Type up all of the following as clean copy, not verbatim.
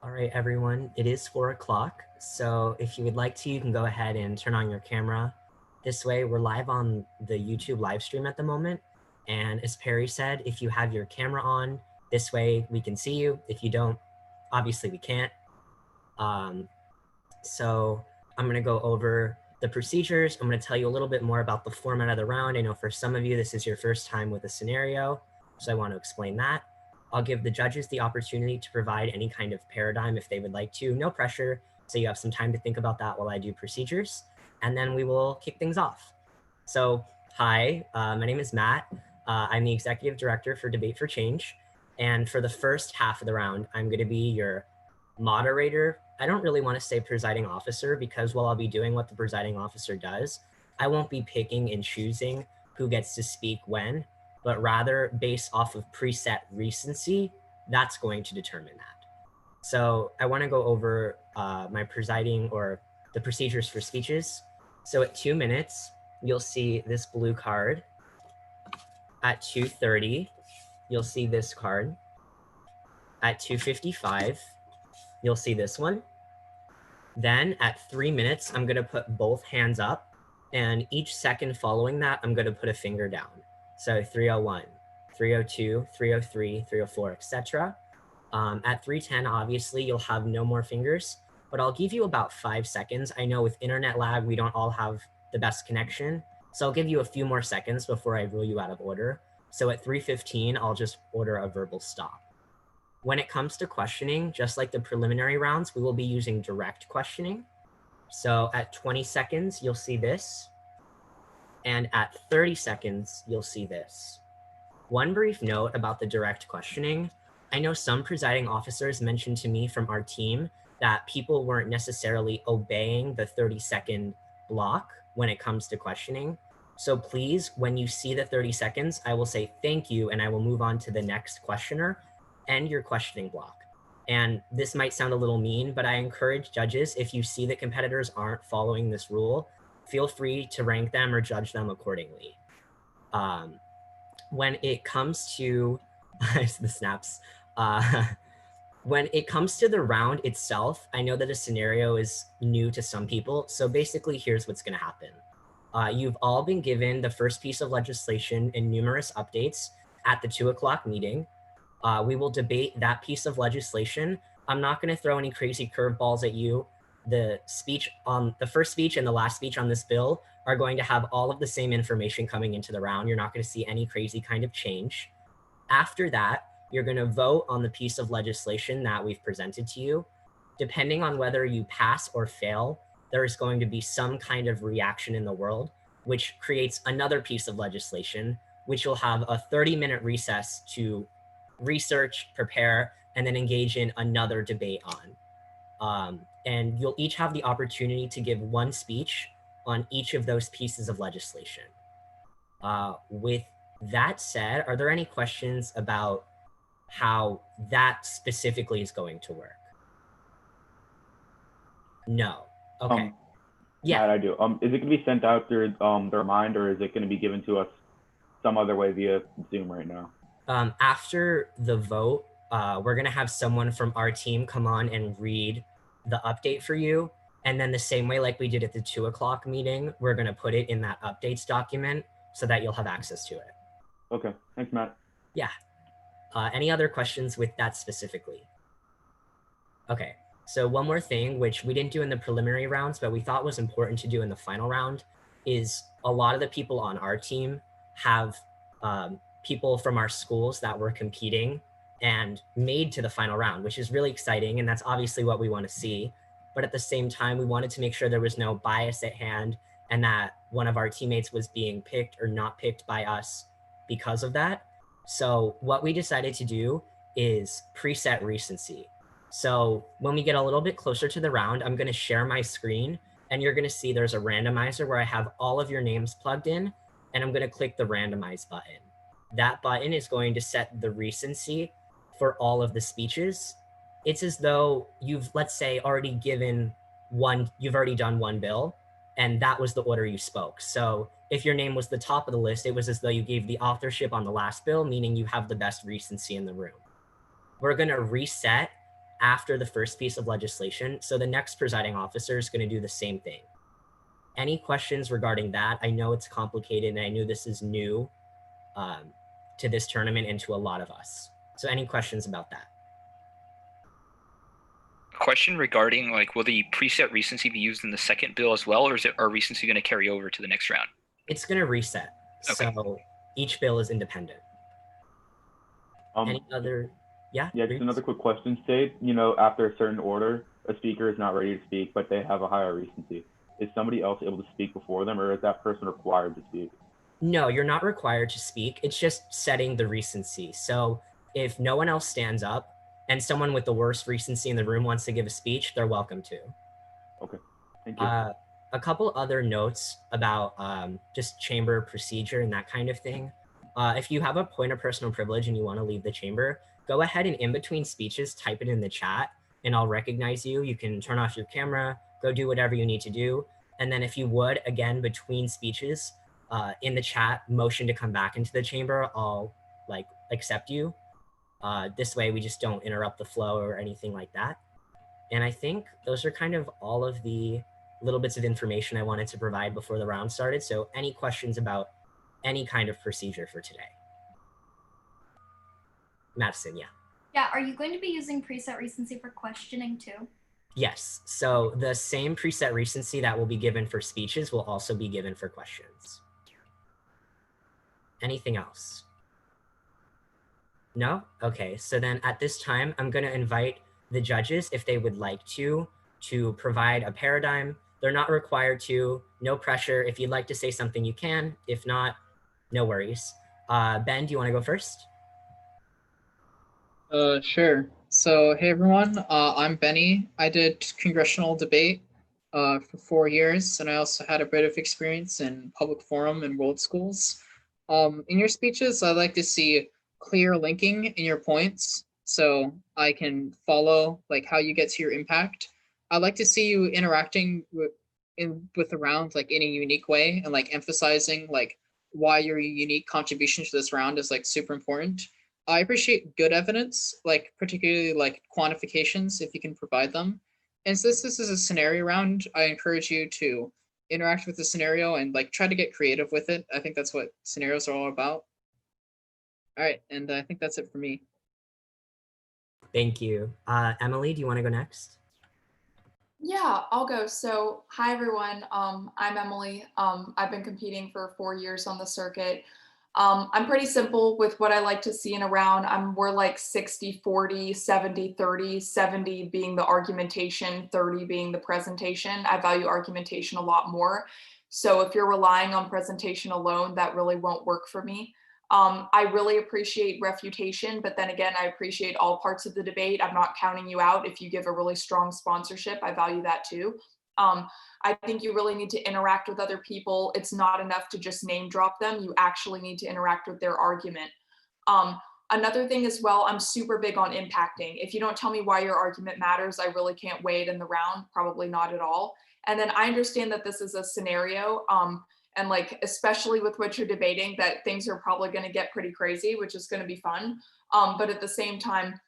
All right, everyone, it is 4 o'clock. So if you would like to, you can go ahead and turn on your camera. This way, we're live on the YouTube live stream at the moment. And as Perry said, if you have your camera on, this way we can see you. If you don't, obviously we can't. So I'm gonna go over the procedures. I'm gonna tell you a little bit more about the format of the round. I know for some of you, this is your first time with a scenario, so I want to explain that. I'll give the judges the opportunity to provide any kind of paradigm if they would like to. No pressure, so you have some time to think about that while I do procedures, and then we will kick things off. So hi, my name is Matt. I'm the executive director for Debate4Change, and for the first half of the round, I'm going to be your moderator. I don't really want to say presiding officer because while I'll be doing what the presiding officer does, I won't be picking and choosing who gets to speak when, but rather based off of preset recency, that's going to determine that. So I want to go over my presiding or the procedures for speeches. So at 2 minutes, you'll see this blue card. At 2:30, you'll see this card. At 2:55, you'll see this one. Then at 3 minutes, I'm going to put both hands up. And each second following that, I'm going to put a finger down. So 301, 302, 303, 304, etc. At 310, obviously, you'll have no more fingers, but I'll give you about 5 seconds. I know with internet lag, we don't all have the best connection. So I'll give you a few more seconds before I rule you out of order. So at 3:15, I'll just order a verbal stop. When it comes to questioning, just like the preliminary rounds, we will be using direct questioning. So at 20 seconds, you'll see this. And at 30 seconds, you'll see this. One brief note about the direct questioning. I know some presiding officers mentioned to me from our team that people weren't necessarily obeying the 30-second block when it comes to questioning. So please, when you see the 30 seconds, I will say thank you, and I will move on to the next questioner and your questioning block. And this might sound a little mean, but I encourage judges, if you see that competitors aren't following this rule, feel free to rank them or judge them accordingly. When it comes to the snaps, when it comes to the round itself, I know that a scenario is new to some people. So basically, here's what's going to happen. You've all been given the first piece of legislation and numerous updates at the 2 o'clock meeting. We will debate that piece of legislation. I'm not going to throw any crazy curveballs at you. The first speech and the last speech on this bill are going to have all of the same information coming into the round. You're not going to see any crazy kind of change. After that, you're going to vote on the piece of legislation that we've presented to you. Depending on whether you pass or fail, there is going to be some kind of reaction in the world, which creates another piece of legislation, which you'll have a 30-minute recess to research, prepare, and then engage in another debate on. And you'll each have the opportunity to give one speech on each of those pieces of legislation. With that said, are there any questions about how that specifically is going to work? No. Okay. Yeah. Matt, I do. Is it going to be sent out through the reminder, or is it going to be given to us some other way via Zoom right now? After the vote, we're going to have someone from our team come on and read the update for you. And then the same way like we did at the 2 o'clock meeting, we're going to put it in that updates document so that you'll have access to it. Okay. Thanks, Matt. Yeah. Any other questions with that specifically? Okay. So one more thing, which we didn't do in the preliminary rounds, but we thought was important to do in the final round, is a lot of the people on our team have people from our schools that were competing and made to the final round, which is really exciting. And that's obviously what we want to see. But at the same time, we wanted to make sure there was no bias at hand and that one of our teammates was being picked or not picked by us because of that. So what we decided to do is preset recency. So when we get a little bit closer to the round, I'm going to share my screen and you're going to see there's a randomizer where I have all of your names plugged in, and I'm going to click the randomize button. That button is going to set the recency for all of the speeches. It's as though you've, let's say, already done one bill, and that was the order you spoke. So if your name was the top of the list, it was as though you gave the authorship on the last bill, meaning you have the best recency in the room. We're going to reset after the first piece of legislation. So the next presiding officer is going to do the same thing. Any questions regarding that? I know it's complicated and I know this is new to this tournament and to a lot of us. So any questions about that? Question regarding like, will the preset recency be used in the second bill as well, or is it our recency going to carry over to the next round? It's going to reset. Okay. So each bill is independent. Any other? Yeah, just another quick question, State. You know, after a certain order, a speaker is not ready to speak, but they have a higher recency. Is somebody else able to speak before them, or is that person required to speak? No, you're not required to speak. It's just setting the recency. So if no one else stands up and someone with the worst recency in the room wants to give a speech, they're welcome to. Okay, thank you. A couple other notes about just chamber procedure and that kind of thing. If you have a point of personal privilege and you want to leave the chamber, go ahead and in between speeches, type it in the chat and I'll recognize you. You can turn off your camera, go do whatever you need to do. And then if you would, again, between speeches, in the chat, motion to come back into the chamber, I'll like accept you. This way we just don't interrupt the flow or anything like that. And I think those are kind of all of the little bits of information I wanted to provide before the round started. So any questions about any kind of procedure for today? Madison, yeah. Yeah, are you going to be using preset recency for questioning too? Yes, so the same preset recency that will be given for speeches will also be given for questions. Anything else? No? Okay, so then at this time, I'm gonna invite the judges, if they would like to provide a paradigm. They're not required to, no pressure. If you'd like to say something, you can. If not, no worries. Ben, do you wanna go first? Sure. So, hey everyone, I'm Benny. I did congressional debate for 4 years, and I also had a bit of experience in public forum and world schools. In your speeches, I like to see clear linking in your points so I can follow like how you get to your impact. I'd like to see you interacting with the round like in a unique way and like emphasizing like why your unique contribution to this round is like super important. I appreciate good evidence, like particularly like quantifications if you can provide them. And since this is a scenario round, I encourage you to interact with the scenario and like try to get creative with it. I think that's what scenarios are all about. All right, and I think that's it for me. Thank you. Emily, do you want to go next? Yeah, I'll go. So, hi everyone. I'm Emily. I've been competing for 4 years on the circuit. I'm pretty simple with what I like to see in a round. I'm more like 60-40, 70-30, 70 being the argumentation, 30 being the presentation. I value argumentation a lot more. So if you're relying on presentation alone, that really won't work for me. I really appreciate refutation, but then again, I appreciate all parts of the debate. I'm not counting you out. If you give a really strong sponsorship, I value that too. I think you really need to interact with other people. It's not enough to just name drop them. You actually need to interact with their argument. Another thing as well, I'm super big on impacting. If you don't tell me why your argument matters, I really can't weigh it in the round, probably not at all. And then I understand that this is a scenario, and like, especially with what you're debating, that things are probably gonna get pretty crazy, which is gonna be fun. But at the same time,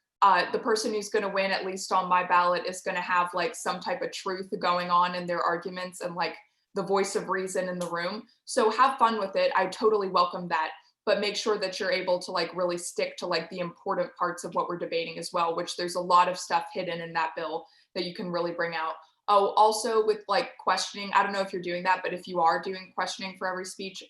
the person who's going to win, at least on my ballot, is going to have like some type of truth going on in their arguments and like the voice of reason in the room. So have fun with it. I totally welcome that, but make sure that you're able to like really stick to like the important parts of what we're debating as well, which there's a lot of stuff hidden in that bill that you can really bring out. Oh, also with like questioning, I don't know if you're doing that, but if you are doing questioning for every speech,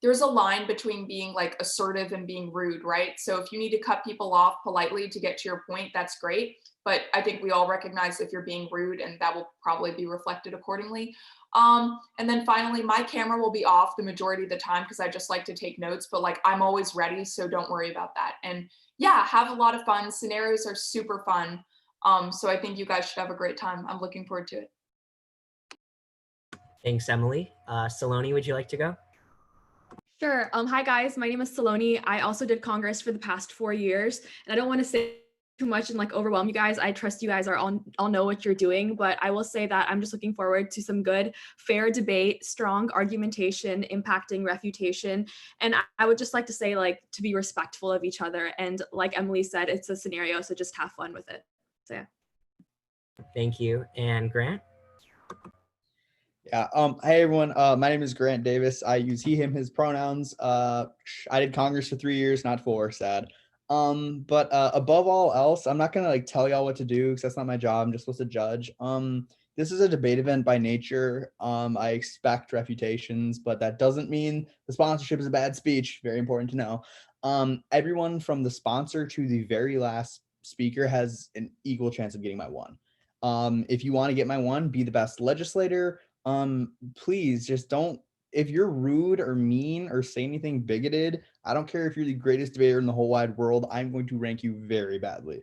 there's a line between being like assertive and being rude, right? So if you need to cut people off politely to get to your point, that's great. But I think we all recognize if you're being rude, and that will probably be reflected accordingly. And then finally, my camera will be off the majority of the time because I just like to take notes, but like I'm always ready, so don't worry about that. And yeah, have a lot of fun. Scenarios are super fun. So I think you guys should have a great time. I'm looking forward to it. Thanks, Emily. Saloni, would you like to go? Sure. Hi guys, my name is Saloni. I also did Congress for the past 4 years, and I don't want to say too much and like overwhelm you guys. I trust you guys are all know what you're doing, but I will say that I'm just looking forward to some good, fair debate, strong argumentation, impacting refutation. And I would just like to say like to be respectful of each other. And like Emily said, it's a scenario, so just have fun with it. So yeah. Thank you. And Grant? Yeah. Hey everyone. My name is Grant Davis. I use he, him, his pronouns. I did Congress for 3 years, not 4. Sad. But above all else, I'm not gonna like tell y'all what to do because that's not my job. I'm just supposed to judge. This is a debate event by nature. I expect refutations, but that doesn't mean the sponsorship is a bad speech. Very important to know. Everyone from the sponsor to the very last speaker has an equal chance of getting my one. If you want to get my one, be the best legislator. Please just don't, if you're rude or mean or say anything bigoted, I don't care if you're the greatest debater in the whole wide world, I'm going to rank you very badly.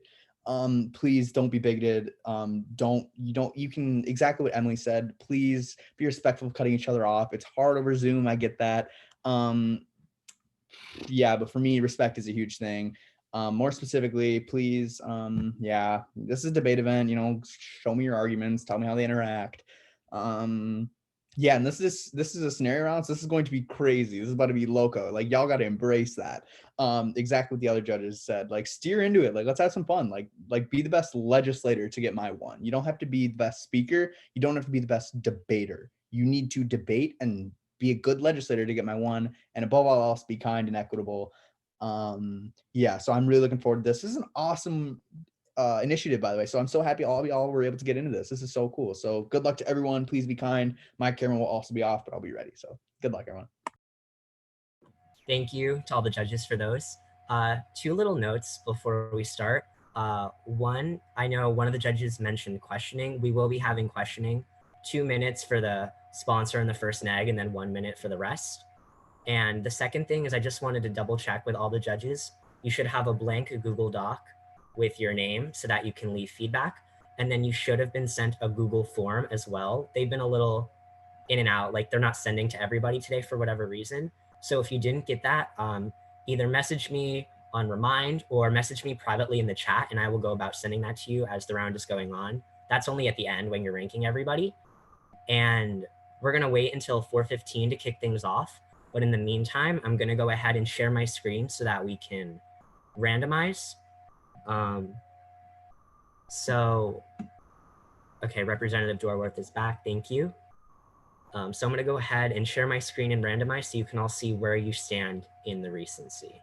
Please don't be bigoted. You can, exactly what Emily said, please be respectful of cutting each other off. It's hard over Zoom, I get that. Yeah, but for me, respect is a huge thing. More specifically, please, yeah, this is a debate event, show me your arguments, tell me how they interact. Yeah, and this is a scenario round, so this is going to be crazy. This is about to be loco. Like, y'all got to embrace that. Exactly what the other judges said. Like, steer into it. Like, let's have some fun. Like be the best legislator to get my one. You don't have to be the best speaker. You don't have to be the best debater. You need to debate and be a good legislator to get my one, and above all else, be kind and equitable. Yeah, so I'm really looking forward to this. This is an awesome initiative, by the way. So I'm so happy all of y'all were able to get into this. This is so cool. So good luck to everyone. Please be kind. My camera will also be off, but I'll be ready. So good luck, everyone. Thank you to all the judges for those. 2 little notes before we start. One, I know one of the judges mentioned questioning. We will be having questioning, 2 minutes for the sponsor and the first neg, and then 1 minute for the rest. And the second thing is I just wanted to double check with all the judges. You should have a blank Google Doc with your name so that you can leave feedback. And then you should have been sent a Google form as well. They've been a little in and out, like they're not sending to everybody today for whatever reason. So if you didn't get that, either message me on Remind or message me privately in the chat, and I will go about sending that to you as the round is going on. That's only at the end when you're ranking everybody. And we're gonna wait until 4:15 to kick things off. But in the meantime, I'm gonna go ahead and share my screen so that we can randomize. Okay, Representative Dorworth is back, thank you. So I'm gonna go ahead and share my screen and randomize so you can all see where you stand in the recency.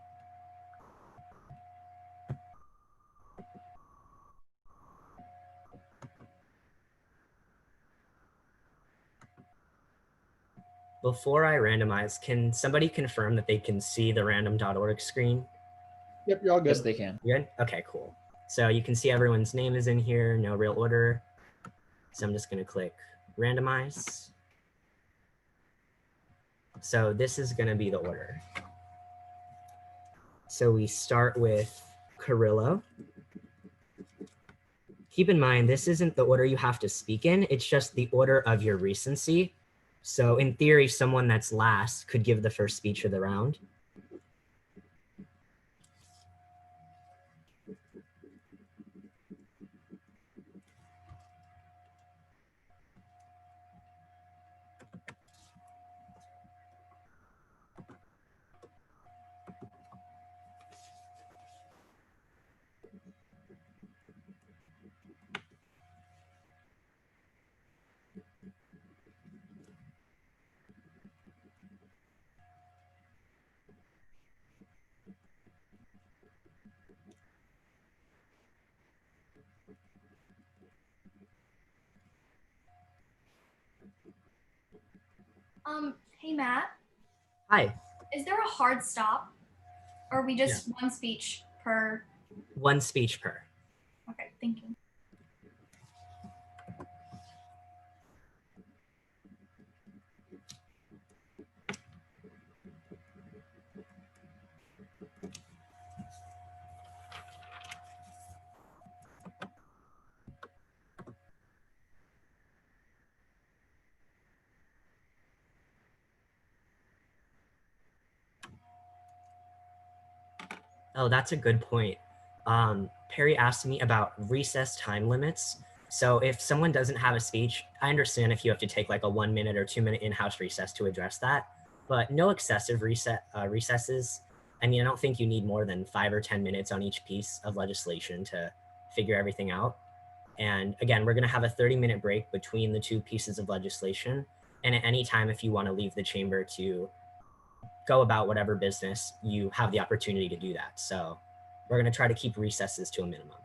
Before I randomize, can somebody confirm that they can see the random.org screen? Yep, you're all good. Yes, they can. You good? Okay, cool. So you can see everyone's name is in here, no real order. So I'm just gonna click randomize. So this is gonna be the order. So we start with Carrillo. Keep in mind, this isn't the order you have to speak in, it's just the order of your recency. So in theory, someone that's last could give the first speech of the round. Hey Matt, Hi, is there a hard stop? Or are we just one speech per? one speech per. Okay, thank you. Oh, that's a good point. Perry asked me about recess time limits. So if someone doesn't have a speech, I understand if you have to take like a 1 minute or 2 minute in-house recess to address that, but no excessive recesses. I mean, I don't think you need more than 5 or 10 minutes on each piece of legislation to figure everything out. And again, we're going to have a 30-minute break between the two pieces of legislation. And at any time, if you want to leave the chamber to go about whatever business, you have the opportunity to do that. So we're going to try to keep recesses to a minimum.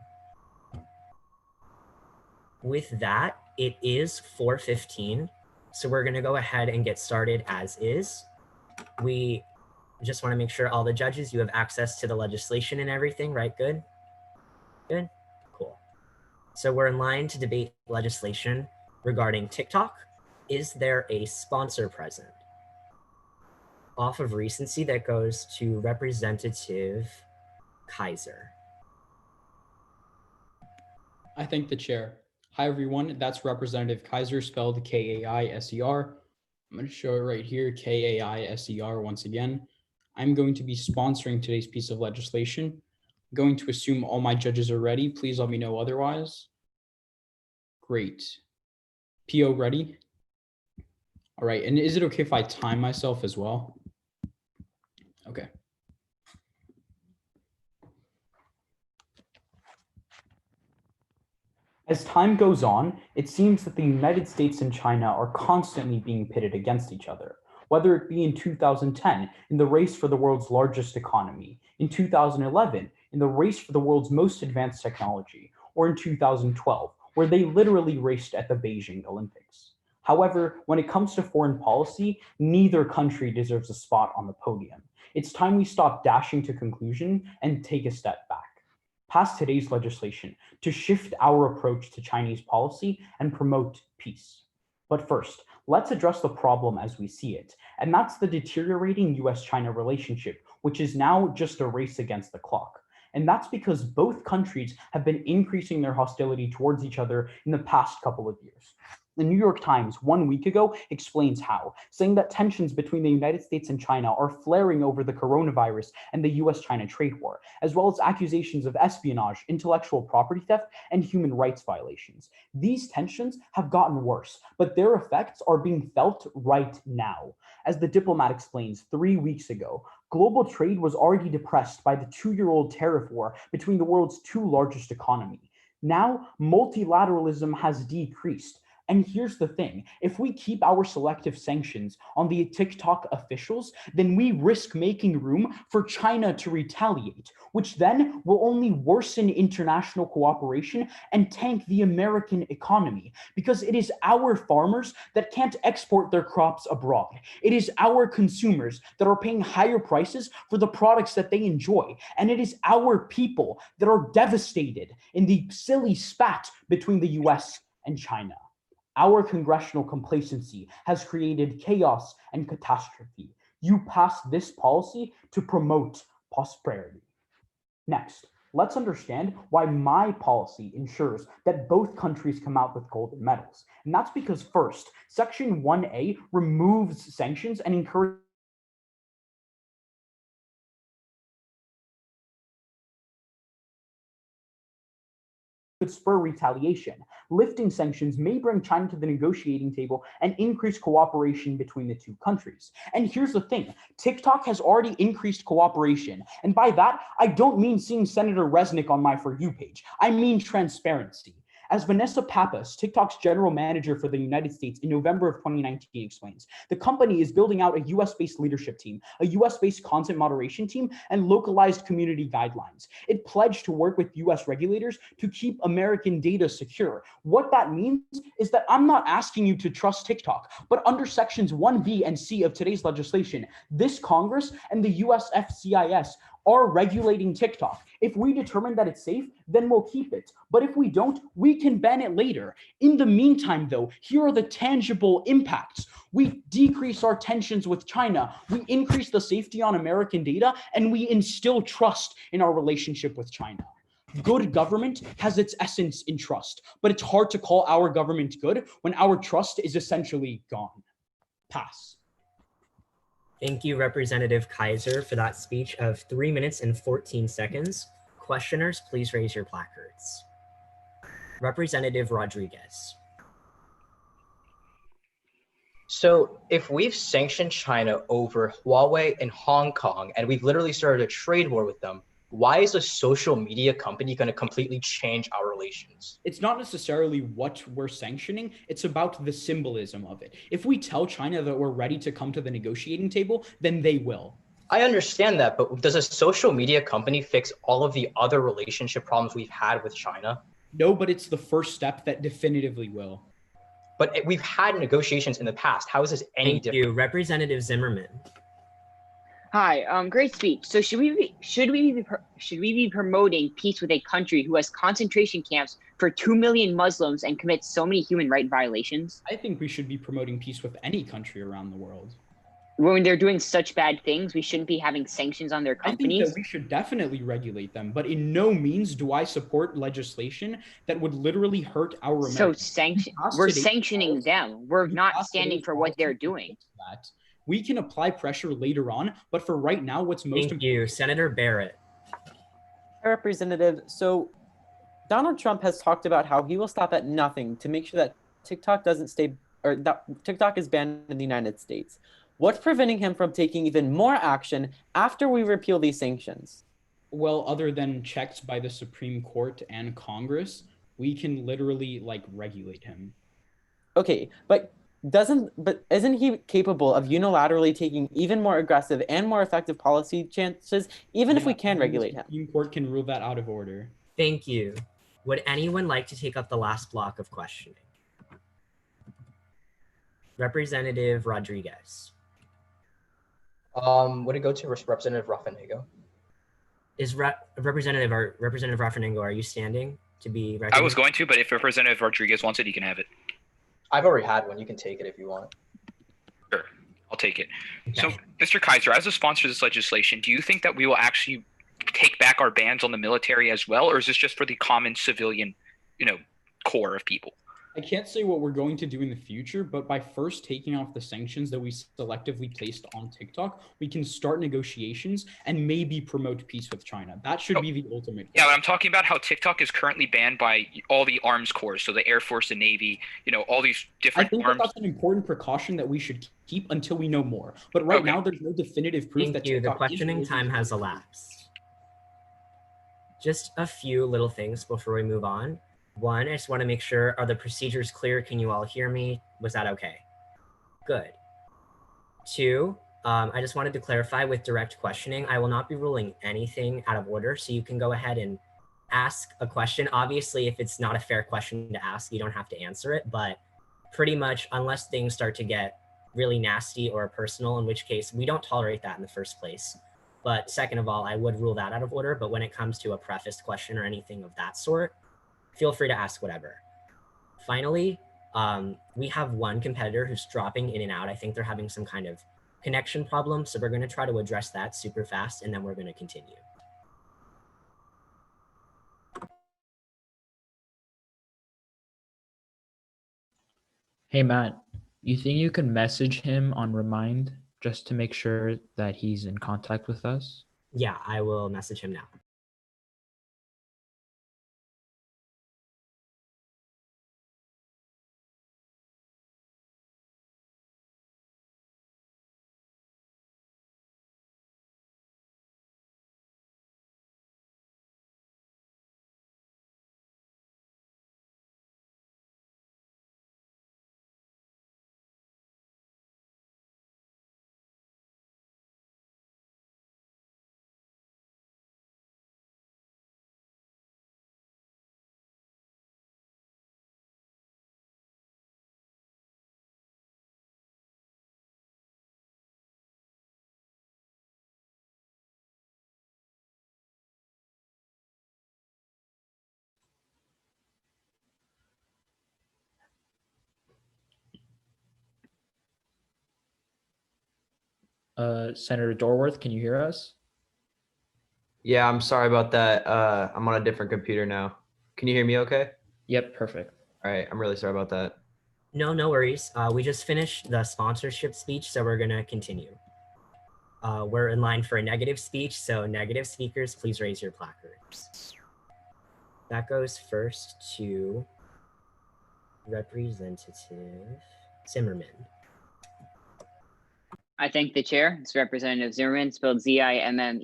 With that, it is 4:15. So we're going to go ahead and get started as is. We just want to make sure all the judges, you have access to the legislation and everything, right? Good? Good? Cool. So we're in line to debate legislation regarding TikTok. Is there a sponsor present? Off of recency, that goes to Representative Kaiser. I thank the chair. Hi, everyone. That's Representative Kaiser, spelled Kaiser. I'm going to show it right here, Kaiser once again. I'm going to be sponsoring today's piece of legislation. I'm going to assume all my judges are ready. Please let me know otherwise. Great. PO ready? All right. And is it okay if I time myself as well? Okay. As time goes on, it seems that the United States and China are constantly being pitted against each other, whether it be in 2010 in the race for the world's largest economy, in 2011 in the race for the world's most advanced technology, or in 2012, where they literally raced at the Beijing Olympics. However, when it comes to foreign policy, neither country deserves a spot on the podium. It's time we stop dashing to conclusion and take a step back. Pass today's legislation to shift our approach to Chinese policy and promote peace. But first, let's address the problem as we see it, and that's the deteriorating US-China relationship, which is now just a race against the clock. And that's because both countries have been increasing their hostility towards each other in the past couple of years. The New York Times 1 week ago explains how, saying that tensions between the United States and China are flaring over the coronavirus and the US-China trade war, as well as accusations of espionage, intellectual property theft, and human rights violations. These tensions have gotten worse, but their effects are being felt right now. As the Diplomat explains 3 weeks ago, global trade was already depressed by the 2-year-old tariff war between the world's two largest economies. Now, multilateralism has decreased. And here's the thing, if we keep our selective sanctions on the TikTok officials, then we risk making room for China to retaliate, which then will only worsen international cooperation and tank the American economy, because it is our farmers that can't export their crops abroad. It is our consumers that are paying higher prices for the products that they enjoy. And it is our people that are devastated in the silly spat between the US and China. Our congressional complacency has created chaos and catastrophe. You passed this policy to promote prosperity. Next, let's understand why my policy ensures that both countries come out with golden medals. And that's because first, Section 1A removes sanctions and encourages could spur retaliation. Lifting sanctions may bring China to the negotiating table and increase cooperation between the two countries. And here's the thing, TikTok has already increased cooperation. And by that, I don't mean seeing Senator Resnick on my For You page. I mean transparency. As Vanessa Pappas, TikTok's general manager for the United States in November of 2019 explains, the company is building out a US-based leadership team, a US-based content moderation team, and localized community guidelines. It pledged to work with US regulators to keep American data secure. What that means is that I'm not asking you to trust TikTok, but under sections 1B and C of today's legislation, this Congress and the US FCIS are regulating TikTok. If we determine that it's safe, then we'll keep it. But if we don't, we can ban it later. In the meantime, though, here are the tangible impacts. We decrease our tensions with China, we increase the safety on American data, and we instill trust in our relationship with China. Good government has its essence in trust, but it's hard to call our government good when our trust is essentially gone. Pass. Thank you, Representative Kaiser, for that speech of 3 minutes and 14 seconds. Questioners, please raise your placards. Representative Rodriguez. So if we've sanctioned China over Huawei and Hong Kong, and we've literally started a trade war with them, why is a social media company going to completely change our relations? It's not necessarily what we're sanctioning, it's about the symbolism of it. If we tell China that we're ready to come to the negotiating table, then they will. I understand that, but does a social media company fix all of the other relationship problems we've had with China? No, but it's the first step that definitively will. But we've had negotiations in the past. How is this any Thank different? you, Representative Zimmerman. Hi, great speech. So should we be promoting peace with a country who has concentration camps for 2 million Muslims and commits so many human rights violations? I think we should be promoting peace with any country around the world. When they're doing such bad things, we shouldn't be having sanctions on their companies. I think that we should definitely regulate them, but in no means do I support legislation that would literally hurt our Americans. So we're sanctioning them. We're not standing for what they're doing. We can apply pressure later on, but for right now, what's most important— Thank you, Senator Barrett. Representative, so Donald Trump has talked about how he will stop at nothing to make sure that TikTok doesn't stay, or that TikTok is banned in the United States. What's preventing him from taking even more action after we repeal these sanctions? Well, other than checks by the Supreme Court and Congress, we can literally regulate him. Okay, but isn't he capable of unilaterally taking even more aggressive and more effective policy chances, even if we can regulate him? The Supreme Court can rule that out of order. Thank you. Would anyone like to take up the last block of questioning? Representative Rodriguez. Would it go to Representative Raffanego? Is Representative Raffanego, are you standing to be recognized? I was going to, but if Representative Rodriguez wants it, he can have it. I've already had one. You can take it if you want. Sure, I'll take it. Okay. So, Mr. Kaiser, as a sponsor of this legislation, do you think that we will actually take back our bans on the military as well, or is this just for the common civilian, core of people? I can't say what we're going to do in the future, but by first taking off the sanctions that we selectively placed on TikTok, we can start negotiations and maybe promote peace with China. That should be the ultimate goal. Yeah, but I'm talking about how TikTok is currently banned by all the arms corps, so the Air Force, the Navy, all these different I think arms. that's an important precaution that we should keep until we know more. But right now, there's no definitive proof that Thank you. The TikTok questioning time has elapsed. Just a few little things before we move on. One, I just want to make sure, are the procedures clear? Can you all hear me? Was that okay? Good. Two, I just wanted to clarify with direct questioning, I will not be ruling anything out of order, so you can go ahead and ask a question. Obviously, if it's not a fair question to ask, you don't have to answer it, but pretty much unless things start to get really nasty or personal, in which case we don't tolerate that in the first place. But second of all, I would rule that out of order, but when it comes to a prefaced question or anything of that sort, feel free to ask whatever. Finally, we have one competitor who's dropping in and out. I think they're having some kind of connection problem. So we're going to try to address that super fast, and then we're going to continue. Hey, Matt, you think you can message him on Remind just to make sure that he's in contact with us? Yeah, I will message him now. Senator Dorworth, can you hear us? Yeah, I'm sorry about that. I'm on a different computer now. Can you hear me okay? Yep, perfect. All right, I'm really sorry about that. No worries. We just finished the sponsorship speech, so we're going to continue. We're in line for a negative speech, so negative speakers, please raise your placards. That goes first to Representative Zimmerman. I thank the chair. It's Representative Zimmerman, spelled Zimmerman.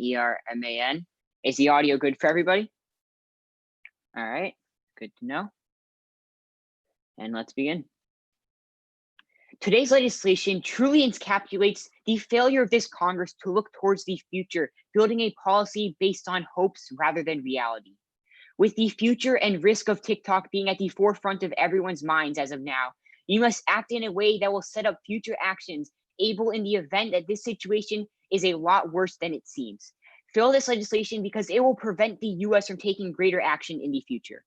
Is the audio good for everybody? All right, good to know. And let's begin. Today's legislation truly encapsulates the failure of this Congress to look towards the future, building a policy based on hopes rather than reality. With the future and risk of TikTok being at the forefront of everyone's minds as of now, you must act in a way that will set up future actions able in the event that this situation is a lot worse than it seems. Fail this legislation because it will prevent the US from taking greater action in the future.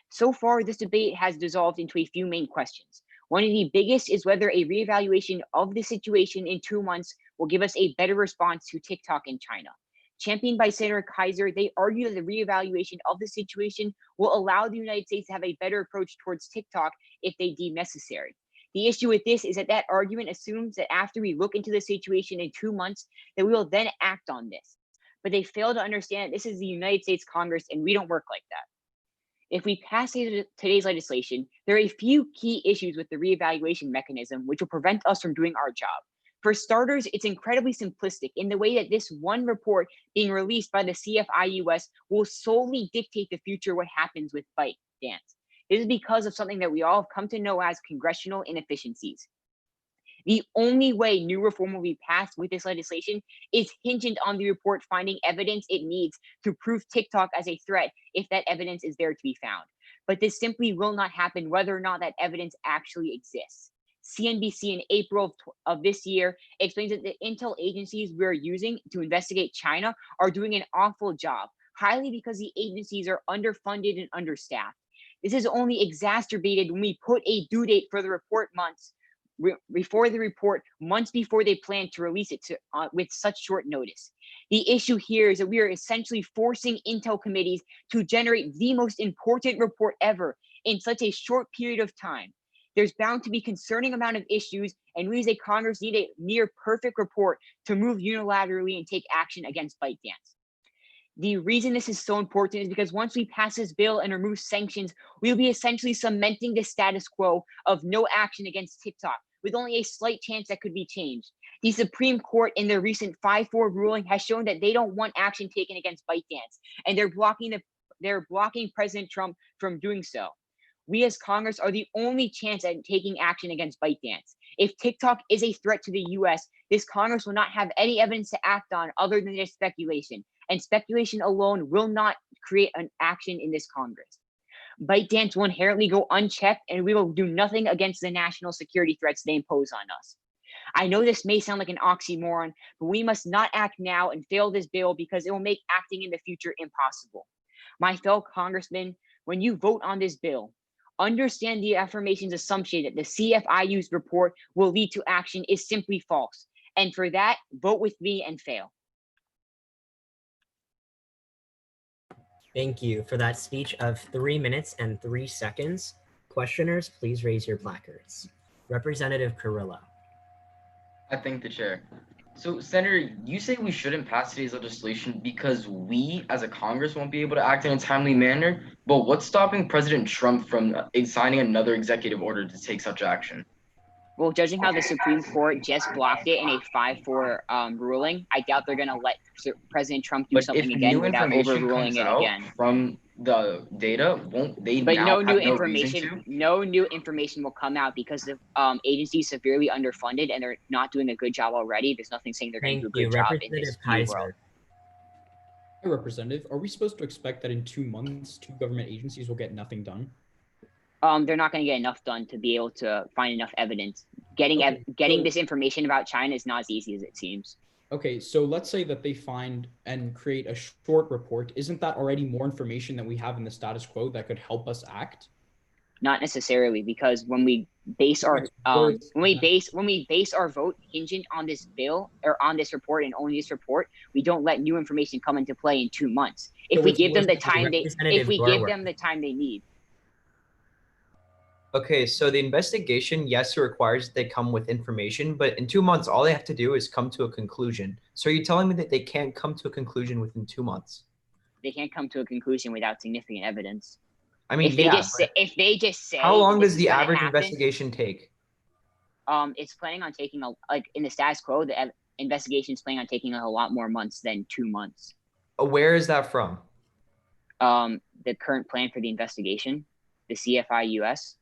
So far, this debate has dissolved into a few main questions. One of the biggest is whether a reevaluation of the situation in 2 months will give us a better response to TikTok in China. Championed by Senator Kaiser, they argue that the reevaluation of the situation will allow the United States to have a better approach towards TikTok if they deem necessary. The issue with this is that that argument assumes that after we look into the situation in 2 months, that we will then act on this. But they fail to understand that this is the United States Congress and we don't work like that. If we pass today's legislation, there are a few key issues with the reevaluation mechanism which will prevent us from doing our job. For starters, it's incredibly simplistic in the way that this one report being released by the CFIUS will solely dictate the future what happens with ByteDance. This is because of something that we all have come to know as congressional inefficiencies. The only way new reform will be passed with this legislation is hinged on the report finding evidence it needs to prove TikTok as a threat if that evidence is there to be found. But this simply will not happen whether or not that evidence actually exists. CNBC in April of this year explains that the intel agencies we're using to investigate China are doing an awful job, highly because the agencies are underfunded and understaffed. This is only exacerbated when we put a due date for the report months before they plan to release it with such short notice. The issue here is that we are essentially forcing intel committees to generate the most important report ever in such a short period of time. There's bound to be concerning amount of issues, and we as a Congress need a near perfect report to move unilaterally and take action against ByteDance. The reason this is so important is because once we pass this bill and remove sanctions, we'll be essentially cementing the status quo of no action against TikTok, with only a slight chance that could be changed. The Supreme Court in their recent 5-4 ruling has shown that they don't want action taken against ByteDance, and they're blocking President Trump from doing so. We as Congress are the only chance at taking action against ByteDance. If TikTok is a threat to the US, this Congress will not have any evidence to act on other than just speculation, and speculation alone will not create an action in this Congress. ByteDance will inherently go unchecked, and we will do nothing against the national security threats they impose on us. I know this may sound like an oxymoron, but we must not act now and fail this bill because it will make acting in the future impossible. My fellow congressmen, when you vote on this bill, understand the affirmation's assumption that the CFIU's report will lead to action is simply false. And for that, vote with me and fail. Thank you for that speech of 3 minutes and 3 seconds. Questioners, please raise your placards. Representative Carrillo. I thank the chair. So, Senator, you say we shouldn't pass today's legislation because we, as a Congress, won't be able to act in a timely manner. But what's stopping President Trump from signing another executive order to take such action? Well, judging how the Supreme Court just blocked it in a 5-4 ruling, I doubt they're going to let President Trump do something again without overruling it again. From the data, won't they? But now no new have no information. reason to? No new information will come out because the agency is severely underfunded and they're not doing a good job already. There's nothing saying they're going to do a good job in this new world. Hey, Representative, are we supposed to expect that in 2 months, 2 government agencies will get nothing done? They're not going to get enough done to be able to find enough evidence. Getting this information about China is not as easy as it seems. Okay, so let's say that they find and create a short report. Isn't that already more information than we have in the status quo that could help us act? Not necessarily, because when we base our vote hinging on this bill or on this report and only this report, we don't let new information come into play in 2 months. If we give them the time they need. Okay, so the investigation, yes, it requires that they come with information, but in 2 months, all they have to do is come to a conclusion. So are you telling me that they can't come to a conclusion within 2 months? They can't come to a conclusion without significant evidence. I mean, if they just say how long does the average investigation take? It's planning on taking in the status quo, the investigation is planning on taking a lot more months than 2 months. Where is that from? The current plan for the investigation, the CFI-US.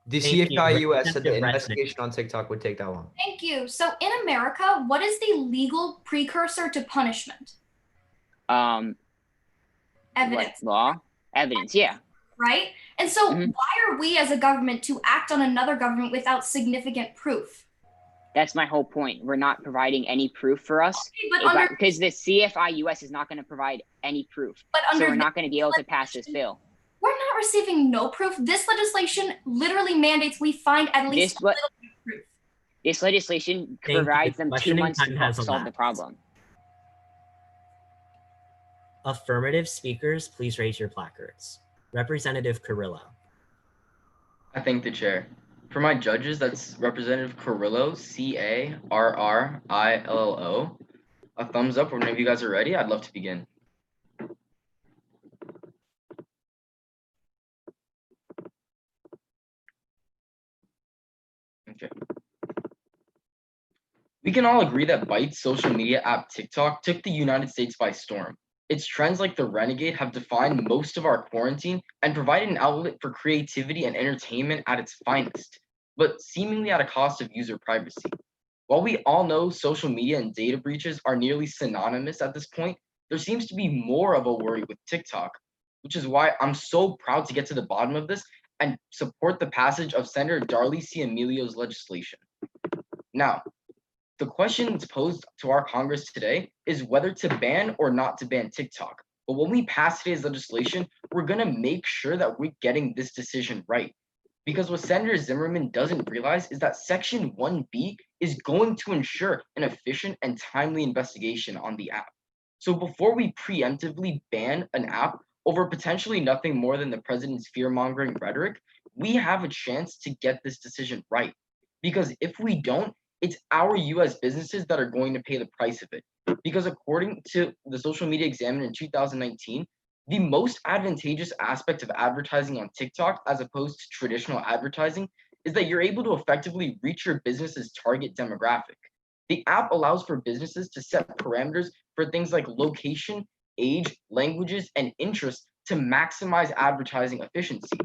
The Thank you. CFI-US said the Representative Resnick. investigation on TikTok would take that long. Thank you. So in America, what is the legal precursor to punishment? Evidence. What, law? Evidence, yeah. Right? And so Mhm. why are we as a government to act on another government without significant proof? That's my whole point. We're not providing any proof for us. Okay, but Because the CFI-US is not going to provide any proof. But So under we're not going to be able to pass this bill. we're not receiving no proof. This legislation literally mandates we find at least a little bit of proof. This legislation Thank you. provides them 2 Questioning months time to has solve the elapsed. problem. Affirmative speakers, please raise your placards. Representative Carrillo. I thank the chair. For my judges, that's Representative Carrillo, Carrillo. A thumbs up whenever you guys are ready. I'd love to begin. Okay. We can all agree that Byte's social media app TikTok took the United States by storm. Its trends like the Renegade have defined most of our quarantine and provided an outlet for creativity and entertainment at its finest, but seemingly at a cost of user privacy. While we all know social media and data breaches are nearly synonymous at this point, there seems to be more of a worry with TikTok, which is why I'm so proud to get to the bottom of this and support the passage of Senator Darley C. Emilio's legislation. Now, the question posed to our Congress today is whether to ban or not to ban TikTok. But when we pass today's legislation, we're going to make sure that we're getting this decision right. Because what Senator Zimmerman doesn't realize is that Section 1B is going to ensure an efficient and timely investigation on the app. So before we preemptively ban an app over potentially nothing more than the president's fear-mongering rhetoric, we have a chance to get this decision right. Because if we don't, it's our US businesses that are going to pay the price of it. Because according to the Social Media Examiner in 2019, the most advantageous aspect of advertising on TikTok as opposed to traditional advertising is that you're able to effectively reach your business's target demographic. The app allows for businesses to set parameters for things like location, age, languages, and interests to maximize advertising efficiency.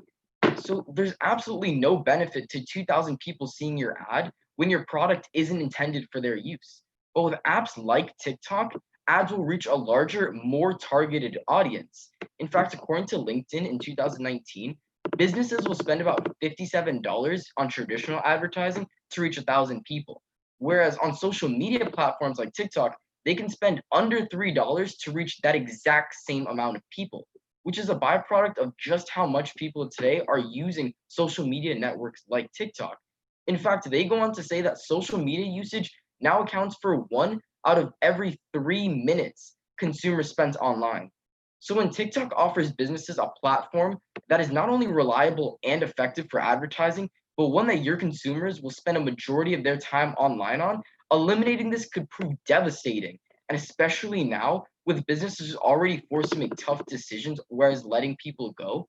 So there's absolutely no benefit to 2,000 people seeing your ad when your product isn't intended for their use. But with apps like TikTok, ads will reach a larger, more targeted audience. In fact, according to LinkedIn in 2019, businesses will spend about $57 on traditional advertising to reach 1,000 people. Whereas on social media platforms like TikTok, they can spend under $3 to reach that exact same amount of people, which is a byproduct of just how much people today are using social media networks like TikTok. In fact, they go on to say that social media usage now accounts for 1 out of every 3 minutes consumers spent online. So when TikTok offers businesses a platform that is not only reliable and effective for advertising, but one that your consumers will spend a majority of their time online on, eliminating this could prove devastating. And especially now, with businesses already forced to make tough decisions, whereas letting people go,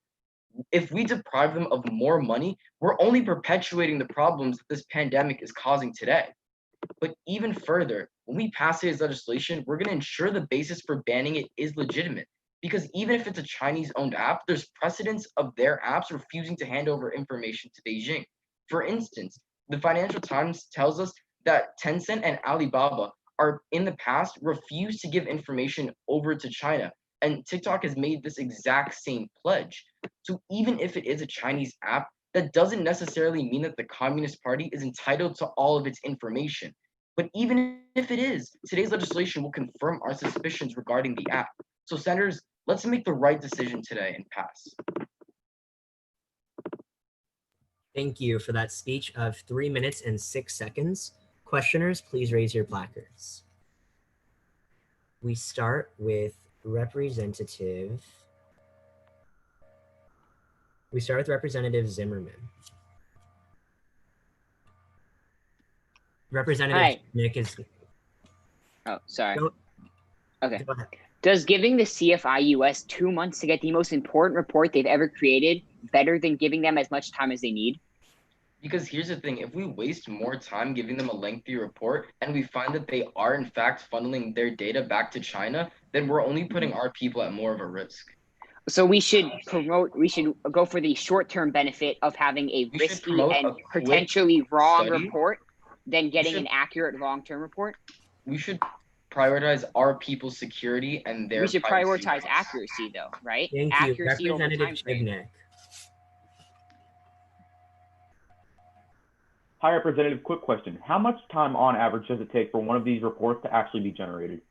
if we deprive them of more money, we're only perpetuating the problems that this pandemic is causing today. But even further, when we pass today's legislation, we're going to ensure the basis for banning it is legitimate. Because even if it's a Chinese-owned app, there's precedence of their apps refusing to hand over information to Beijing. For instance, the Financial Times tells us that Tencent and Alibaba are in the past refused to give information over to China. And TikTok has made this exact same pledge. So even if it is a Chinese app, that doesn't necessarily mean that the Communist Party is entitled to all of its information. But even if it is, today's legislation will confirm our suspicions regarding the app. So senators, let's make the right decision today and pass. Thank you for that speech of 3 minutes and 6 seconds. Questioners, please raise your placards. We start with Representative Zimmerman. Representative Hi. Nick is. Oh, sorry. Go Okay. ahead. Does giving the CFI-US 2 months to get the most important report they've ever created better than giving them as much time as they need? Because here's the thing, if we waste more time giving them a lengthy report and we find that they are in fact funneling their data back to China, then we're only putting our people at more of a risk. So we should go for the short-term benefit of having a risky and potentially wrong report than getting an accurate long-term report. We should prioritize our people's security and their We should prioritize accuracy though, right? Thank accuracy you, over time Representative frame. Chibnik. Hi, Representative, quick question. How much time on average does it take for one of these reports to actually be generated?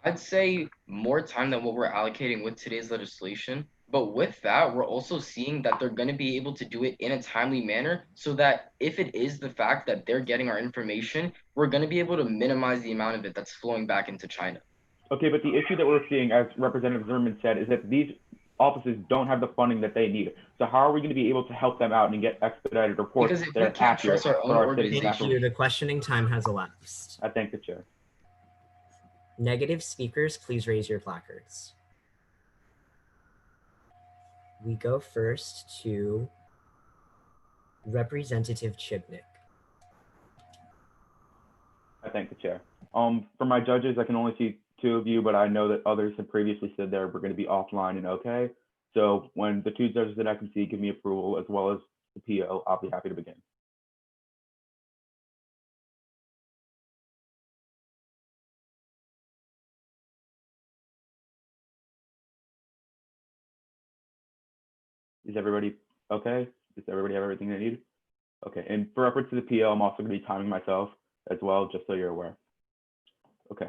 I'd say more time than what we're allocating with today's legislation. But with that, we're also seeing that they're going to be able to do it in a timely manner so that if it is the fact that they're getting our information, we're going to be able to minimize the amount of it that's flowing back into China. Okay, but the issue that we're seeing, as Representative Zimmerman said, is that these offices don't have the funding that they need. So how are we going to be able to help them out and get expedited reports Because if that we are can't accurate trust our own for our citizens? Thank you. The questioning time has elapsed. I thank the chair. Negative speakers, please raise your placards. We go first to Representative Chibnik. I thank the chair. For my judges, I can only see 2 of you, but I know that others have previously said we're going to be offline and okay. So when the 2 judges that I can see give me approval as well as the PO, I'll be happy to begin. Is everybody okay? Does everybody have everything they need? Okay, and for reference to the PO, I'm also going to be timing myself as well, just so you're aware. Okay.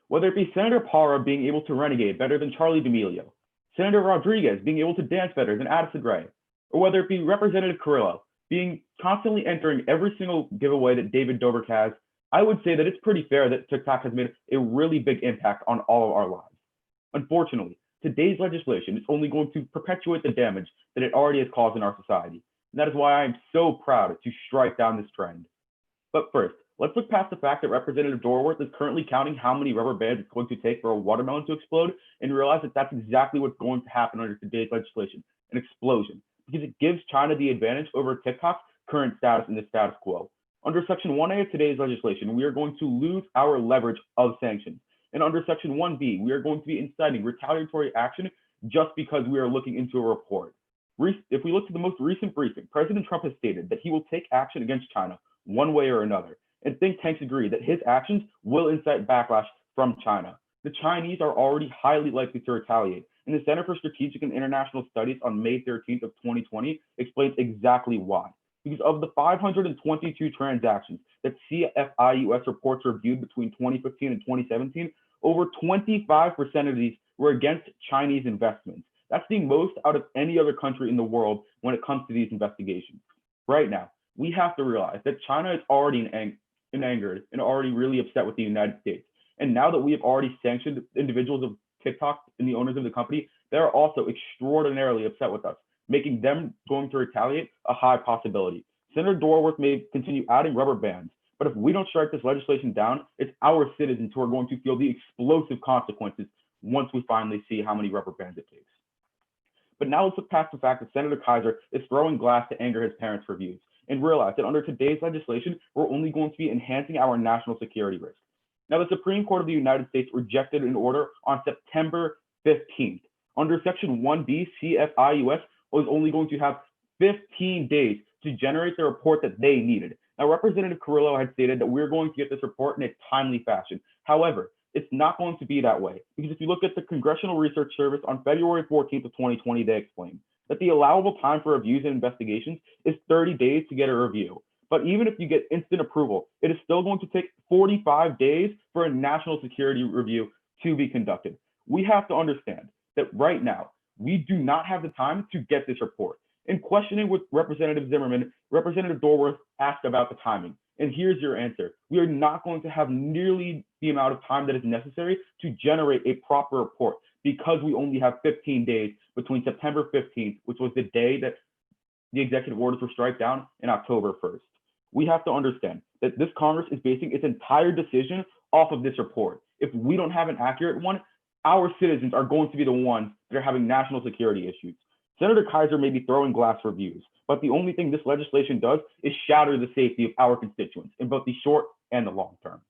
Whether it be Senator Parra being able to renegade better than Charlie D'Amelio, Senator Rodriguez being able to dance better than Addison Rae, or whether it be Representative Carrillo being constantly entering every single giveaway that David Dobrik has, I would say that it's pretty fair that TikTok has made a really big impact on all of our lives. Unfortunately, today's legislation is only going to perpetuate the damage that it already has caused in our society. And that is why I am so proud to strike down this trend. But first, let's look past the fact that Representative Dorworth is currently counting how many rubber bands it's going to take for a watermelon to explode and realize that that's exactly what's going to happen under today's legislation, an explosion, because it gives China the advantage over TikTok's current status in the status quo. Under Section 1A of today's legislation, we are going to lose our leverage of sanctions. And under Section 1B, we are going to be inciting retaliatory action just because we are looking into a report. If we look to the most recent briefing, President Trump has stated that he will take action against China one way or another. And think tanks agree that his actions will incite backlash from China. The Chinese are already highly likely to retaliate. And the Center for Strategic and International Studies on May 13th of 2020 explains exactly why. Because of the 522 transactions that CFI-US reports reviewed between 2015 and 2017, over 25% of these were against Chinese investments. That's the most out of any other country in the world when it comes to these investigations. Right now, we have to realize that China is already angered and already really upset with the United States. And now that we have already sanctioned individuals of TikTok and the owners of the company, they're also extraordinarily upset with us, making them going to retaliate a high possibility. Senator Dorworth may continue adding rubber bands, but if we don't strike this legislation down, it's our citizens who are going to feel the explosive consequences once we finally see how many rubber bands it takes. But now let's look past the fact that Senator Kaiser is throwing glass to anger his parents for views and realize that under today's legislation, we're only going to be enhancing our national security risk. Now, the Supreme Court of the United States rejected an order on September 15th. Under Section 1B, CFI-US was only going to have 15 days to generate the report that they needed. Now, Representative Carrillo had stated that we're going to get this report in a timely fashion. However, it's not going to be that way, because if you look at the Congressional Research Service on February 14th of 2020, they explained that the allowable time for reviews and investigations is 30 days to get a review. But even if you get instant approval, it is still going to take 45 days for a national security review to be conducted. We have to understand that right now, we do not have the time to get this report. In questioning with Representative Zimmerman, Representative Dorworth asked about the timing. And here's your answer. We are not going to have nearly the amount of time that is necessary to generate a proper report because we only have 15 days between September 15th, which was the day that the executive orders were struck down, and October 1st. We have to understand that this Congress is basing its entire decision off of this report. If we don't have an accurate one, our citizens are going to be the ones that are having national security issues. Senator Kaiser may be throwing glass reviews, but the only thing this legislation does is shatter the safety of our constituents in both the short and the long term.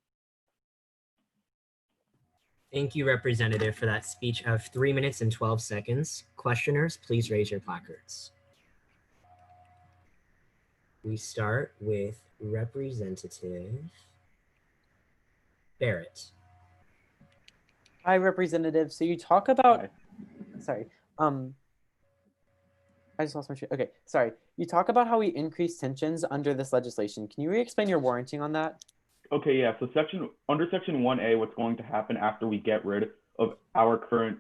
Thank you, Representative, for that speech of 3 minutes and 12 seconds. Questioners, please raise your placards. We start with Representative Barrett. Hi, Representative. So you talk about, sorry, I just lost my train. Okay, sorry. You talk about how we increase tensions under this legislation. Can you re-explain your warranting on that? Okay, yeah. So under section 1A, what's going to happen after we get rid of our current,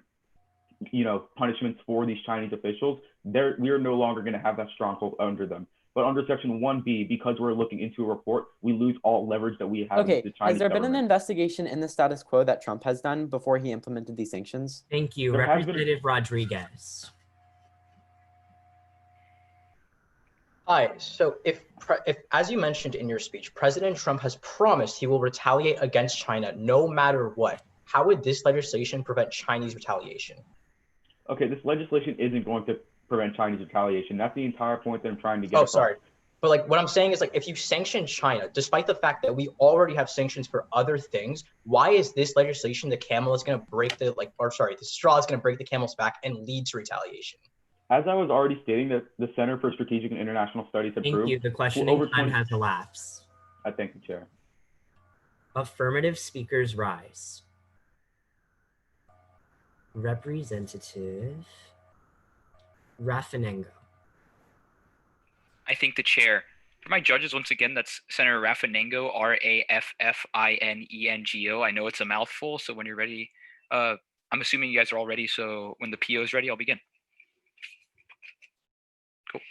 punishments for these Chinese officials? We are no longer going to have that stronghold under them. But under section 1B, because we're looking into a report, we lose all leverage that we have. Okay, with the Chinese has there been government. an investigation in the status quo that Trump has done before he implemented these sanctions? Thank you, Representative Rodriguez. Hi. So if, as you mentioned in your speech, President Trump has promised he will retaliate against China no matter what, how would this legislation prevent Chinese retaliation? Okay, this legislation isn't going to prevent Chinese retaliation. That's the entire point that I'm trying to get Oh, across. sorry. But like what I'm saying is, like, if you sanction China, despite the fact that we already have sanctions for other things, why is this legislation the straw is going to break the camel's back and lead to retaliation? As I was already stating, that the Center for Strategic and International Studies approved. Thank you. The questioning time has elapsed. I thank you, Chair. Affirmative speakers rise. Representative Raffinengo. I thank the chair. For my judges, once again, that's Senator Raffinengo, Raffinengo. I know it's a mouthful, so when you're ready, I'm assuming you guys are all ready, so when the PO is ready, I'll begin. Cool.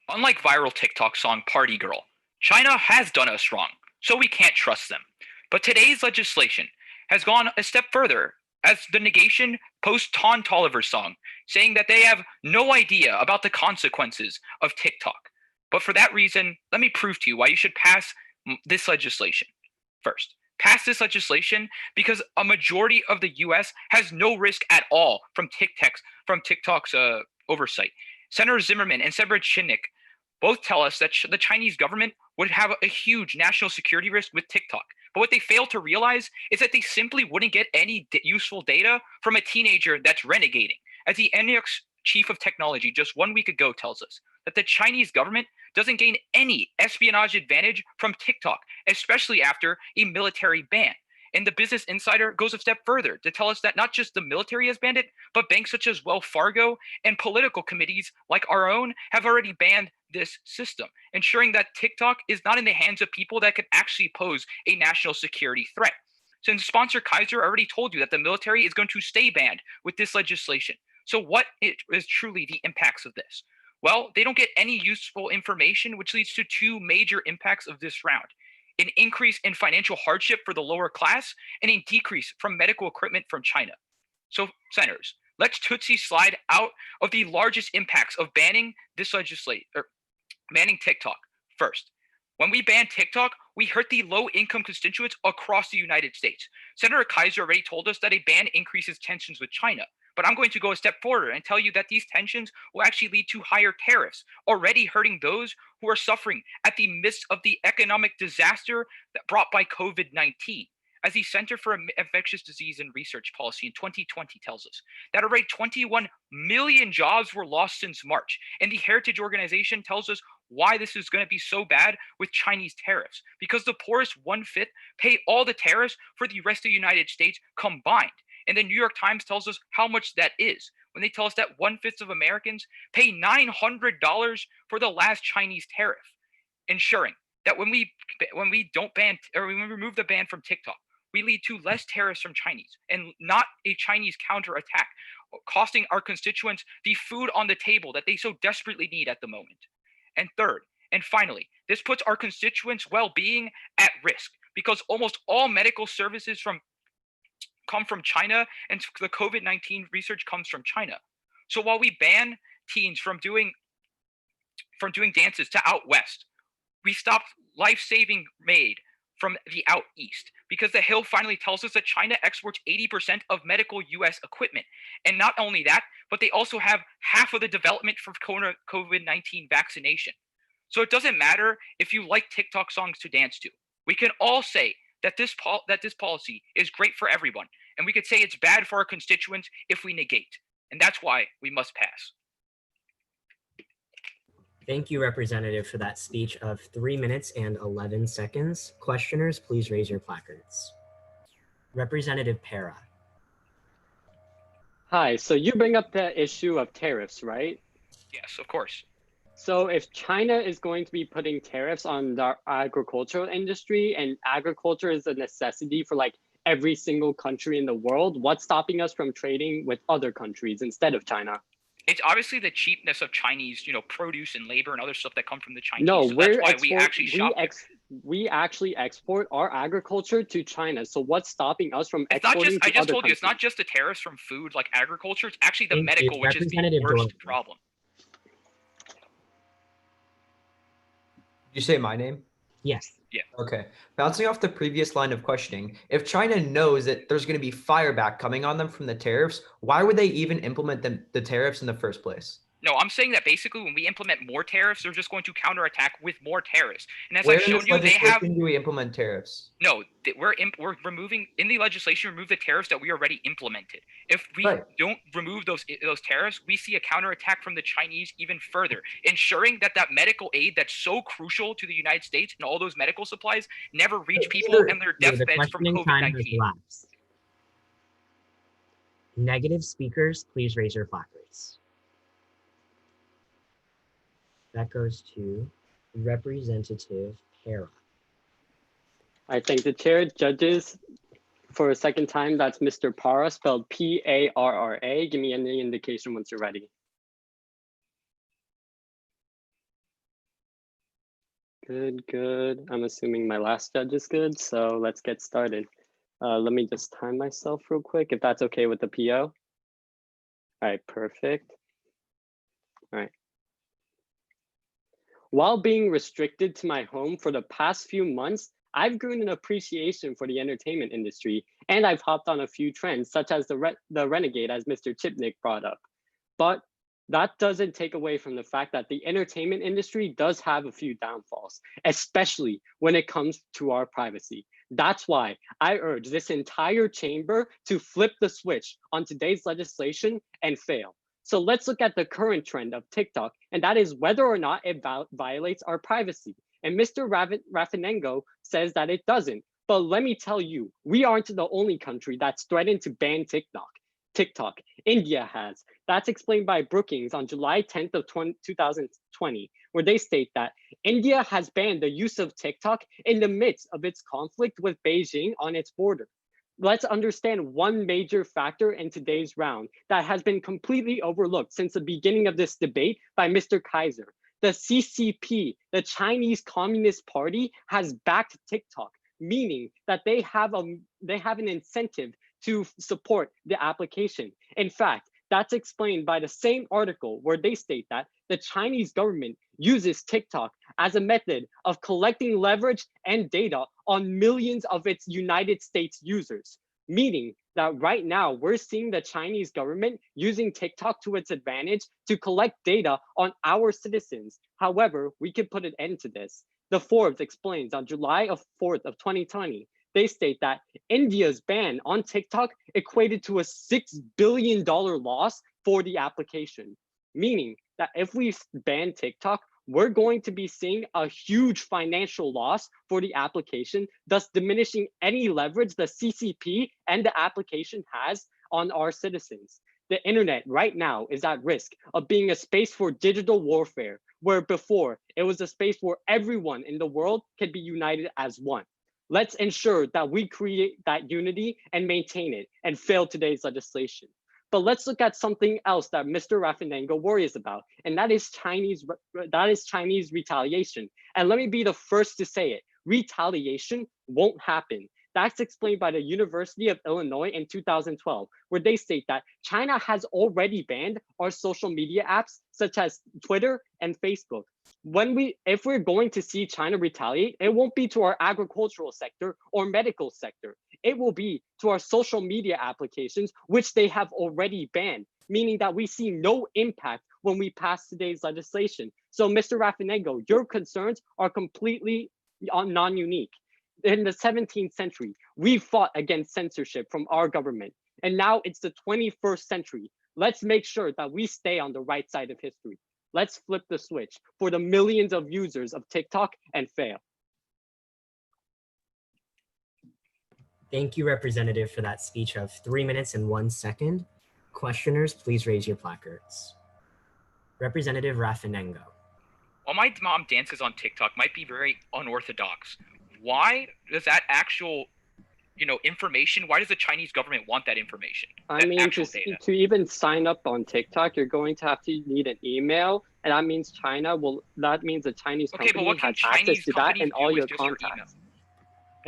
Unlike viral TikTok song Party Girl, China has done us wrong, so we can't trust them. But today's legislation has gone a step further, as the negation post Ton Tolliver's song, saying that they have no idea about the consequences of TikTok. But for that reason, let me prove to you why you should pass this legislation. First, pass this legislation because a majority of the US has no risk at all from TikTok's oversight. Senator Zimmerman and Senator Chinnick both tell us that the Chinese government would have a huge national security risk with TikTok. But what they fail to realize is that they simply wouldn't get any useful data from a teenager that's renegading. As the NX chief of technology just 1 week ago tells us that the Chinese government doesn't gain any espionage advantage from TikTok, especially after a military ban. And the Business Insider goes a step further to tell us that not just the military has banned it, but banks such as Wells Fargo and political committees like our own have already banned this system, ensuring that TikTok is not in the hands of people that could actually pose a national security threat. Since sponsor Kaiser already told you that the military is going to stay banned with this legislation. So what is truly the impacts of this? Well, they don't get any useful information, which leads to two major impacts of this round. An increase in financial hardship for the lower class, and a decrease from medical equipment from China. So, senators, let's Tootsie slide out of the largest impacts of banning this legislation, or banning TikTok. First, when we ban TikTok, we hurt the low-income constituents across the United States. Senator Kaiser already told us that a ban increases tensions with China. But I'm going to go a step further and tell you that these tensions will actually lead to higher tariffs, already hurting those who are suffering at the midst of the economic disaster that brought by COVID-19. As the Center for Infectious Disease and Research Policy in 2020 tells us, that already 21 million jobs were lost since March. And the Heritage Organization tells us why this is going to be so bad with Chinese tariffs. Because the poorest 1/5 pay all the tariffs for the rest of the United States combined. And the New York Times tells us how much that is when they tell us that 1/5 of Americans pay $900 for the last Chinese tariff, ensuring that when we don't ban, or when we remove the ban from TikTok, we lead to less tariffs from Chinese and not a Chinese counterattack, costing our constituents the food on the table that they so desperately need at the moment. And third, and finally, this puts our constituents' well-being at risk because almost all medical services come from China, and the COVID-19 research comes from China. So while we ban teens from doing dances to out west, we stopped life-saving aid from the out east. because the Hill finally tells us that China exports 80% of medical US equipment. And not only that, but they also have half of the development for COVID-19 vaccination. So it doesn't matter if you like TikTok songs to dance to. We can all say that this policy is great for everyone, and we could say it's bad for our constituents if we negate. And that's why we must pass. Thank you, Representative, for that speech of 3 minutes and 11 seconds. Questioners, please raise your placards. Representative Para. Hi, so you bring up the issue of tariffs, right? Yes, of course. So if China is going to be putting tariffs on the agricultural industry, and agriculture is a necessity for like every single country in the world, what's stopping us from trading with other countries instead of China? It's obviously the cheapness of Chinese, produce and labor and other stuff that come from the Chinese. No, so that's why we actually shop. We actually export our agriculture to China. So what's stopping us from It's not exporting just, to I just other told you, it's countries? not just the tariffs from food like agriculture, it's actually the Thank medical, you. which is the Representative worst Doyle. problem. Did you say my name? Yes. Yeah. Okay. Bouncing off the previous line of questioning, if China knows that there's going to be fire back coming on them from the tariffs, why would they even implement the tariffs in the first place? No, I'm saying that basically when we implement more tariffs, they're just going to counterattack with more tariffs. And as Where I've in shown this you, they have legislation do we implement tariffs? no. We're removing in the legislation. Remove the tariffs that we already implemented. If we don't remove those tariffs, we see a counterattack from the Chinese even further, ensuring that medical aid that's so crucial to the United States and all those medical supplies never reach people and their deathbeds from COVID-19. Negative speakers, please raise your placards. That goes to Representative Para. I think the chair judges for a second time. That's Mr. Para, spelled P-A-R-R-A. Give me any indication once you're ready. Good, good. I'm assuming my last judge is good, so let's get started. Let me just time myself real quick, if that's okay with the PO. All right, perfect. All right. While being restricted to my home for the past few months, I've grown an appreciation for the entertainment industry, and I've hopped on a few trends, such as the Renegade, as Mr. Chipnick brought up. But that doesn't take away from the fact that the entertainment industry does have a few downfalls, especially when it comes to our privacy. That's why I urge this entire chamber to flip the switch on today's legislation and fail. So let's look at the current trend of TikTok, and that is whether or not it violates our privacy. And Mr. Raffinengo says that it doesn't. But let me tell you, we aren't the only country that's threatened to ban TikTok. India has. That's explained by Brookings on July 10th of 2020, where they state that India has banned the use of TikTok in the midst of its conflict with Beijing on its border. Let's understand one major factor in today's round that has been completely overlooked since the beginning of this debate by Mr. Kaiser. The CCP, the Chinese Communist Party, has backed TikTok, meaning that they have an incentive to support the application. In fact, that's explained by the same article where they state that the Chinese government uses TikTok as a method of collecting leverage and data on millions of its United States users, meaning that right now we're seeing the Chinese government using TikTok to its advantage to collect data on our citizens. However, we could put an end to this. The Forbes explains on July 4th of 2020, they state that India's ban on TikTok equated to a $6 billion loss for the application, meaning that if we ban TikTok, we're going to be seeing a huge financial loss for the application, thus diminishing any leverage the CCP and the application has on our citizens. The internet right now is at risk of being a space for digital warfare, where before it was a space where everyone in the world can be united as one. Let's ensure that we create that unity and maintain it and fail today's legislation. But let's look at something else that Mr. Raffinengo worries about, and that is Chinese retaliation. And let me be the first to say it, retaliation won't happen. That's explained by the University of Illinois in 2012, where they state that China has already banned our social media apps such as Twitter and Facebook. If we're going to see China retaliate, it won't be to our agricultural sector or medical sector. It will be to our social media applications, which they have already banned, meaning that we see no impact when we pass today's legislation. So Mr. Raffinengo, your concerns are completely non-unique. In the 17th century, we fought against censorship from our government, and now it's the 21st century. Let's make sure that we stay on the right side of history. Let's flip the switch for the millions of users of TikTok and fail. Thank you, Representative, for that speech of 3 minutes and 1 second. Questioners, please raise your placards. Representative Raffinengo. While my mom dances on TikTok might be very unorthodox, why does that actual, information, why does the Chinese government want that information? I mean, to even sign up on TikTok, you're going to have to need an email, and that means that means the Chinese company has access to that and all your contacts.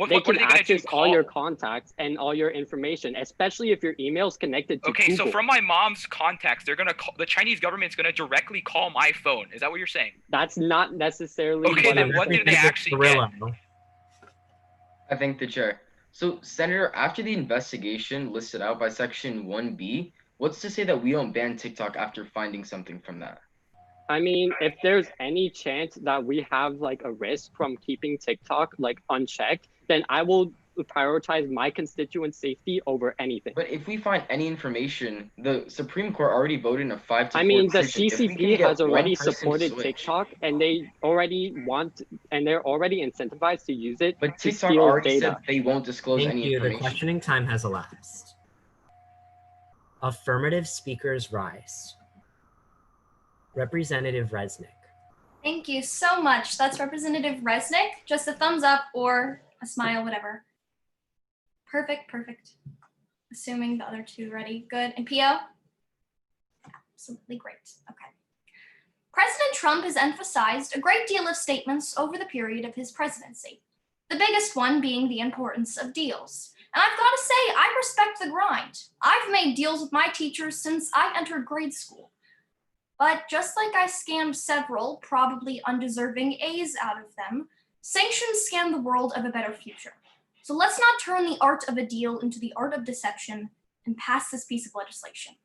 They can access all your contacts and all your information, especially if your email is connected to Okay, Google. so from my mom's contacts, they're gonna call, the Chinese government's gonna directly call my phone. Is that what you're saying? That's not necessarily. Okay, then what did they actually get? I thank the chair. So, Senator, after the investigation listed out by Section 1B, what's to say that we don't ban TikTok after finding something from that? I mean, if there's any chance that we have a risk from keeping TikTok unchecked, then I will prioritize my constituent safety over anything. But if we find any information, the Supreme Court already voted in a 5-4 I mean, the decision. CCP has already supported TikTok, and they're already incentivized to use it. But to TikTok steal already data. said they won't disclose Thank any you. The information. questioning time has elapsed. Affirmative speakers rise. Representative Resnick. Thank you so much. That's Representative Resnick. Just a thumbs up or a smile, whatever. Perfect, perfect. Assuming the other two ready. Good. And PO? Absolutely great. Okay. President Trump has emphasized a great deal of statements over the period of his presidency. The biggest one being the importance of deals. And I've got to say, I respect the grind. I've made deals with my teachers since I entered grade school. But just like I scammed several, probably undeserving A's out of them, sanctions scam the world of a better future. So let's not turn the art of a deal into the art of deception and pass this piece of legislation.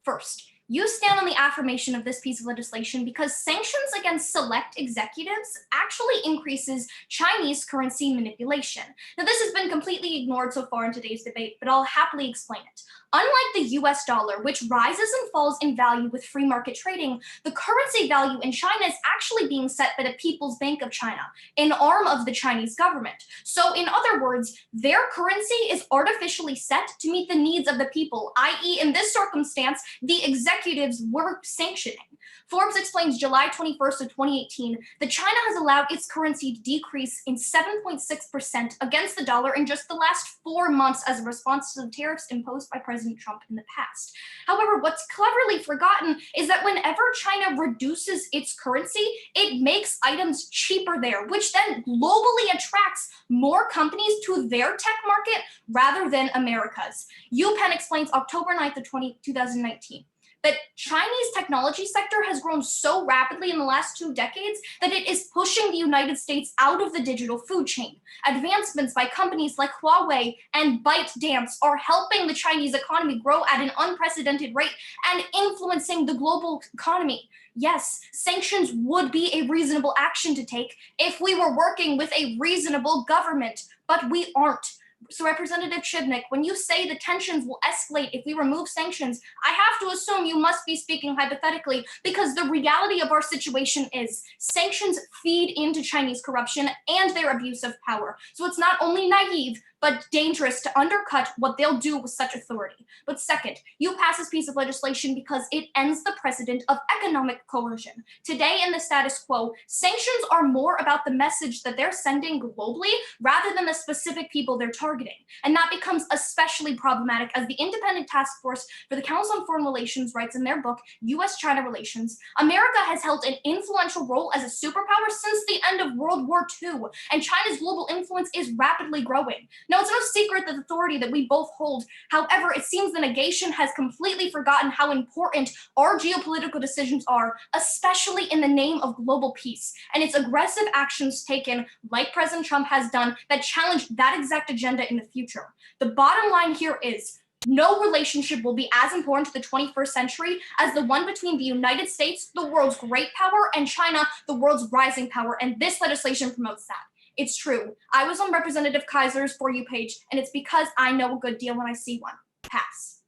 First, you stand on the affirmation of this piece of legislation because sanctions against select executives actually increases Chinese currency manipulation. Now, this has been completely ignored so far in today's debate, but I'll happily explain it. Unlike the US dollar, which rises and falls in value with free market trading, the currency value in China is actually being set by the People's Bank of China, an arm of the Chinese government. So in other words, their currency is artificially set to meet the needs of the people, i.e. in this circumstance, the executives were sanctioning. Forbes explains July 21st of 2018 that China has allowed its currency to decrease in 7.6% against the dollar in just the last 4 months as a response to the tariffs imposed by President Trump in the past. However, what's cleverly forgotten is that whenever China reduces its currency, it makes items cheaper there, which then globally attracts more companies to their tech market rather than America's. UPenn explains October 9th of 2019. That Chinese technology sector has grown so rapidly in the last 2 decades that it is pushing the United States out of the digital food chain. Advancements by companies like Huawei and ByteDance are helping the Chinese economy grow at an unprecedented rate and influencing the global economy. Yes, sanctions would be a reasonable action to take if we were working with a reasonable government, but we aren't. So Representative Chibnik, when you say the tensions will escalate if we remove sanctions, I have to assume you must be speaking hypothetically because the reality of our situation is sanctions feed into Chinese corruption and their abuse of power. So it's not only naive, but dangerous to undercut what they'll do with such authority. But second, you pass this piece of legislation because it ends the precedent of economic coercion. Today in the status quo, sanctions are more about the message that they're sending globally rather than the specific people they're targeting. targeting. And that becomes especially problematic as the Independent Task Force for the Council on Foreign Relations writes in their book, US-China Relations, America has held an influential role as a superpower since the end of World War II, and China's global influence is rapidly growing. Now, it's no secret that the authority that we both hold. However, it seems the negation has completely forgotten how important our geopolitical decisions are, especially in the name of global peace. And its aggressive actions taken, like President Trump has done, that challenge that exact agenda in the future. The bottom line here is no relationship will be as important to the 21st century as the one between the United States, the world's great power, and China, the world's rising power. And this legislation promotes that. It's true. I was on Representative Kaiser's For You page, and it's because I know a good deal when I see one. Pass.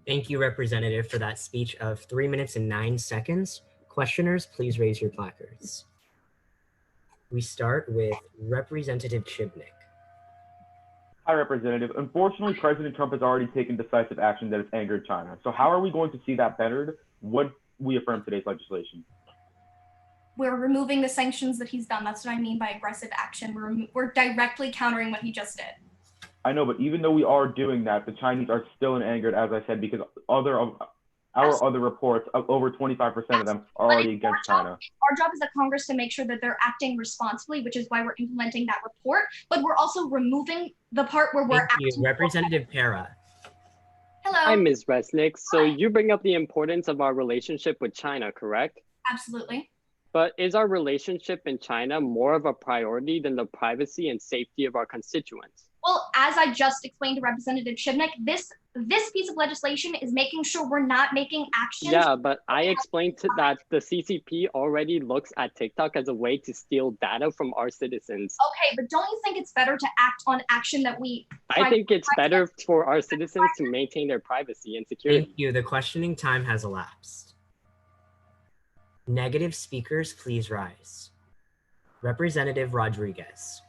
Thank you, Representative, for that speech of 3 minutes and 9 seconds. Questioners, please raise your placards. We start with Representative Chibnik. Hi, Representative. Unfortunately, President Trump has already taken decisive action that has angered China. So how are we going to see that bettered? What we affirm today's legislation? We're removing the sanctions that he's done. That's what I mean by aggressive action. We're directly countering what he just did. I know, but even though we are doing that, the Chinese are still angered, as I said, because our other reports, over 25% of them are already against China. Our job is at Congress to make sure that they're acting responsibly, which is why we're implementing that report. But we're also removing the part where we're acting. Thank you, Representative Para. Hello. Hi, Ms. Resnick. So you bring up the importance of our relationship with China, correct? Absolutely. But is our relationship in China more of a priority than the privacy and safety of our constituents? Well, as I just explained to Representative Chibnik, this piece of legislation is making sure we're not making actions. Yeah, but I explained that the CCP already looks at TikTok as a way to steal data from our citizens. Okay, but don't you think it's better to act on action that we... I think it's better for our citizens to maintain their privacy and security. Thank you. The questioning time has elapsed. Negative speakers, please rise. Representative Rodriguez.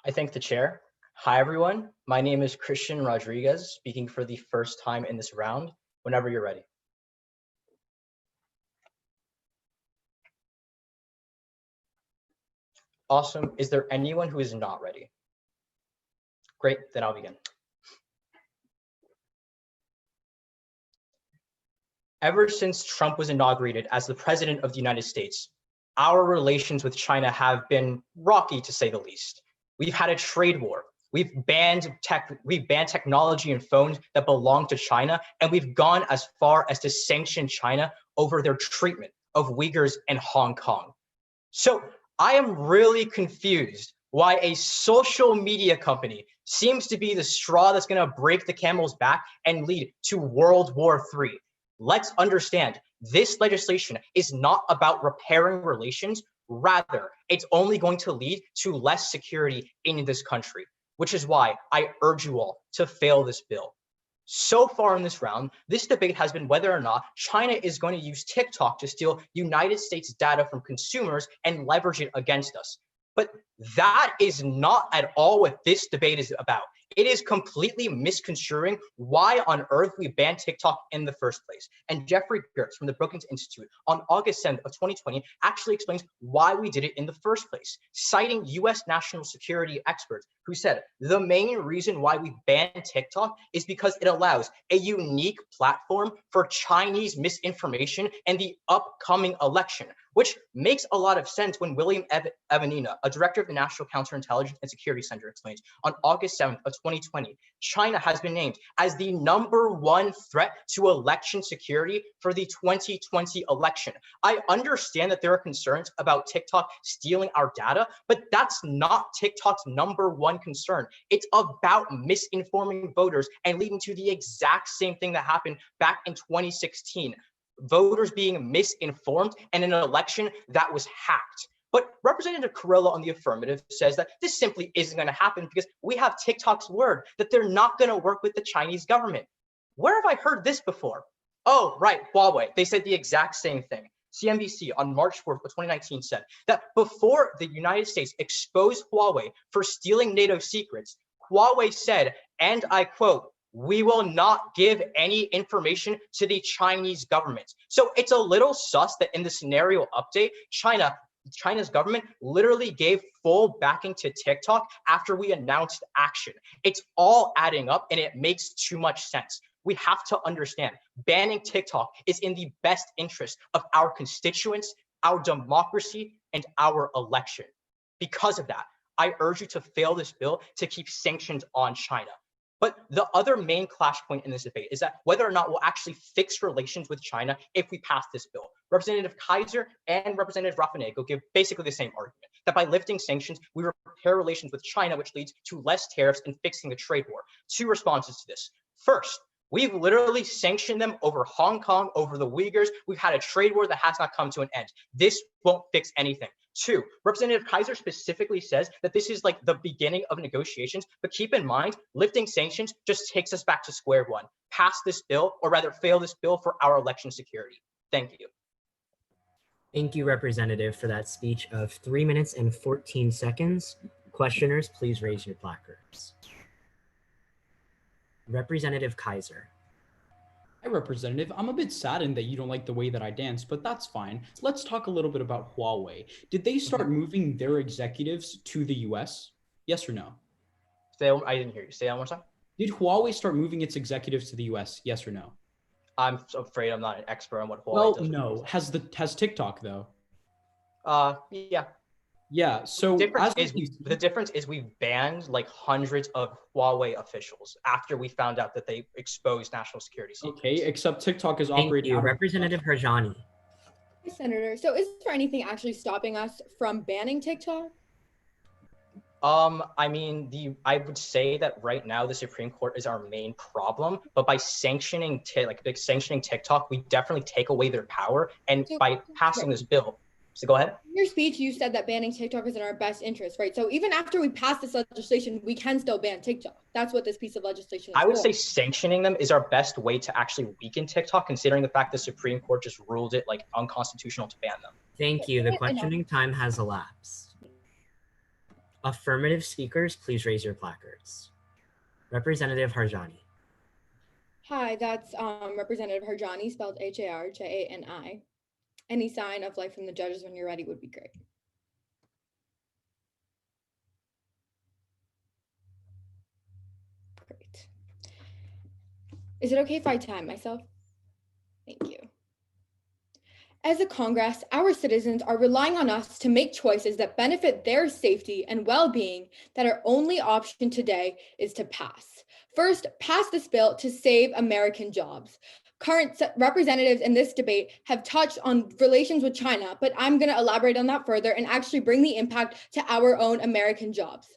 I thank the chair. Hi, everyone. My name is Christian Rodriguez, speaking for the first time in this round, whenever you're ready. Awesome. Is there anyone who is not ready? Great, then I'll begin. Ever since Trump was inaugurated as the president of the United States, our relations with China have been rocky, to say the least. We've had a trade war. We've banned technology and phones that belong to China, and we've gone as far as to sanction China over their treatment of Uyghurs in Hong Kong. So I am really confused why a social media company seems to be the straw that's going to break the camel's back and lead to World War III. Let's understand, this legislation is not about repairing relations. Rather, it's only going to lead to less security in this country, which is why I urge you all to fail this bill. So far in this round, this debate has been whether or not China is going to use TikTok to steal United States data from consumers and leverage it against us. But that is not at all what this debate is about. It is completely misconstruing why on earth we banned TikTok in the first place. And Jeffrey Gertz from the Brookings Institute on August 7th of 2020 actually explains why we did it in the first place, citing US national security experts who said the main reason why we banned TikTok is because it allows a unique platform for Chinese misinformation in the upcoming election, which makes a lot of sense when William Evanina, a director of the National Counterintelligence and Security Center, explains on August 7th of 2020, China has been named as the #1 threat to election security for the 2020 election. I understand that there are concerns about TikTok stealing our data, but that's not TikTok's #1 concern. It's about misinforming voters and leading to the exact same thing that happened back in 2016. Voters being misinformed in an election that was hacked. But Representative Carrillo on the affirmative says that this simply isn't going to happen because we have TikTok's word that they're not going to work with the Chinese government. Where have I heard this before? Oh, right, Huawei. They said the exact same thing. CNBC on March 4th of 2019 said that before the United States exposed Huawei for stealing NATO secrets, Huawei said, and I quote, "We will not give any information to the Chinese government." So it's a little sus that in the scenario update, China China's government literally gave full backing to TikTok after we announced action. It's all adding up and it makes too much sense. We have to understand banning TikTok is in the best interest of our constituents, our democracy, and our election. Because of that, I urge you to fail this bill to keep sanctions on China. But the other main clash point in this debate is that whether or not we'll actually fix relations with China if we pass this bill. Representative Kaiser and Representative Raffanego give basically the same argument, that by lifting sanctions, we repair relations with China, which leads to less tariffs and fixing the trade war. Two responses to this. First, we've literally sanctioned them over Hong Kong, over the Uyghurs. We've had a trade war that has not come to an end. This won't fix anything. Two, Representative Kaiser specifically says that this is like the beginning of negotiations, but keep in mind, lifting sanctions just takes us back to square one. Pass this bill, or rather fail this bill for our election security. Thank you. Thank you, Representative, for that speech of 3 minutes and 14 seconds. Questioners, please raise your placards. Representative Kaiser. Hi, Representative. I'm a bit saddened that you don't like the way that I dance, but that's fine. Let's talk a little bit about Huawei. Did they start moving their executives to the US? Yes or no? I didn't hear you. Say that one more time. Did Huawei start moving its executives to the US? Yes or no? I'm afraid I'm not an expert on what Huawei Well, does. no. Has TikTok though? Yeah. Yeah. So the difference is we banned like hundreds of Huawei officials after we found out that they exposed national security secrets. Okay, except TikTok is Thank operating. you, Representative Harjani. Hey, Senator. So is there anything actually stopping us from banning TikTok? I mean, I would say that right now the Supreme Court is our main problem, but by sanctioning TikTok, we definitely take away their power. And by passing this bill, so go ahead. In your speech, you said that banning TikTok is in our best interest, right? So even after we pass this legislation, we can still ban TikTok. That's what this piece of legislation is I would for. say sanctioning them is our best way to actually weaken TikTok, considering the fact the Supreme Court just ruled it like unconstitutional to ban them. Thank you. The questioning time has elapsed. Affirmative speakers, please raise your placards. Representative Harjani. Hi, that's Representative Harjani, spelled Harjani. Any sign of life from the judges when you're ready would be great. Great. Is it okay if I time myself? Thank you. As a Congress, our citizens are relying on us to make choices that benefit their safety and well-being that our only option today is to pass. First, pass this bill to save American jobs. Current representatives in this debate have touched on relations with China, but I'm going to elaborate on that further and actually bring the impact to our own American jobs.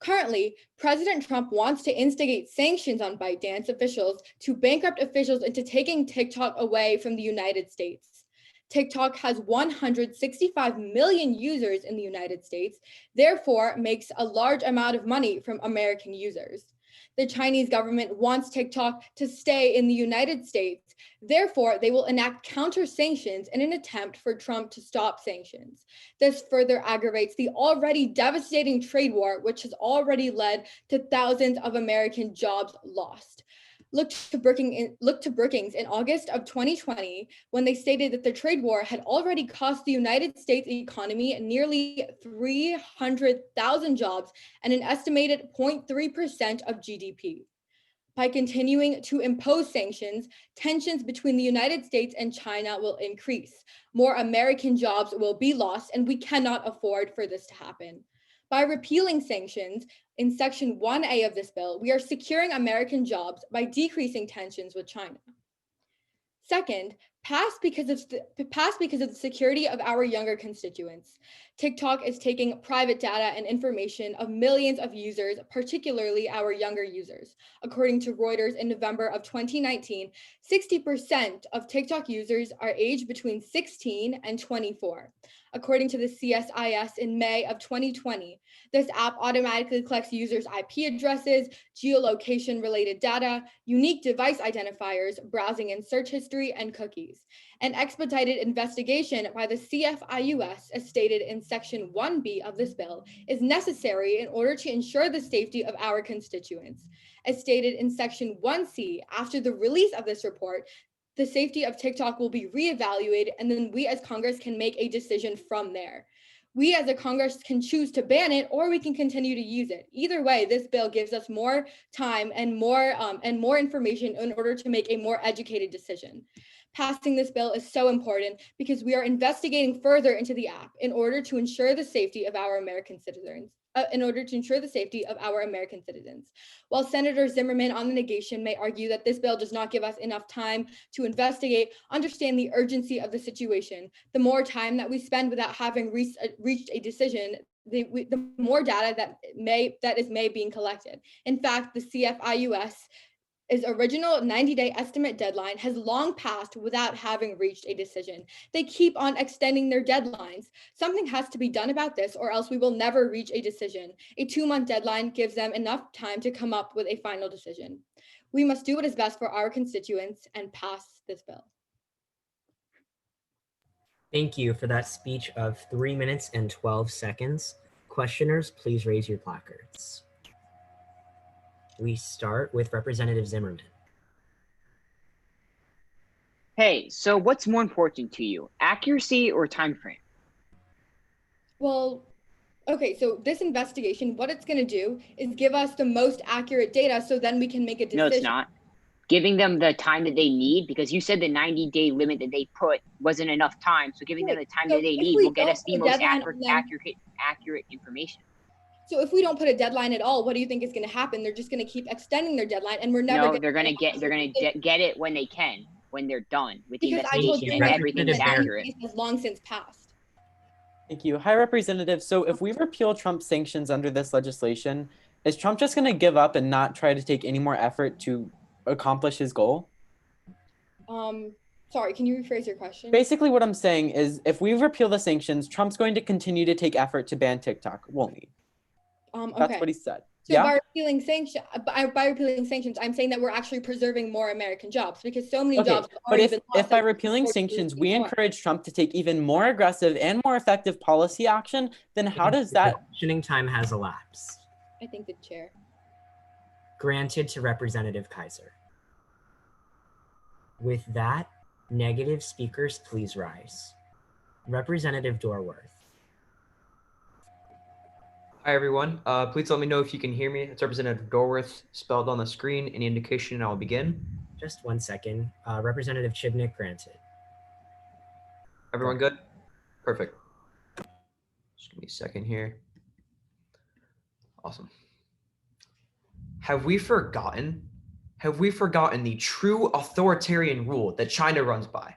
Currently, President Trump wants to instigate sanctions on ByteDance officials to bankrupt officials into taking TikTok away from the United States. TikTok has 165 million users in the United States, therefore makes a large amount of money from American users. The Chinese government wants TikTok to stay in the United States. Therefore, they will enact counter sanctions in an attempt for Trump to stop sanctions. This further aggravates the already devastating trade war, which has already led to thousands of American jobs lost. Look to Brookings in August of 2020, when they stated that the trade war had already cost the United States economy nearly 300,000 jobs and an estimated 0.3% of GDP. By continuing to impose sanctions, tensions between the United States and China will increase. More American jobs will be lost, and we cannot afford for this to happen. By repealing sanctions, in Section 1A of this bill, we are securing American jobs by decreasing tensions with China. Second, pass because of the security of our younger constituents. TikTok is taking private data and information of millions of users, particularly our younger users. According to Reuters in November of 2019, 60% of TikTok users are aged between 16 and 24. According to the CSIS in May of 2020, this app automatically collects users' IP addresses, geolocation-related data, unique device identifiers, browsing and search history, and cookies. An expedited investigation by the CFIUS, as stated in Section 1B of this bill, is necessary in order to ensure the safety of our constituents. As stated in Section 1C, after the release of this report, the safety of TikTok will be reevaluated, and then we as Congress can make a decision from there. We as a Congress can choose to ban it, or we can continue to use it. Either way, this bill gives us more time and more information in order to make a more educated decision. Passing this bill is so important because we are investigating further into the app in order to ensure the safety of our American citizens. While Senator Zimmerman on the negation may argue that this bill does not give us enough time to investigate, understand the urgency of the situation, the more time that we spend without having reached a decision, the more data that is being collected. In fact, the CFIUS its original 90-day estimate deadline has long passed without having reached a decision. They keep on extending their deadlines. Something has to be done about this, or else we will never reach a decision. A 2-month deadline gives them enough time to come up with a final decision. We must do what is best for our constituents and pass this bill. Thank you for that speech of 3 minutes and 12 seconds. Questioners, please raise your placards. We start with Representative Zimmerman. Hey, so what's more important to you, accuracy or time frame? Well, okay, so this investigation, what it's going to do is give us the most accurate data so then we can make a decision. No, it's not. Giving them the time that they need, because you said the 90-day limit that they put wasn't enough time. So giving them the time that they need will get us the most accurate information. So if we don't put a deadline at all, what do you think is going to happen? They're just going to keep extending their deadline, and we're never. No, they're going to get it when they can, when they're done with the investigation and everything is accurate. Has long since passed. Thank you. Hi, Representative. So if we repeal Trump's sanctions under this legislation, is Trump just going to give up and not try to take any more effort to accomplish his goal? Sorry, can you rephrase your question? Basically, what I'm saying is if we repeal the sanctions, Trump's going to continue to take effort to ban TikTok, won't he? Okay. That's what he said. So by repealing sanctions, I'm saying that we're actually preserving more American jobs because so many jobs have already been lost. If by repealing sanctions, we encourage Trump to take even more aggressive and more effective policy action, then how does that... Questioning time has elapsed. I think the chair. Granted to Representative Kaiser. With that, negative speakers, please rise. Representative Dorworth. Hi, everyone. Please let me know if you can hear me. It's Representative Dorworth spelled on the screen. Any indication, and I'll begin. Just 1 second. Representative Chibnik, granted. Everyone good? Perfect. Just give me a second here. Awesome. Have we forgotten the true authoritarian rule that China runs by?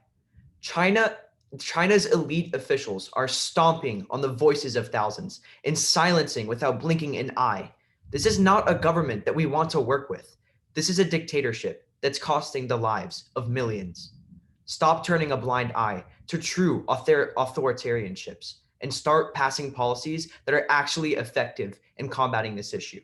China's elite officials are stomping on the voices of thousands and silencing without blinking an eye. This is not a government that we want to work with. This is a dictatorship that's costing the lives of millions. Stop turning a blind eye to true authoritarianships and start passing policies that are actually effective in combating this issue.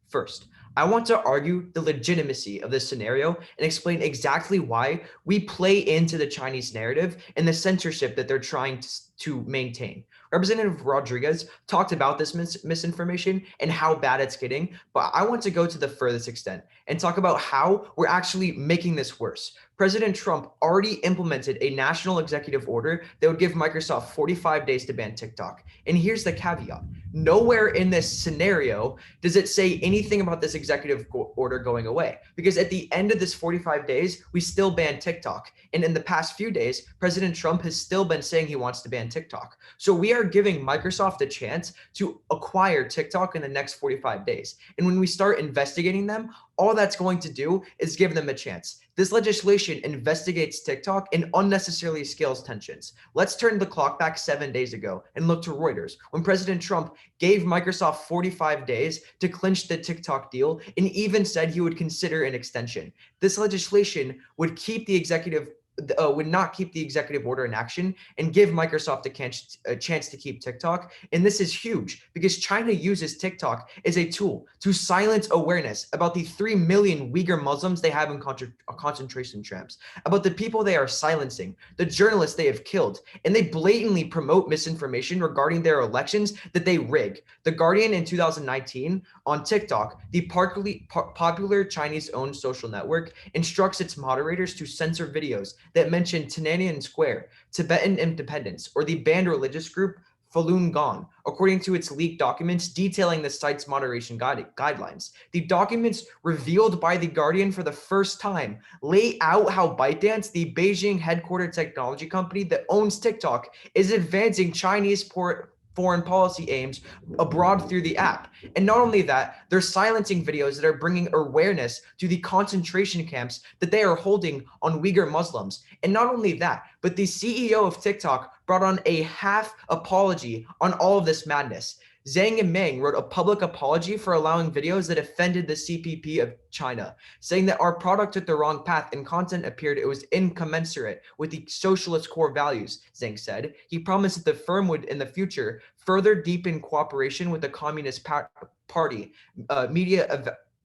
First, I want to argue the legitimacy of this scenario and explain exactly why we play into the Chinese narrative and the censorship that they're trying to maintain. Representative Rodriguez talked about this misinformation and how bad it's getting, but I want to go to the furthest extent and talk about how we're actually making this worse. President Trump already implemented a national executive order that would give Microsoft 45 days to ban TikTok. And here's the caveat. Nowhere in this scenario does it say anything about this executive order going away, because at the end of this 45 days, we still ban TikTok. And in the past few days, President Trump has still been saying he wants to ban TikTok. So we are giving Microsoft a chance to acquire TikTok in the next 45 days. And when we start investigating them, all that's going to do is give them a chance. This legislation investigates TikTok and unnecessarily scales tensions. Let's turn the clock back 7 days ago and look to Reuters, when President Trump gave Microsoft 45 days to clinch the TikTok deal and even said he would consider an extension. This legislation would not keep the executive order in action and give Microsoft a chance to keep TikTok. And this is huge because China uses TikTok as a tool to silence awareness about the 3 million Uyghur Muslims they have in concentration camps, about the people they are silencing, the journalists they have killed, and they blatantly promote misinformation regarding their elections that they rig. The Guardian in 2019 on TikTok, the popular Chinese-owned social network, instructs its moderators to censor videos that mention Tiananmen Square, Tibetan independence, or the banned religious group Falun Gong, according to its leaked documents detailing the site's moderation guidelines. The documents revealed by The Guardian for the first time lay out how ByteDance, the Beijing headquartered technology company that owns TikTok, is advancing Chinese foreign policy aims abroad through the app. And not only that, they're silencing videos that are bringing awareness to the concentration camps that they are holding on Uyghur Muslims. And not only that, but the CEO of TikTok brought on a half apology on all of this madness. Zhang Yiming wrote a public apology for allowing videos that offended the CPP of China, saying that our product took the wrong path and content appeared it was incommensurate with the socialist core values, Zhang said. He promised that the firm would, in the future, further deepen cooperation with the Communist Party,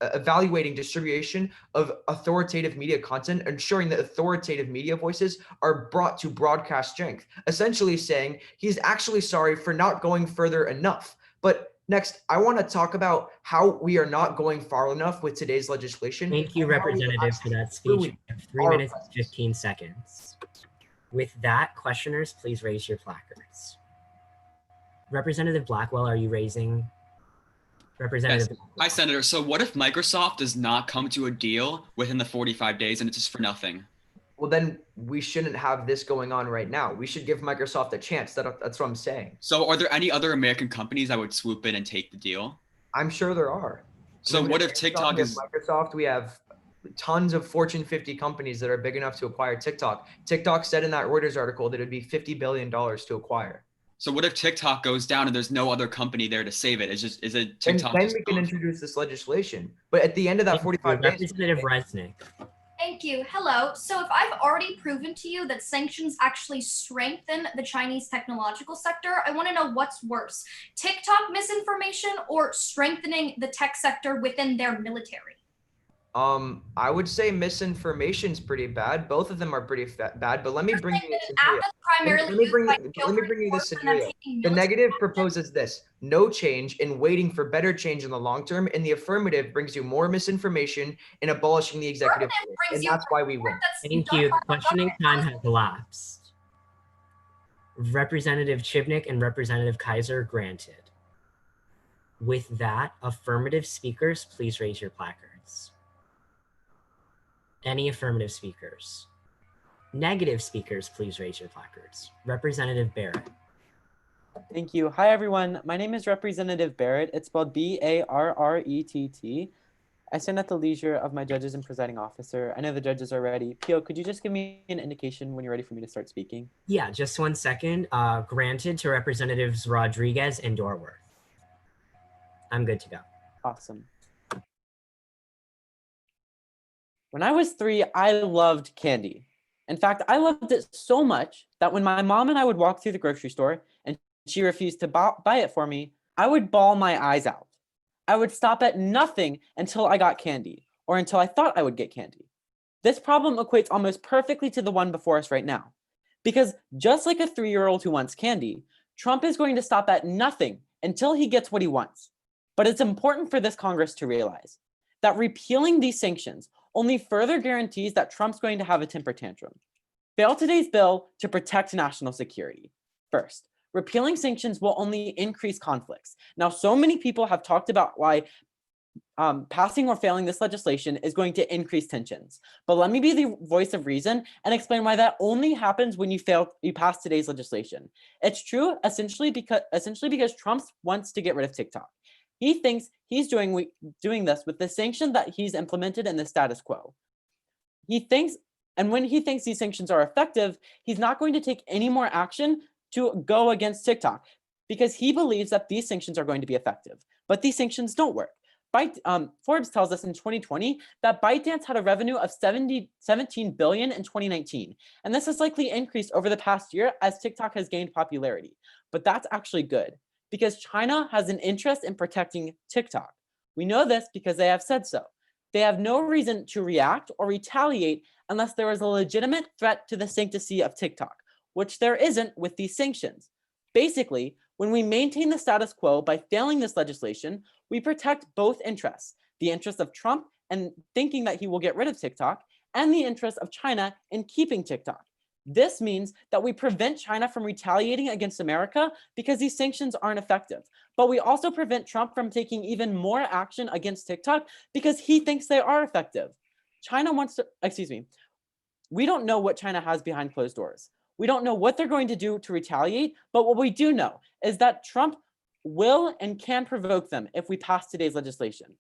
evaluating distribution of authoritative media content, ensuring that authoritative media voices are brought to broadcast strength, essentially saying he's actually sorry for not going further enough. But next, I want to talk about how we are not going far enough with today's legislation. Thank you, Representative, for that speech. We have 3 minutes and 15 seconds. With that, questioners, please raise your placards. Representative Blackwell, are you raising? Representative. Yes. Hi, Senator. So what if Microsoft does not come to a deal within the 45 days and it's just for nothing? Well, then we shouldn't have this going on right now. We should give Microsoft a chance. That's what I'm saying. So are there any other American companies that would swoop in and take the deal? I'm sure there are. So what if TikTok is Microsoft? We have tons of Fortune 50 companies that are big enough to acquire TikTok. TikTok said in that Reuters article that it'd be $50 billion to acquire. So what if TikTok goes down and there's no other company there to save it? Is it TikTok? Then we can introduce this legislation. But at the end of that 45 days, Representative Resnick. Thank you. Hello. So if I've already proven to you that sanctions actually strengthen the Chinese technological sector, I want to know what's worse, TikTok misinformation or strengthening the tech sector within their military? I would say misinformation is pretty bad. Both of them are pretty bad, but let me bring you this scenario. Let me bring you this scenario. The negative proposes this: no change and waiting for better change in the long term, and the affirmative brings you more misinformation and abolishing the executive order, and that's why we win. Thank you. The questioning time has elapsed. Representative Chibnik and Representative Kaiser granted. With that, affirmative speakers, please raise your placards. Any affirmative speakers? Negative speakers, please raise your placards. Representative Barrett. Thank you. Hi, everyone. My name is Representative Barrett. It's spelled B-A-R-R-E-T-T. I stand at the leisure of my judges and presiding officer. I know the judges are ready. Pio, could you just give me an indication when you're ready for me to start speaking? Yeah, just 1 second. Granted to Representatives Rodriguez and Dorworth. I'm good to go. Awesome. When I was 3, I loved candy. In fact, I loved it so much that when my mom and I would walk through the grocery store and she refused to buy it for me, I would bawl my eyes out. I would stop at nothing until I got candy, or until I thought I would get candy. This problem equates almost perfectly to the one before us right now. Because just like a 3-year-old who wants candy, Trump is going to stop at nothing until he gets what he wants. But it's important for this Congress to realize that repealing these sanctions only further guarantees that Trump's going to have a temper tantrum. Fail today's bill to protect national security. First, repealing sanctions will only increase conflicts. Now, so many people have talked about why passing or failing this legislation is going to increase tensions. But let me be the voice of reason and explain why that only happens when you pass today's legislation. It's true essentially because Trump wants to get rid of TikTok. He thinks he's doing this with the sanction that he's implemented in the status quo. And when he thinks these sanctions are effective, he's not going to take any more action to go against TikTok because he believes that these sanctions are going to be effective. But these sanctions don't work. Forbes tells us in 2020 that ByteDance had a revenue of $17 billion in 2019. And this has likely increased over the past year as TikTok has gained popularity. But that's actually good, because China has an interest in protecting TikTok. We know this because they have said so. They have no reason to react or retaliate unless there is a legitimate threat to the sanctity of TikTok, which there isn't with these sanctions. Basically, when we maintain the status quo by failing this legislation, we protect both interests, the interest of Trump and thinking that he will get rid of TikTok, and the interest of China in keeping TikTok. This means that we prevent China from retaliating against America because these sanctions aren't effective. But we also prevent Trump from taking even more action against TikTok because he thinks they are effective. China wants to, excuse me, we don't know what China has behind closed doors. We don't know what they're going to do to retaliate, but what we do know is that Trump will and can provoke them if we pass today's legislation.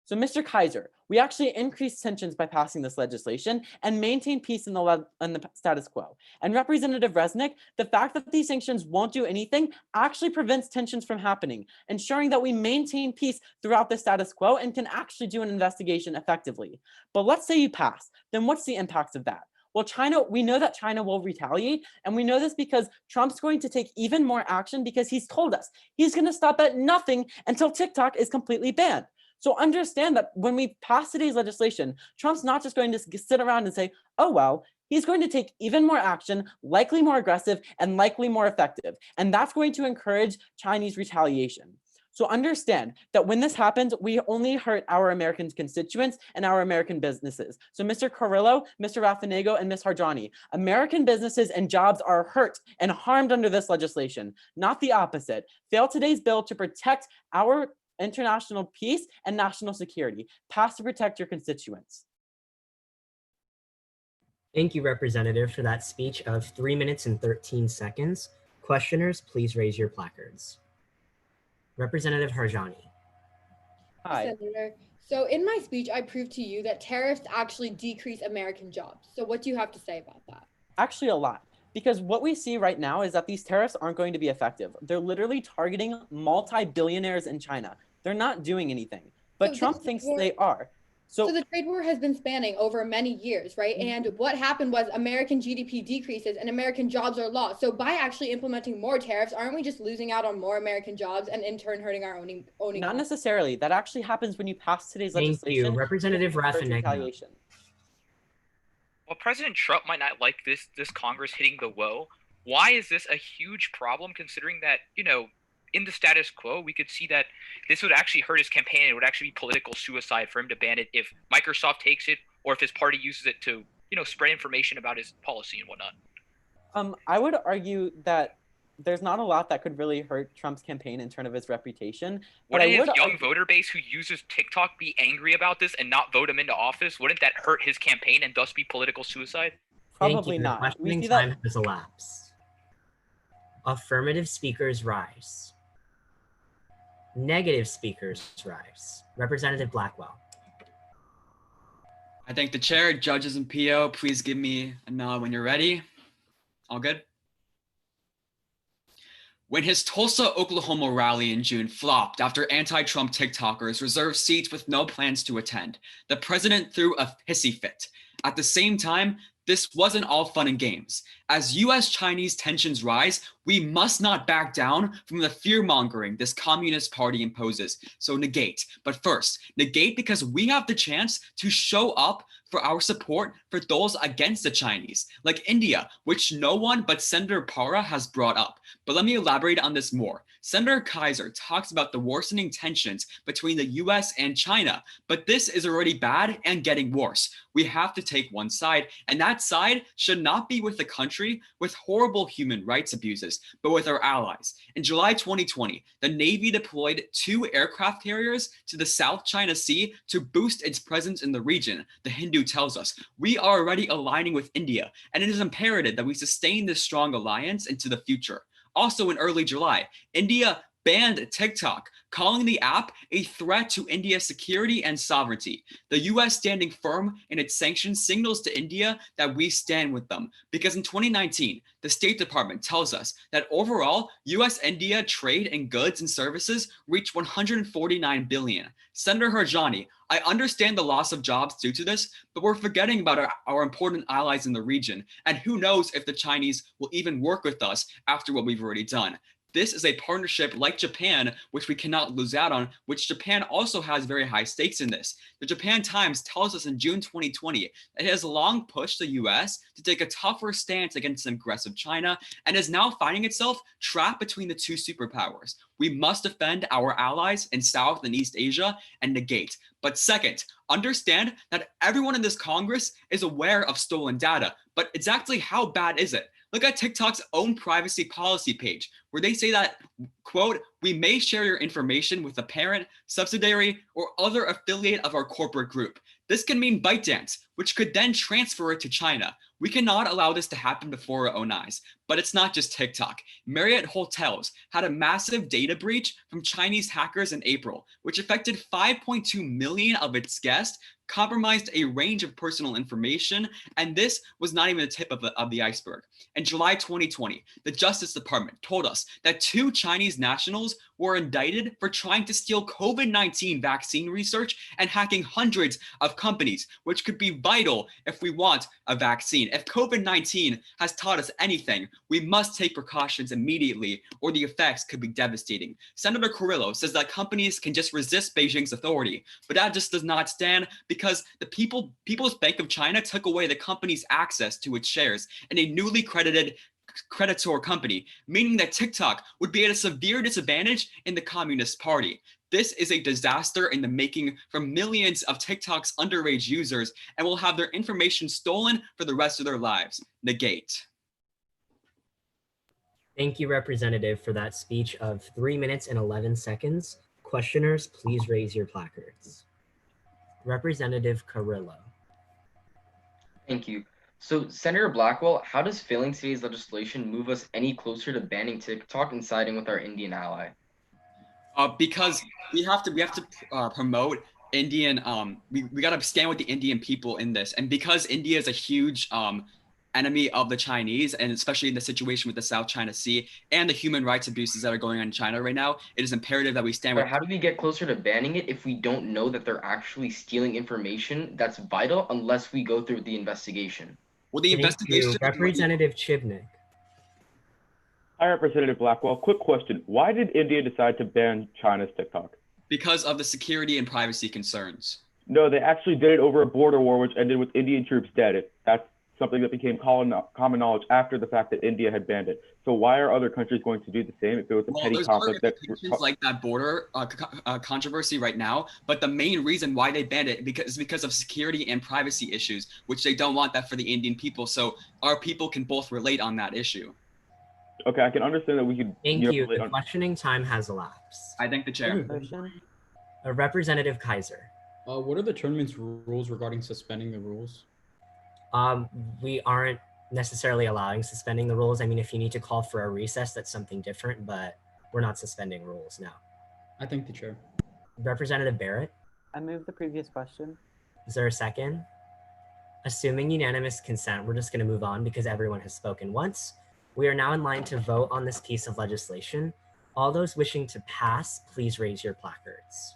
So, Mr. Kaiser, we actually increased tensions by passing this legislation and maintain peace in the status quo. And Representative Resnick, the fact that these sanctions won't do anything actually prevents tensions from happening, ensuring that we maintain peace throughout the status quo and can actually do an investigation effectively. But let's say you pass, then what's the impact of that? Well, China, we know that China will retaliate, and we know this because Trump's going to take even more action because he's told us he's going to stop at nothing until TikTok is completely banned. So understand that when we pass today's legislation, Trump's not just going to sit around and say, oh, well, he's going to take even more action, likely more aggressive, and likely more effective. And that's going to encourage Chinese retaliation. So understand that when this happens, we only hurt our American constituents and our American businesses. So Mr. Carrillo, Mr. Raffanego, and Ms. Harjani, American businesses and jobs are hurt and harmed under this legislation, not the opposite. Fail today's bill to protect our international peace and national security. Pass to protect your constituents. Thank you, Representative, for that speech of 3 minutes and 13 seconds. Questioners, please raise your placards. Representative Harjani. Hi. Senator. So in my speech, I proved to you that tariffs actually decrease American jobs. So what do you have to say about that? Actually, a lot. Because what we see right now is that these tariffs aren't going to be effective. They're literally targeting multi-billionaires in China. They're not doing anything, but So Trump thinks they are. So the trade war has been spanning over many years, right? And what happened was American GDP decreases and American jobs are lost. So by actually implementing more tariffs, aren't we just losing out on more American jobs and in turn hurting our own Not necessarily. That actually happens when you pass today's legislation. Thank you, Representative Raffanego. While President Trump might not like this Congress hitting the woe, why is this a huge problem considering that, in the status quo, we could see that this would actually hurt his campaign. It would actually be political suicide for him to ban it if Microsoft takes it or if his party uses it to, spread information about his policy and whatnot. I would argue that there's not a lot that could really hurt Trump's campaign in terms of his reputation. But Wouldn't his young voter base who uses TikTok be angry about this and not vote him into office? Wouldn't that hurt his campaign and thus be political suicide? Probably not. Questioning time has elapsed. Affirmative speakers rise. Negative speakers rise. Representative Blackwell. I thank the chair, judges, and PO. Please give me a nod when you're ready. All good? When his Tulsa, Oklahoma rally in June flopped after anti-Trump TikTokers reserved seats with no plans to attend, the president threw a hissy fit. At the same time, this wasn't all fun and games. As US-Chinese tensions rise, we must not back down from the fear-mongering this Communist Party imposes. So negate. But first, negate because we have the chance to show up for our support for those against the Chinese, like India, which no one but Senator Para has brought up. But let me elaborate on this more. Senator Kaiser talks about the worsening tensions between the US and China, but this is already bad and getting worse. We have to take one side, and that side should not be with the country with horrible human rights abuses, but with our allies. In July 2020, the Navy deployed 2 aircraft carriers to the South China Sea to boost its presence in the region. The Hindu tells us we are already aligning with India, and it is imperative that we sustain this strong alliance into the future. Also in early July, India banned TikTok, calling the app a threat to India's security and sovereignty. The US standing firm in its sanctions signals to India that we stand with them, because in 2019, the State Department tells us that overall, US-India trade in goods and services reached $149 billion. Senator Harjani, I understand the loss of jobs due to this, but we're forgetting about our important allies in the region, and who knows if the Chinese will even work with us after what we've already done. this is a partnership like Japan, which we cannot lose out on, which Japan also has very high stakes in this. The Japan Times tells us in June 2020 that it has long pushed the US to take a tougher stance against aggressive China and is now finding itself trapped between the two superpowers. We must defend our allies in South and East Asia and negate. But second, understand that everyone in this Congress is aware of stolen data, but exactly how bad is it? Look at TikTok's own privacy policy page, where they say that, quote, "We may share your information with a parent, subsidiary, or other affiliate of our corporate group. This can mean ByteDance, which could then transfer it to China. We cannot allow this to happen before our own eyes." But it's not just TikTok. Marriott Hotels had a massive data breach from Chinese hackers in April, which affected 5.2 million of its guests, compromised a range of personal information, and this was not even the tip of the iceberg. In July 2020, the Justice Department told us that 2 Chinese nationals were indicted for trying to steal COVID-19 vaccine research and hacking hundreds of companies, which could be vital if we want a vaccine. If COVID-19 has taught us anything, we must take precautions immediately or the effects could be devastating. Senator Carrillo says that companies can just resist Beijing's authority, but that just does not stand because the People's Bank of China took away the company's access to its shares in a newly creditor company, meaning that TikTok would be at a severe disadvantage in the Communist Party. This is a disaster in the making for millions of TikTok's underage users and will have their information stolen for the rest of their lives. Negate. Thank you, Representative, for that speech of 3 minutes and 11 seconds. Questioners, please raise your placards. Representative Carrillo. Thank you. So, Senator Blackwell, how does failing today's legislation move us any closer to banning TikTok and siding with our Indian ally? Because we have to promote Indian. We got to stand with the Indian people in this, and because India is a huge enemy of the Chinese, and especially in the situation with the South China Sea and the human rights abuses that are going on in China right now, it is imperative that we stand with. How do we get closer to banning it if we don't know that they're actually stealing information that's vital unless we go through the investigation? Well, the investigation. Representative Chibnik. Hi, Representative Blackwell. Quick question. Why did India decide to ban China's TikTok? Because of the security and privacy concerns. No, they actually did it over a border war, which ended with Indian troops dead. That's something that became common knowledge after the fact that India had banned it. So why are other countries going to do the same if it was a petty conflict? Like that border controversy right now, but the main reason why they banned it is because of security and privacy issues, which they don't want that for the Indian people. So our people can both relate on that issue. Okay, I can understand that we could. Thank you. The questioning time has elapsed. I thank the chair. Representative Kaiser. What are the tournament's rules regarding suspending the rules? We aren't necessarily allowing suspending the rules. I mean, if you need to call for a recess, that's something different, but we're not suspending rules now. I thank the chair. Representative Barrett. I move the previous question. Is there a second? Assuming unanimous consent, we're just going to move on because everyone has spoken once. We are now in line to vote on this piece of legislation. All those wishing to pass, please raise your placards.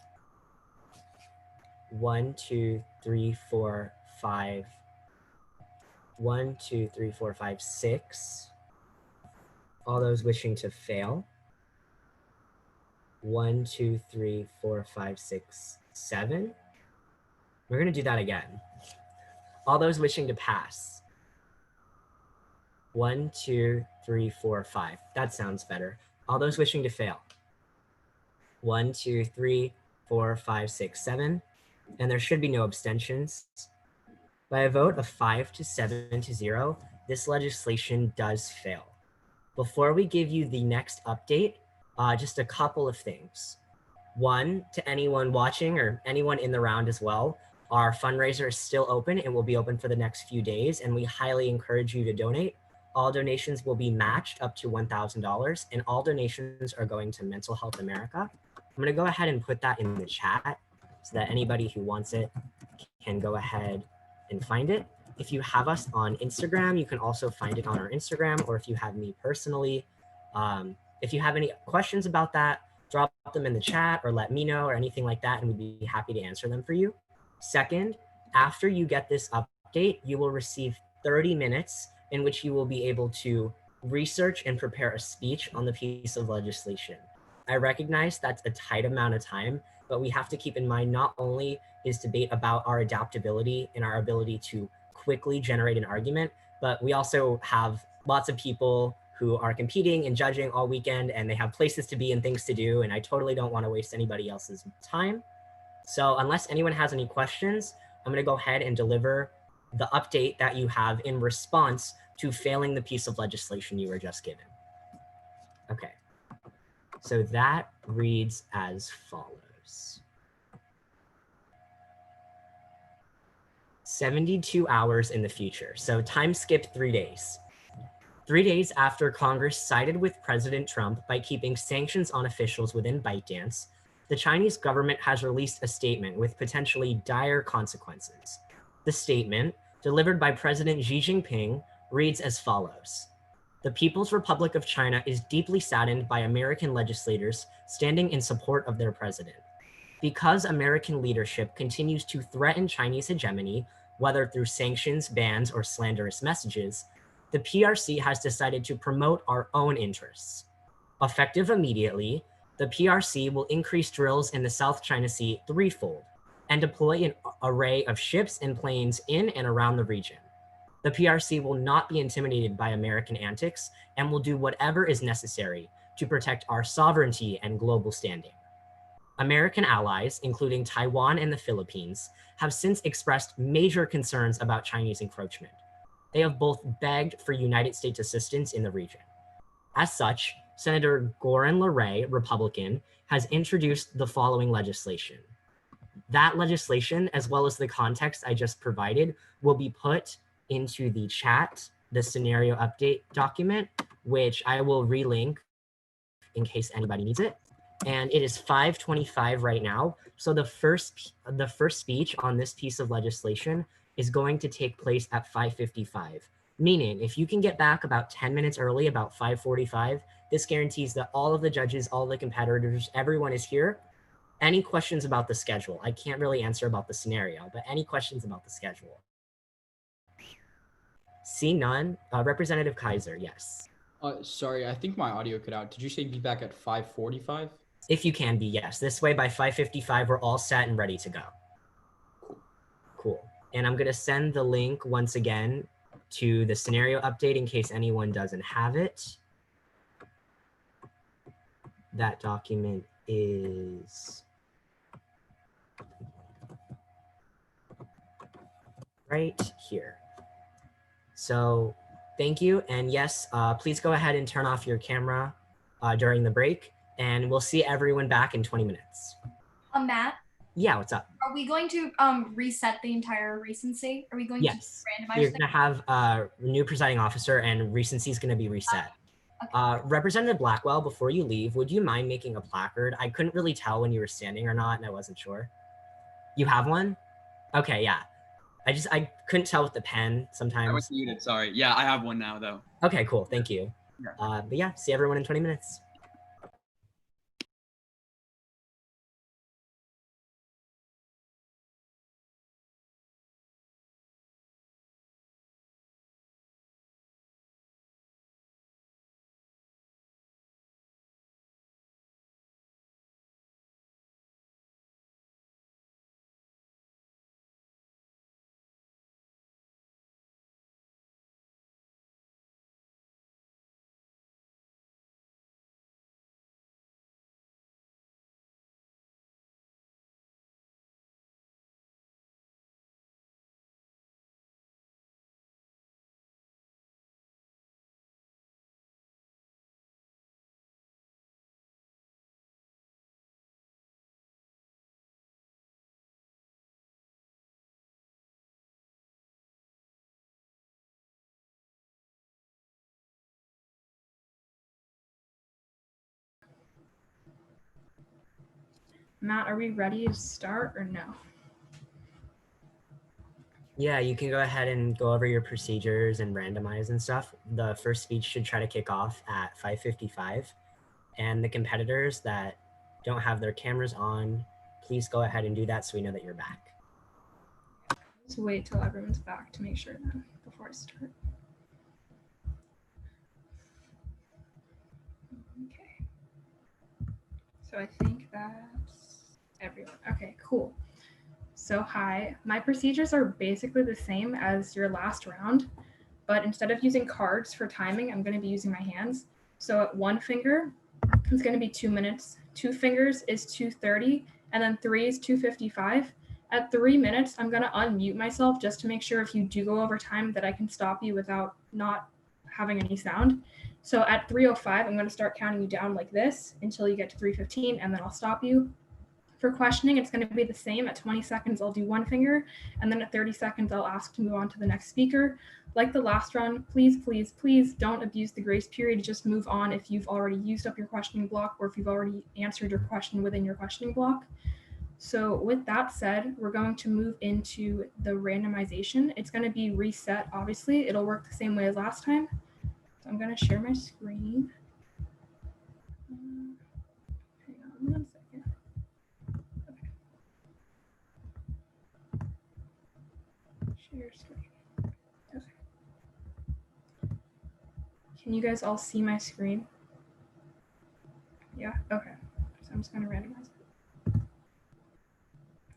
1, 2, 3, 4, 5. 1, 2, 3, 4, 5, 6. All those wishing to fail. 1, 2, 3, 4, 5, 6, 7. We're going to do that again. All those wishing to pass. 1, 2, 3, 4, 5. That sounds better. All those wishing to fail. 1, 2, 3, 4, 5, 6, 7. And there should be no abstentions. By a vote of 5 to 7 to 0, this legislation does fail. Before we give you the next update, just a couple of things. One, to anyone watching or anyone in the round as well, our fundraiser is still open. It will be open for the next few days, and we highly encourage you to donate. All donations will be matched up to $1,000, and all donations are going to Mental Health America. I'm going to go ahead and put that in the chat so that anybody who wants it can go ahead and find it. If you have us on Instagram, you can also find it on our Instagram, or if you have me personally. If you have any questions about that, drop them in the chat or let me know or anything like that, and we'd be happy to answer them for you. Second, after you get this update, you will receive 30 minutes in which you will be able to research and prepare a speech on the piece of legislation. I recognize that's a tight amount of time, but we have to keep in mind not only is debate about our adaptability and our ability to quickly generate an argument, but we also have lots of people who are competing and judging all weekend, and they have places to be and things to do, and I totally don't want to waste anybody else's time. So unless anyone has any questions, I'm going to go ahead and deliver the update that you have in response to failing the piece of legislation you were just given. Okay, so that reads as follows. 72 hours in the future. So time skip 3 days. 3 days after Congress sided with President Trump by keeping sanctions on officials within ByteDance, the Chinese government has released a statement with potentially dire consequences. The statement, delivered by President Xi Jinping, reads as follows. The People's Republic of China is deeply saddened by American legislators standing in support of their president. Because American leadership continues to threaten Chinese hegemony, whether through sanctions, bans, or slanderous messages, the PRC has decided to promote our own interests. Effective immediately, the PRC will increase drills in the South China Sea threefold and deploy an array of ships and planes in and around the region. The PRC will not be intimidated by American antics and will do whatever is necessary to protect our sovereignty and global standing. American allies, including Taiwan and the Philippines, have since expressed major concerns about Chinese encroachment. They have both begged for United States assistance in the region. As such, Senator Gorin LaRae, Republican, has introduced the following legislation. That legislation, as well as the context I just provided, will be put into the chat, the scenario update document, which I will relink in case anybody needs it. And it is 5:25 right now. So the first speech on this piece of legislation is going to take place at 5:55. Meaning, if you can get back about 10 minutes early, about 5:45, this guarantees that all of the judges, all the competitors, everyone is here. Any questions about the schedule? I can't really answer about the scenario, but any questions about the schedule? See none. Representative Kaiser, yes. Sorry, I think my audio cut out. Did you say be back at 5:45? If you can be, yes. This way by 5:55, we're all set and ready to go. Cool. And I'm gonna send the link once again to the scenario update in case anyone doesn't have it. That document is right here. So thank you. And yes, please go ahead and turn off your camera during the break, and we'll see everyone back in 20 minutes. Matt? Yeah, what's up? Are we going to reset the entire recency? Are we going to randomize You're things? gonna have a new presiding officer and recency is gonna be reset. Okay. Representative Blackwell, before you leave, would you mind making a placard? I couldn't really tell when you were standing or not, and I wasn't sure. You have one? Okay, yeah. I couldn't tell with the pen sometimes. I was muted, sorry. Yeah, I have one now though. Okay, cool, thank you. Yeah. But yeah, see everyone in 20 minutes. Matt, are we ready to start or no? Yeah, you can go ahead and go over your procedures and randomize and stuff. The first speech should try to kick off at 5:55. And the competitors that don't have their cameras on, please go ahead and do that so we know that you're back. Let's wait till everyone's back to make sure then before I start. So I think that's everyone. Okay, cool. So hi, my procedures are basically the same as your last round, but instead of using cards for timing, I'm going to be using my hands. So at 1 finger, it's going to be 2 minutes. 2 fingers is 2:30, and then 3 is 2:55. At 3 minutes, I'm going to unmute myself just to make sure if you do go over time that I can stop you without not having any sound. So at 3:05, I'm going to start counting you down like this until you get to 3:15, and then I'll stop you. For questioning, it's going to be the same. At 20 seconds, I'll do 1 finger, and then at 30 seconds, I'll ask to move on to the next speaker. Like the last round, please, please, please don't abuse the grace period. Just move on if you've already used up your questioning block or if you've already answered your question within your questioning block. So with that said, we're going to move into the randomization. It's going to be reset, obviously. It'll work the same way as last time. So I'm going to share my screen. Hang on 1 second. Share screen. Okay. Can you guys all see my screen? Yeah, okay. So I'm just gonna randomize it.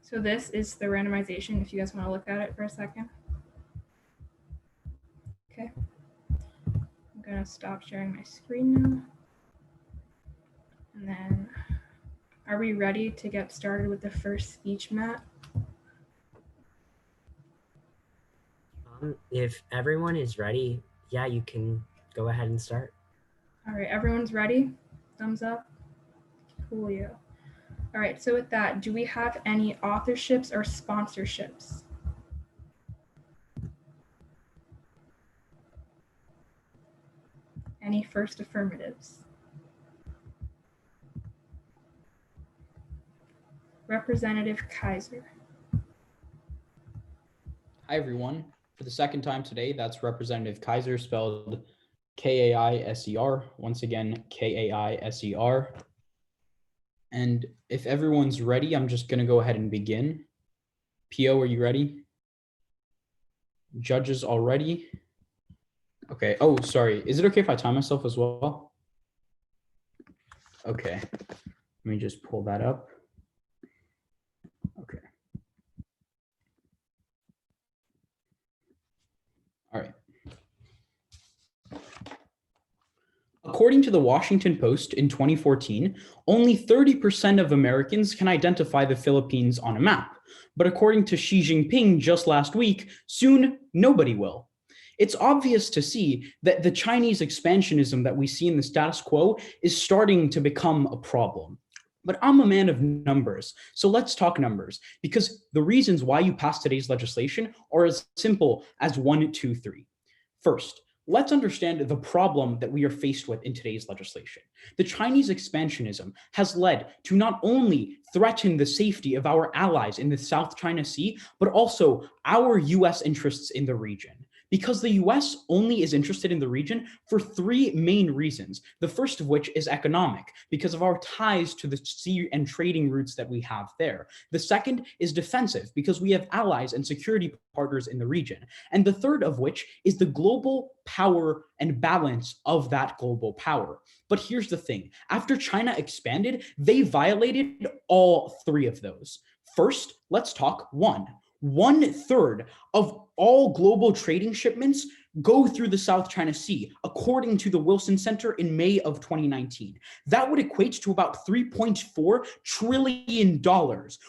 So this is the randomization if you guys want to look at it for a second. Okay. I'm gonna stop sharing my screen now. And then, are we ready to get started with the first speech, Matt? If everyone is ready, yeah, you can go ahead and start. All right, everyone's ready? Thumbs up. Coolio. All right, so with that, do we have any authorships or sponsorships? Any first affirmatives? Representative Kaiser. Hi, everyone. For the second time today, that's Representative Kaiser, spelled K-A-I-S-E-R. Once again, K-A-I-S-E-R. And if everyone's ready, I'm just going to go ahead and begin. P.O., are you ready? Judges all ready? Okay. Oh, sorry. Is it okay if I time myself as well? Okay. Let me just pull that up. Okay. All right. According to the Washington Post in 2014, only 30% of Americans can identify the Philippines on a map. But according to Xi Jinping just last week, soon nobody will. It's obvious to see that the Chinese expansionism that we see in the status quo is starting to become a problem. But I'm a man of numbers, so let's talk numbers, because the reasons why you passed today's legislation are as simple as 1, 2, 3. First, let's understand the problem that we are faced with in today's legislation. The Chinese expansionism has led to not only threaten the safety of our allies in the South China Sea, but also our US interests in the region. Because the US only is interested in the region for 3 main reasons. The first of which is economic, because of our ties to the sea and trading routes that we have there. The second is defensive, because we have allies and security partners in the region. And the third of which is the global power and balance of that global power. But here's the thing, after China expanded, they violated all 3 of those. First, let's talk 1. 1/3 of all global trading shipments go through the South China Sea, according to the Wilson Center in May of 2019. That would equate to about $3.4 trillion,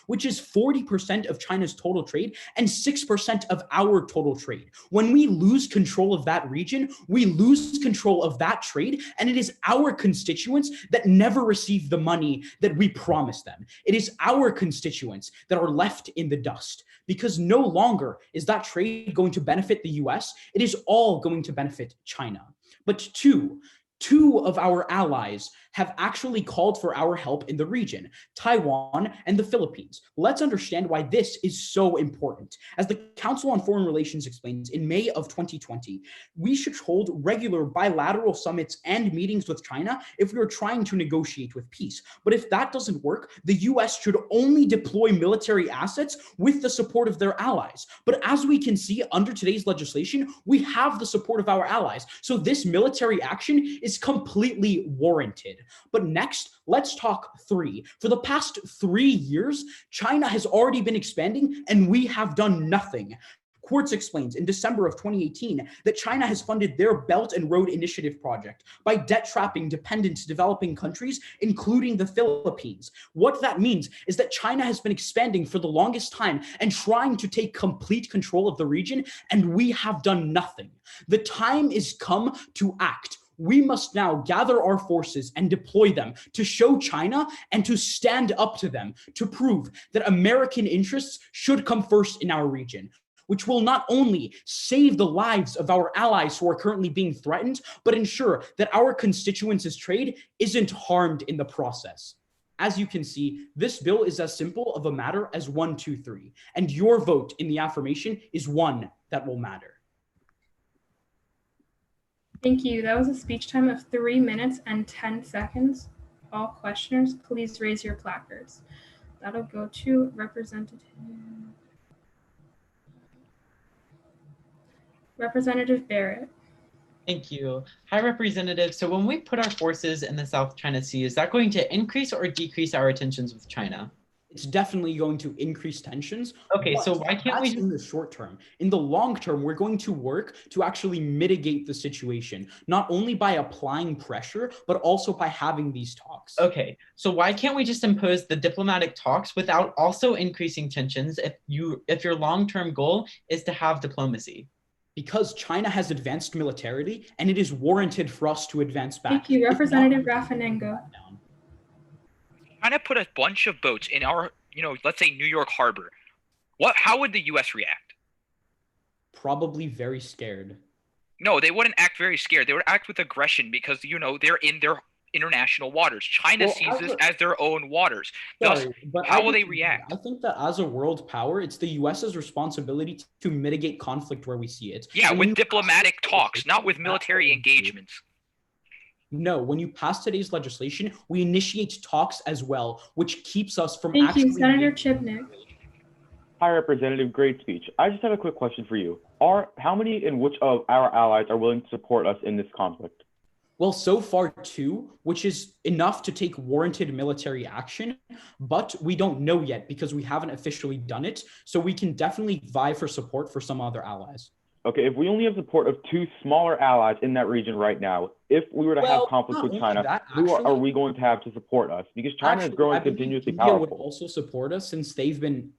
which is 40% of China's total trade and 6% of our total trade. When we lose control of that region, we lose control of that trade, and it is our constituents that never receive the money that we promise them. It is our constituents that are left in the dust, because no longer is that trade going to benefit the US, it is all going to benefit China. But two of our allies have actually called for our help in the region, Taiwan and the Philippines. Let's understand why this is so important. As the Council on Foreign Relations explains in May of 2020, we should hold regular bilateral summits and meetings with China if we are trying to negotiate with peace. But if that doesn't work, the US should only deploy military assets with the support of their allies. But as we can see under today's legislation, we have the support of our allies. So this military action is completely warranted. But next, let's talk 3. For the past 3 years, China has already been expanding and we have done nothing. Quartz explains in December of 2018 that China has funded their Belt and Road Initiative project by debt trapping dependent developing countries, including the Philippines. What that means is that China has been expanding for the longest time and trying to take complete control of the region, and we have done nothing. The time is come to act. We must now gather our forces and deploy them to show China and to stand up to them, to prove that American interests should come first in our region, which will not only save the lives of our allies who are currently being threatened, but ensure that our constituents' trade isn't harmed in the process. As you can see, this bill is as simple of a matter as 1, 2, 3, and your vote in the affirmation is one that will matter. Thank you. That was a speech time of 3 minutes and 10 seconds. All questioners, please raise your placards. That'll go to Representative Barrett. Thank you. Hi, Representative. So when we put our forces in the South China Sea, is that going to increase or decrease our tensions with China? It's definitely going to increase tensions. Okay, so why can't we? In the short term. In the long term, we're going to work to actually mitigate the situation, not only by applying pressure, but also by having these talks. Okay, so why can't we just impose the diplomatic talks without also increasing tensions if your long-term goal is to have diplomacy? Because China has advanced militarily, and it is warranted for us to advance back. Thank you, Representative Raffanengo. China put a bunch of boats in our, let's say New York Harbor. How would the U.S. react? Probably very scared. No, they wouldn't act very scared. They would act with aggression because, they're in their international waters. China sees this as their own waters. Thus, how will they react? I think that as a world power, it's the U.S.'s responsibility to mitigate conflict where we see it. Yeah, with diplomatic talks, not with military engagements. No, when you pass today's legislation, we initiate talks as well, which keeps us from Thank you, Senator Chibnik. Hi, Representative. Great speech. I just have a quick question for you. How many and which of our allies are willing to support us in this conflict? Well, so far 2, which is enough to take warranted military action, but we don't know yet because we haven't officially done it. So we can definitely vie for support for some other allies. Okay, if we only have support of 2 smaller allies in that region right now, if we were to have conflict with China, who are we going to have to support us? Because China is growing continuously powerful. India would also support us since they've been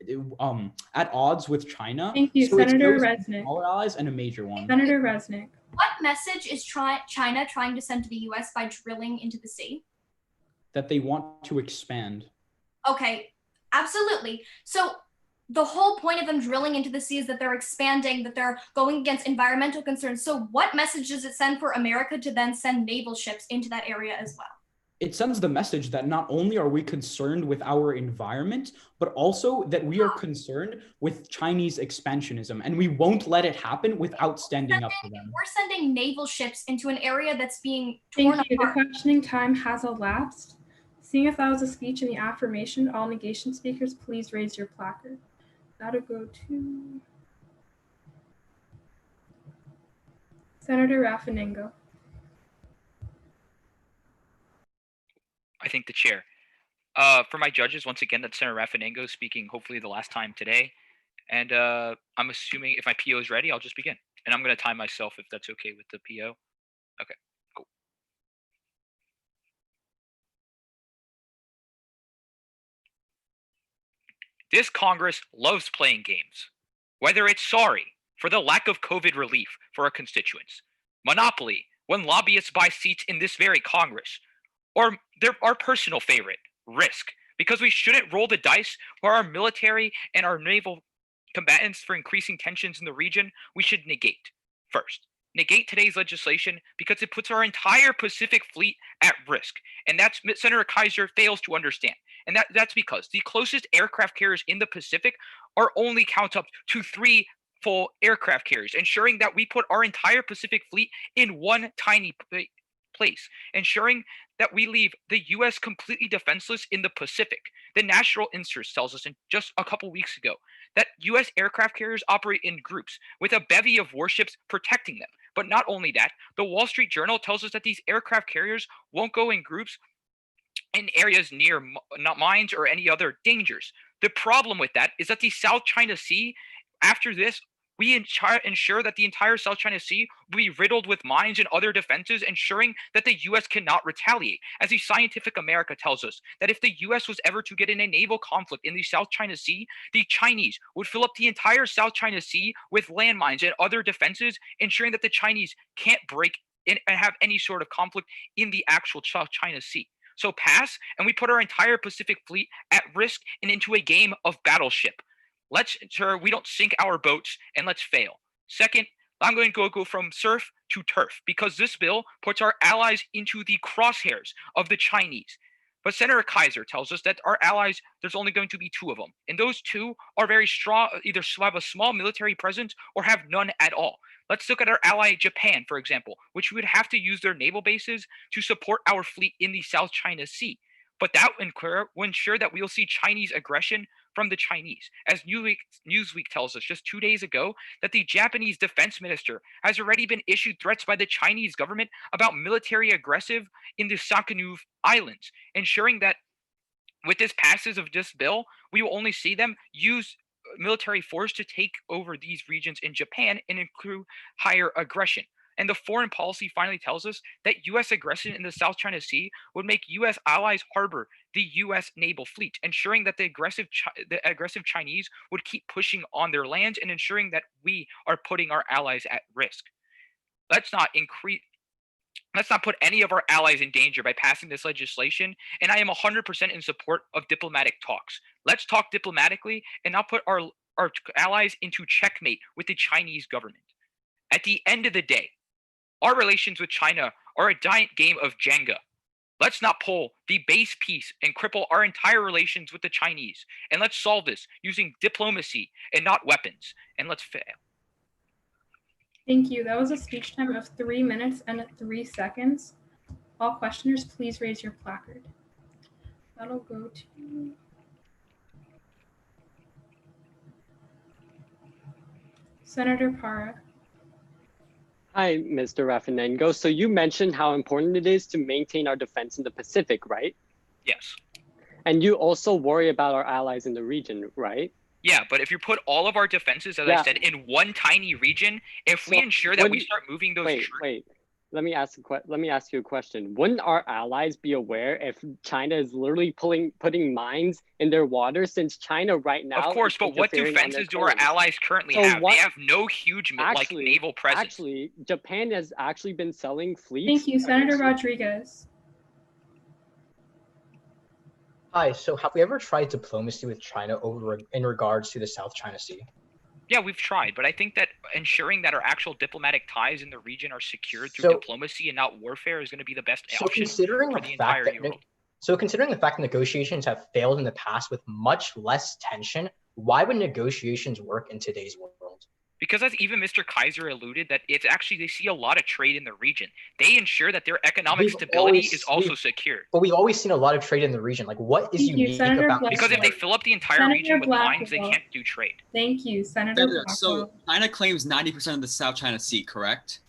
at odds with China. Thank you, so Senator Resnick. Smaller allies and a major one. Senator Resnick. What message is China trying to send to the U.S. by drilling into the sea? That they want to expand. Okay, absolutely. So the whole point of them drilling into the sea is that they're expanding, that they're going against environmental concerns. So what message does it send for America to then send naval ships into that area as well? It sends the message that not only are we concerned with our environment, but also that we are concerned with Chinese expansionism, and we won't let it happen without standing up for them. We're sending naval ships into an area that's being torn apart. Thank you. The questioning time has elapsed. Seeing if that was a speech in the affirmation, all negation speakers, please raise your placard. That'll go to Senator Raffanengo. I think the chair. For my judges, once again, that's Senator Raffanengo speaking, hopefully the last time today. And I'm assuming if my PO is ready, I'll just begin. And I'm going to time myself if that's okay with the PO. Okay, cool. This Congress loves playing games. Whether it's sorry for the lack of COVID relief for our constituents, Monopoly when lobbyists buy seats in this very Congress, or our personal favorite, Risk, because we shouldn't roll the dice for our military and our naval combatants for increasing tensions in the region, we should negate. First, negate today's legislation because it puts our entire Pacific fleet at risk. And that's Senator Kaiser fails to understand. And that's because the closest aircraft carriers in the Pacific are only count up to 3 full aircraft carriers, ensuring that we put our entire Pacific fleet in one tiny place, ensuring that we leave the U.S. completely defenseless in the Pacific. The National Interest tells us in just a couple weeks ago that U.S. aircraft carriers operate in groups with a bevy of warships protecting them. But not only that, the Wall Street Journal tells us that these aircraft carriers won't go in groups in areas near not mines or any other dangers. The problem with that is that the South China Sea, after this, we ensure that the entire South China Sea will be riddled with mines and other defenses, ensuring that the US cannot retaliate. As the Scientific America tells us, that if the US was ever to get in a naval conflict in the South China Sea, the Chinese would fill up the entire South China Sea with landmines and other defenses, ensuring that the Chinese can't break in and have any sort of conflict in the actual South China Sea. So pass, and we put our entire Pacific fleet at risk and into a game of battleship. Let's ensure we don't sink our boats, and let's fail. Second, I'm going to go from surf to turf, because this bill puts our allies into the crosshairs of the Chinese. But Senator Kaiser tells us that our allies, there's only going to be 2 of them. And those 2 are very strong, either have a small military presence or have none at all. Let's look at our ally Japan, for example, which would have to use their naval bases to support our fleet in the South China Sea. But that will ensure that we will see Chinese aggression from the Chinese. As Newsweek tells us just 2 days ago, that the Japanese defense minister has already been issued threats by the Chinese government about military aggressive in the Sakhalin Islands, ensuring that with this passage of this bill, we will only see them use military force to take over these regions in Japan and include higher aggression. And the foreign policy finally tells us that U.S. aggression in the South China Sea would make U.S. allies harbor the U.S. naval fleet, ensuring that the aggressive Chinese would keep pushing on their lands and ensuring that we are putting our allies at risk. Let's not put any of our allies in danger by passing this legislation, and I am 100% in support of diplomatic talks. Let's talk diplomatically and not put our allies into checkmate with the Chinese government. At the end of the day, our relations with China are a giant game of Jenga. Let's not pull the base piece and cripple our entire relations with the Chinese, and let's solve this using diplomacy and not weapons, and let's fail. Thank you. That was a speech time of 3 minutes and 3 seconds. All questioners, please raise your placard. That'll go to Senator Para. Hi, Mr. Raffinengo. So you mentioned how important it is to maintain our defense in the Pacific, right? Yes. And you also worry about our allies in the region, right? Yeah, but if you put all of our defenses, as I said, in one tiny region, if we ensure that we start moving those Wait. Let me ask you a question. Wouldn't our allies be aware if China is literally putting mines in their waters, since China right now? Of course, but what defenses do our allies currently have? They have no huge naval presence. Actually, Japan has actually been selling fleets. Thank you, Senator Rodriguez. Hi, so have we ever tried diplomacy with China in regards to the South China Sea? Yeah, we've tried, but I think that ensuring that our actual diplomatic ties in the region are secured through diplomacy and not warfare is going to be the best option for the entire world. So considering the fact that negotiations have failed in the past with much less tension, why would negotiations work in today's world? Because as even Mr. Kaiser alluded, that it's actually, they see a lot of trade in the region. They ensure that their economic stability is also secured. But we've always seen a lot of trade in the region. Like, what is unique about this? Because if they fill up the entire region with mines, they can't do trade. Thank you, Senator. So China claims 90% of the South China Sea, correct?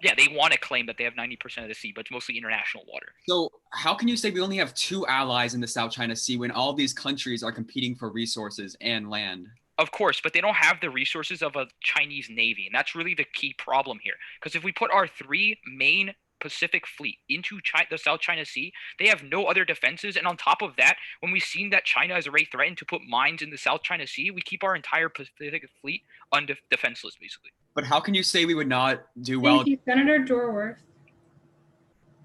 Yeah, they want to claim that they have 90% of the sea, but it's mostly international water. So how can you say we only have 2 allies in the South China Sea when all these countries are competing for resources and land? Of course, but they don't have the resources of a Chinese Navy, and that's really the key problem here. Because if we put our 3 main Pacific fleet into the South China Sea, they have no other defenses. And on top of that, when we've seen that China has already threatened to put mines in the South China Sea, we keep our entire Pacific fleet defenseless, basically. But how can you say we would not do well? Thank you, Senator Dorworth.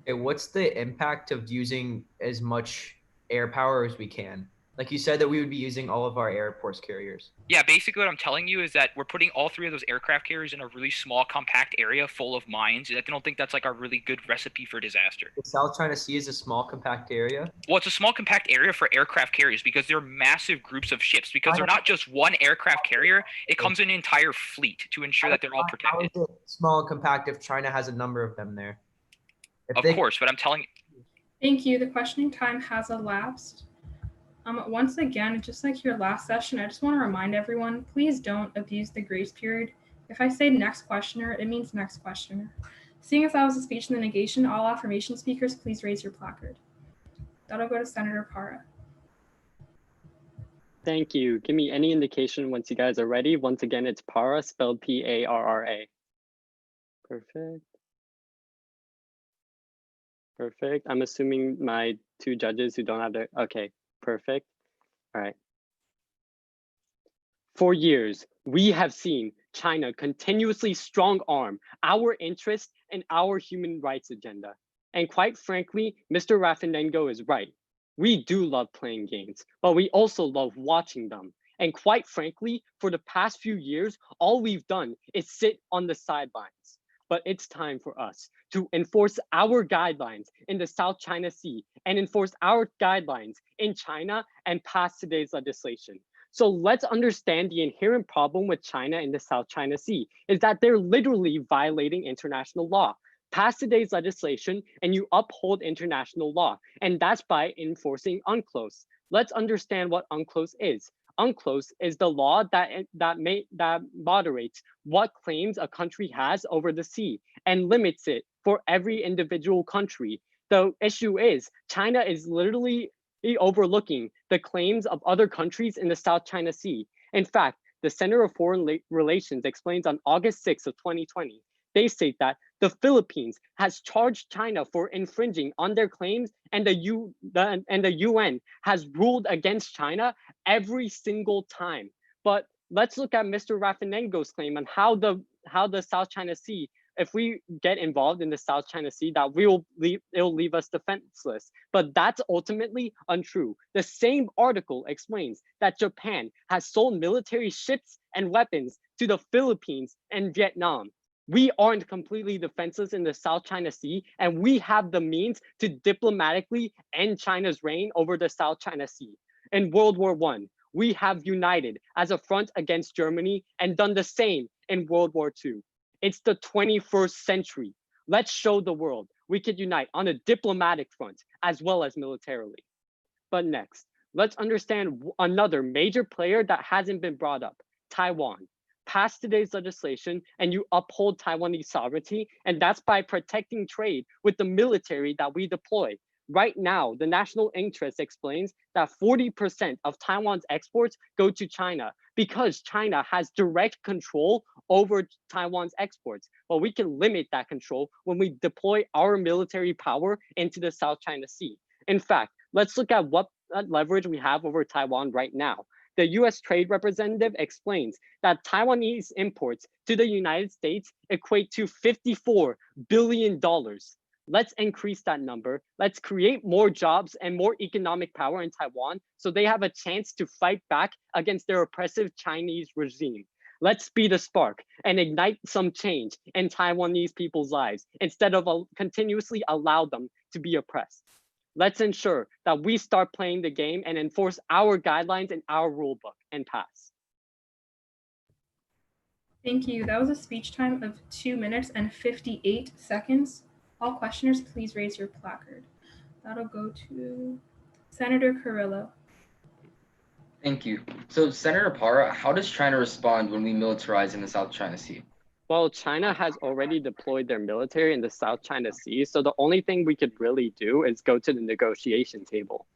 What's the impact of using as much air power as we can? Like you said that we would be using all of our air force carriers. Yeah, basically what I'm telling you is that we're putting all 3 of those aircraft carriers in a really small, compact area full of mines. I don't think that's like a really good recipe for disaster. The South China Sea is a small, compact area? Well, it's a small, compact area for aircraft carriers because they're massive groups of ships. Because they're not just one aircraft carrier, it comes in an entire fleet to ensure that they're all protected. How is it small and compact if China has a number of them there? Of course, but I'm telling you. Thank you. The questioning time has elapsed. Once again, just like your last session, I just want to remind everyone, please don't abuse the grace period. If I say next questioner, it means next questioner. Seeing as that was a speech in the negation, all affirmation speakers, please raise your placard. That'll go to Senator Parra. Thank you. Give me any indication once you guys are ready. Once again, it's Parra, spelled P-A-R-R-A. Perfect. Perfect. I'm assuming my two judges who don't have their, okay, perfect. All right. For years, we have seen China continuously strong arm our interests and our human rights agenda. And quite frankly, Mr. Raffinengo is right. We do love playing games, but we also love watching them. And quite frankly, for the past few years, all we've done is sit on the sidelines. But it's time for us to enforce our guidelines in the South China Sea and enforce our guidelines in China and pass today's legislation. So let's understand the inherent problem with China in the South China Sea is that they're literally violating international law. Pass today's legislation and you uphold international law, and that's by enforcing UNCLOS. Let's understand what UNCLOS is. UNCLOS is the law that moderates what claims a country has over the sea and limits it for every individual country. The issue is China is literally overlooking the claims of other countries in the South China Sea. In fact, the Center of Foreign Relations explains on August 6th of 2020, they state that the Philippines has charged China for infringing on their claims, and the UN has ruled against China every single time. But let's look at Mr. Raffinengo's claim on how the South China Sea, if we get involved in the South China Sea, that it'll leave us defenseless. But that's ultimately untrue. The same article explains that Japan has sold military ships and weapons to the Philippines and Vietnam. We aren't completely defenseless in the South China Sea, and we have the means to diplomatically end China's reign over the South China Sea. In World War I, we have united as a front against Germany and done the same in World War II. It's the 21st century. Let's show the world we could unite on a diplomatic front as well as militarily. But next, let's understand another major player that hasn't been brought up, Taiwan. Pass today's legislation and you uphold Taiwanese sovereignty, and that's by protecting trade with the military that we deploy. Right now, the national interest explains that 40% of Taiwan's exports go to China because China has direct control over Taiwan's exports. But we can limit that control when we deploy our military power into the South China Sea. In fact, let's look at what leverage we have over Taiwan right now. The US Trade Representative explains that Taiwanese imports to the United States equate to $54 billion. Let's increase that number. Let's create more jobs and more economic power in Taiwan so they have a chance to fight back against their oppressive Chinese regime. Let's be the spark and ignite some change in Taiwanese people's lives instead of continuously allow them to be oppressed. Let's ensure that we start playing the game and enforce our guidelines and our rule book and pass. Thank you. That was a speech time of 2 minutes and 58 seconds. All questioners, please raise your placard. That'll go to Senator Carrillo. Thank you. So Senator Parra, how does China respond when we militarize in the South China Sea? Well, China has already deployed their military in the South China Sea, so the only thing we could really do is go to the negotiation table.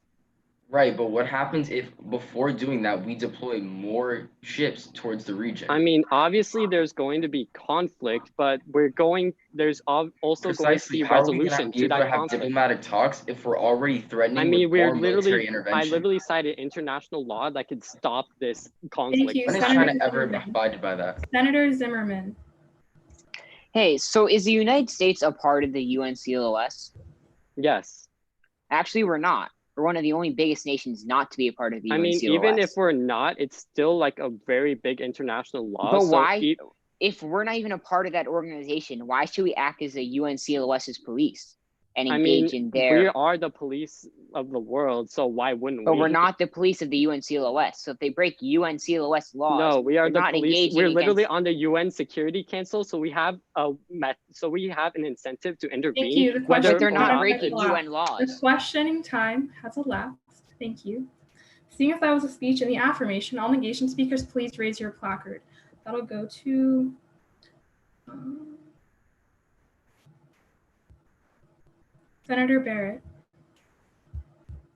Right, but what happens if before doing that, we deploy more ships towards the region? I mean, obviously there's going to be conflict, but there's also going to be resolution to that conflict. Diplomatic talks if we're already threatening I mean, with military intervention? I literally cited international law that could stop this conflict. Thank you, When has China ever abided by that? Senator Zimmerman. Hey, so is the United States a part of the UNCLOS? Yes. Actually, we're not. We're one of the only biggest nations not to be a part of the UNCLOS. I mean, even if we're not, it's still like a very big international law. But why, if we're not even a part of that organization, why should we act as the UNCLOS's police and engage in their... We are the police of the world, so why wouldn't we? But we're not the police of the UNCLOS. So if they break UNCLOS laws, no, we are the not police. We're literally on the UN Security Council, so we have an incentive to intervene. Thank you. But they're not breaking UN laws. The questioning time has elapsed. Thank you. Seeing if that was a speech in the affirmation, all negation speakers, please raise your placard. That'll go to Senator Barrett.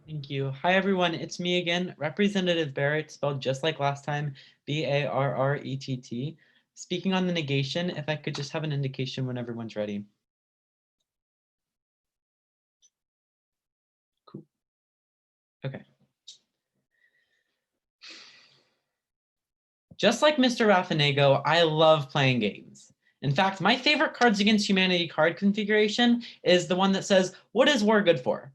Thank you. Hi, everyone. It's me again, Representative Barrett, spelled just like last time, Barrett. Speaking on the negation, if I could just have an indication when everyone's ready. Cool. Okay. Just like Mr. Raffanego, I love playing games. In fact, my favorite Cards Against Humanity card configuration is the one that says, "What is war good for?"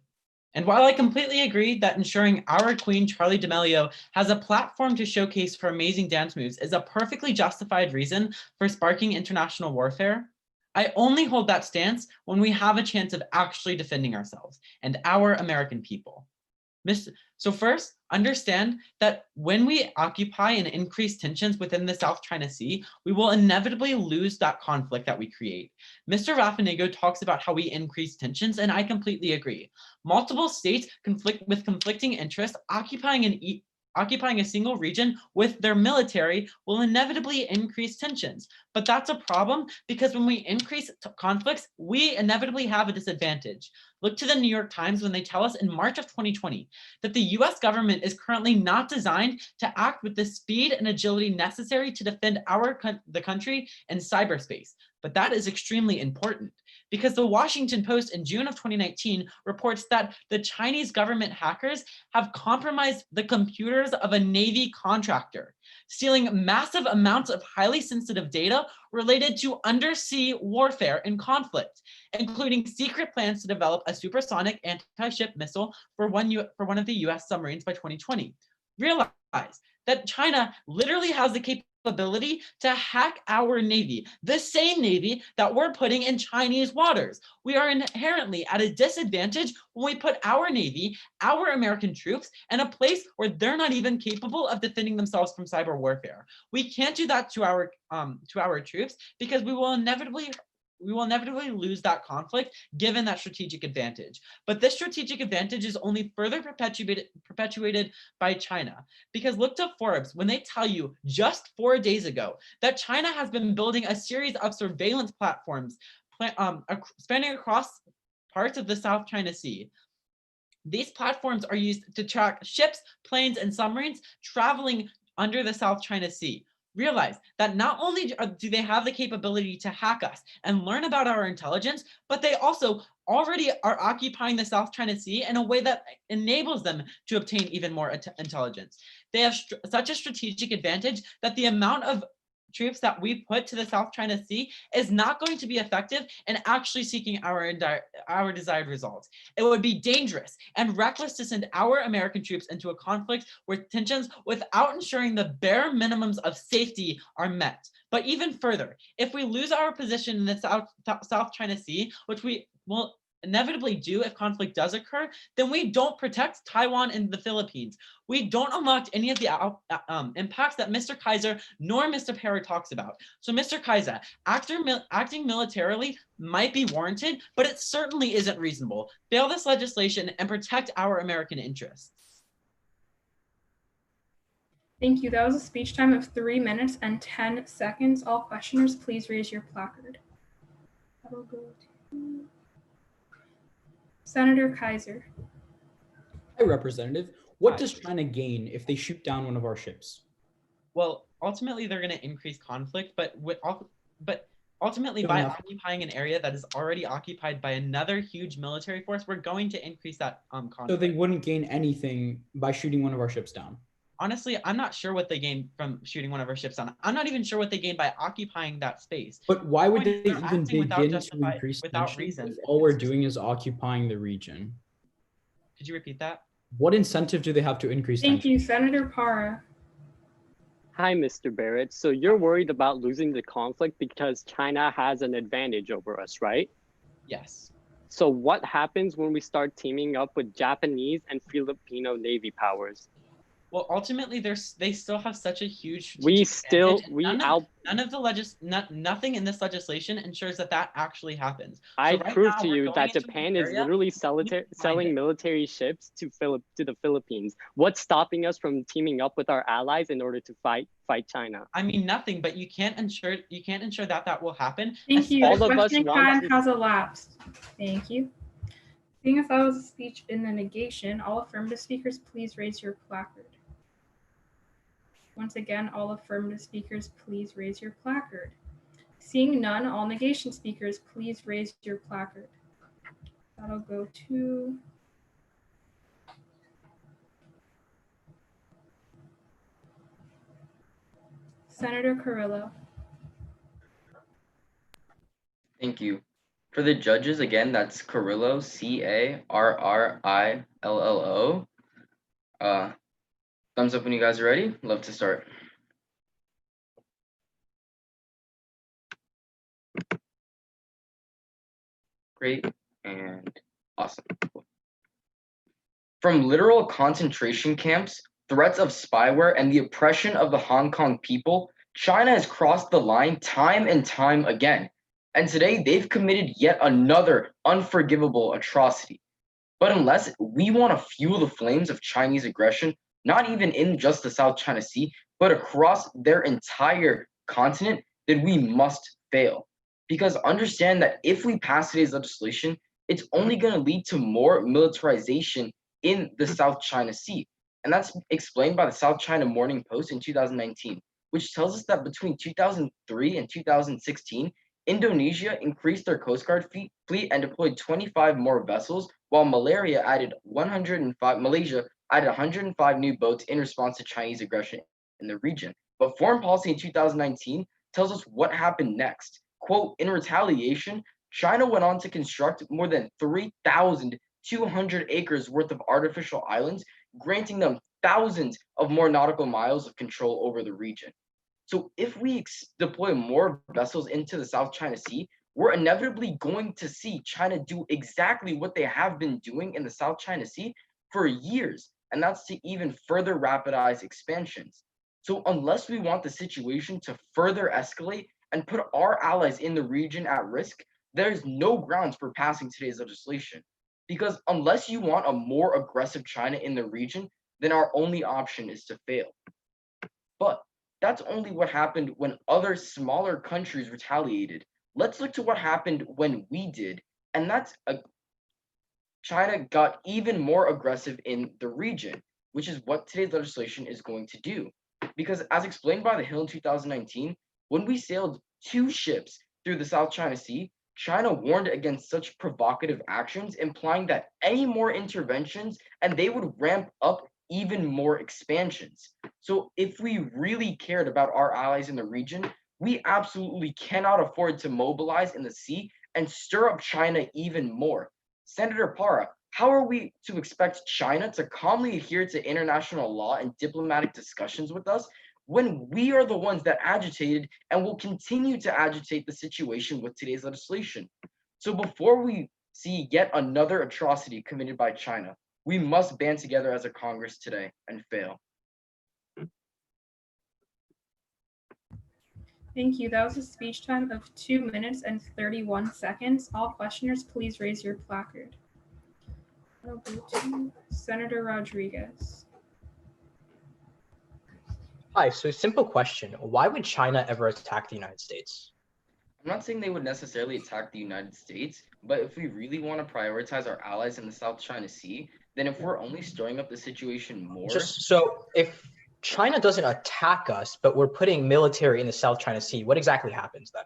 And while I completely agree that ensuring our queen, Charlie D'Amelio, has a platform to showcase her amazing dance moves is a perfectly justified reason for sparking international warfare, I only hold that stance when we have a chance of actually defending ourselves and our American people. So first, understand that when we occupy and increase tensions within the South China Sea, we will inevitably lose that conflict that we create. Mr. Raffanego talks about how we increase tensions, and I completely agree. Multiple states conflict with conflicting interests, occupying a single region with their military will inevitably increase tensions. But that's a problem because when we increase conflicts, we inevitably have a disadvantage. Look to the New York Times when they tell us in March of 2020 that the US government is currently not designed to act with the speed and agility necessary to defend the country in cyberspace. But that is extremely important because the Washington Post in June of 2019 reports that the Chinese government hackers have compromised the computers of a Navy contractor, stealing massive amounts of highly sensitive data related to undersea warfare and conflict, including secret plans to develop a supersonic anti-ship missile for one of the US submarines by 2020. Realize that China literally has the capability to hack our Navy, the same Navy that we're putting in Chinese waters. We are inherently at a disadvantage when we put our Navy, our American troops, in a place where they're not even capable of defending themselves from cyber warfare. We can't do that to our troops because we will inevitably lose that conflict given that strategic advantage. But this strategic advantage is only further perpetuated by China. Because look to Forbes when they tell you just 4 days ago that China has been building a series of surveillance platforms spanning across parts of the South China Sea. These platforms are used to track ships, planes, and submarines traveling under the South China Sea. Realize that not only do they have the capability to hack us and learn about our intelligence, but they also already are occupying the South China Sea in a way that enables them to obtain even more intelligence. They have such a strategic advantage that the amount of troops that we put to the South China Sea is not going to be effective in actually seeking our desired results. It would be dangerous and reckless to send our American troops into a conflict with tensions without ensuring the bare minimums of safety are met. But even further, if we lose our position in the South China Sea, which we will inevitably do if conflict does occur, then we don't protect Taiwan and the Philippines. We don't unlock any of the impacts that Mr. Kaiser nor Mr. Perry talks about. So Mr. Kaiser, acting militarily might be warranted, but it certainly isn't reasonable. Fail this legislation and protect our American interests. Thank you. That was a speech time of 3 minutes and 10 seconds. All questioners, please raise your placard. That'll go to Senator Kaiser. Hi, Representative. What does China gain if they shoot down one of our ships? Well, ultimately, they're going to increase conflict, but ultimately, by occupying an area that is already occupied by another huge military force, we're going to increase that conflict. So they wouldn't gain anything by shooting one of our ships down? Honestly, I'm not sure what they gain from shooting one of our ships down. I'm not even sure what they gain by occupying that space. But why would they even begin to increase without tensions reason? if all we're doing is occupying the region? Could you repeat that? What incentive do they have to increase Thank tension? you, Senator Para. Hi, Mr. Barrett. So you're worried about losing the conflict because China has an advantage over us, right? Yes. So what happens when we start teaming up with Japanese and Filipino Navy powers? Well, ultimately, they still have such a huge We strategic still advantage, and we out. none of the nothing in this legislation ensures that that actually happens. I So right prove now to we're you going that into an Japan is area literally we need to find selling it. military ships to the Philippines. What's stopping us from teaming up with our allies in order to fight China? I mean, nothing, but you can't ensure that that will happen. Thank you. All The of us questioning want time to. has elapsed. Thank you. Seeing as that was a speech in the negation, all affirmative speakers, please raise your placard. Once again, all affirmative speakers, please raise your placard. Seeing none, all negation speakers, please raise your placard. That'll go to Senator Carrillo. Thank you. For the judges, again, that's Carrillo, Carrillo. Thumbs up when you guys are ready. Love to start. Great and awesome. From literal concentration camps, threats of spyware, and the oppression of the Hong Kong people, China has crossed the line time and time again. And today they've committed yet another unforgivable atrocity. But unless we want to fuel the flames of Chinese aggression, not even in just the South China Sea, but across their entire continent, then we must fail. Because understand that if we pass today's legislation, it's only going to lead to more militarization in the South China Sea. And that's explained by the South China Morning Post in 2019, which tells us that between 2003 and 2016, Indonesia increased their Coast Guard fleet and deployed 25 more vessels, while Malaysia added 105 new boats in response to Chinese aggression in the region. But foreign policy in 2019 tells us what happened next. Quote, in retaliation, China went on to construct more than 3,200 acres worth of artificial islands, granting them thousands of more nautical miles of control over the region. So if we deploy more vessels into the South China Sea, we're inevitably going to see China do exactly what they have been doing in the South China Sea for years, and that's to even further rapidize expansions. So unless we want the situation to further escalate and put our allies in the region at risk, there's no grounds for passing today's legislation. Because unless you want a more aggressive China in the region, then our only option is to fail. But that's only what happened when other smaller countries retaliated. Let's look to what happened when we did, and that's China got even more aggressive in the region, which is what today's legislation is going to do. Because as explained by The Hill in 2019, when we sailed 2 ships through the South China Sea, China warned against such provocative actions, implying that any more interventions and they would ramp up even more expansions. So if we really cared about our allies in the region, we absolutely cannot afford to mobilize in the sea and stir up China even more. Senator Para, how are we to expect China to calmly adhere to international law and diplomatic discussions with us when we are the ones that agitated and will continue to agitate the situation with today's legislation? So before we see yet another atrocity committed by China, we must band together as a Congress today and fail. Thank you. That was a speech time of 2 minutes and 31 seconds. All questioners, please raise your placard. I'll go to Senator Rodriguez. Hi, so simple question. Why would China ever attack the United States? I'm not saying they would necessarily attack the United States, but if we really want to prioritize our allies in the South China Sea, then if we're only stirring up the situation more. Just so if China doesn't attack us, but we're putting military in the South China Sea, what exactly happens then?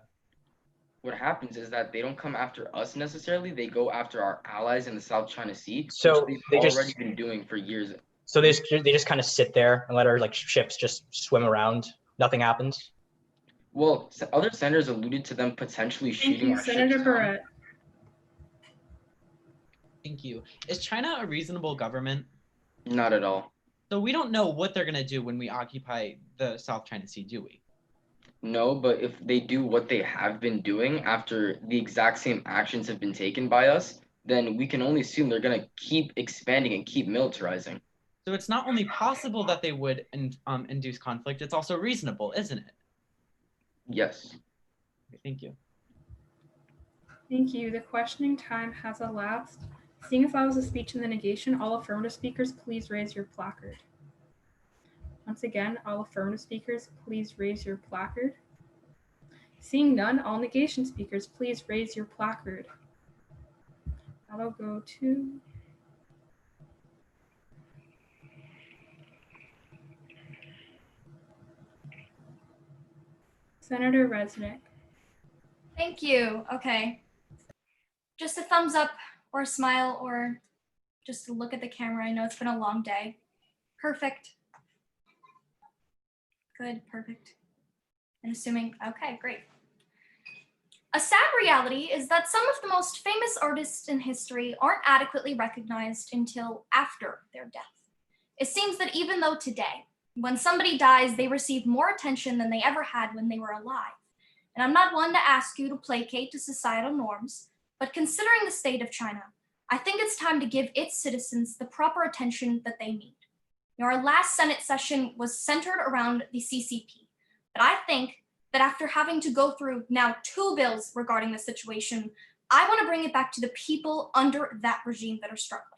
What happens is that they don't come after us necessarily. They go after our allies in the South China Sea, So which they they've just already been doing for years. So they just kind of sit there and let our like ships just swim around. Nothing happens. Well, other senators alluded to them potentially Thank shooting you, our Senator ships down. Barrett. Thank you. Is China a reasonable government? Not at all. So we don't know what they're going to do when we occupy the South China Sea, do we? No, but if they do what they have been doing after the exact same actions have been taken by us, then we can only assume they're going to keep expanding and keep militarizing. So it's not only possible that they would induce conflict, it's also reasonable, isn't it? Yes. Okay, thank you. Thank you. The questioning time has elapsed. Seeing as that was a speech in the negation, all affirmative speakers, please raise your placard. Once again, all affirmative speakers, please raise your placard. Seeing none, all negation speakers, please raise your placard. That'll go to Senator Resnick. Thank you. Okay. Just a thumbs up or a smile or just to look at the camera. I know it's been a long day. Perfect. Good, perfect. And assuming, okay, great. A sad reality is that some of the most famous artists in history aren't adequately recognized until after their death. It seems that even though today, when somebody dies, they receive more attention than they ever had when they were alive. And I'm not one to ask you to placate to societal norms, but considering the state of China, I think it's time to give its citizens the proper attention that they need. Our last Senate session was centered around the CCP, but I think that after having to go through now 2 bills regarding the situation, I want to bring it back to the people under that regime that are struggling.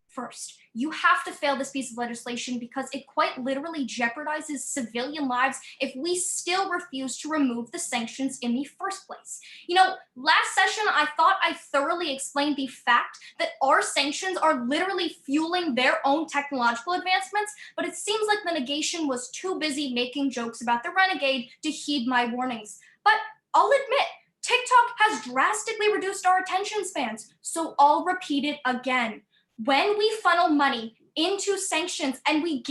First, you have to fail this piece of legislation because it quite literally jeopardizes civilian lives if we still refuse to remove the sanctions in the first place. You know, last session, I thought I thoroughly explained the fact that our sanctions are literally fueling their own technological advancements, but it seems like the negation was too busy making jokes about the renegade to heed my warnings. But I'll admit, TikTok has drastically reduced our attention spans, so I'll repeat it again. When we funnel money into sanctions and we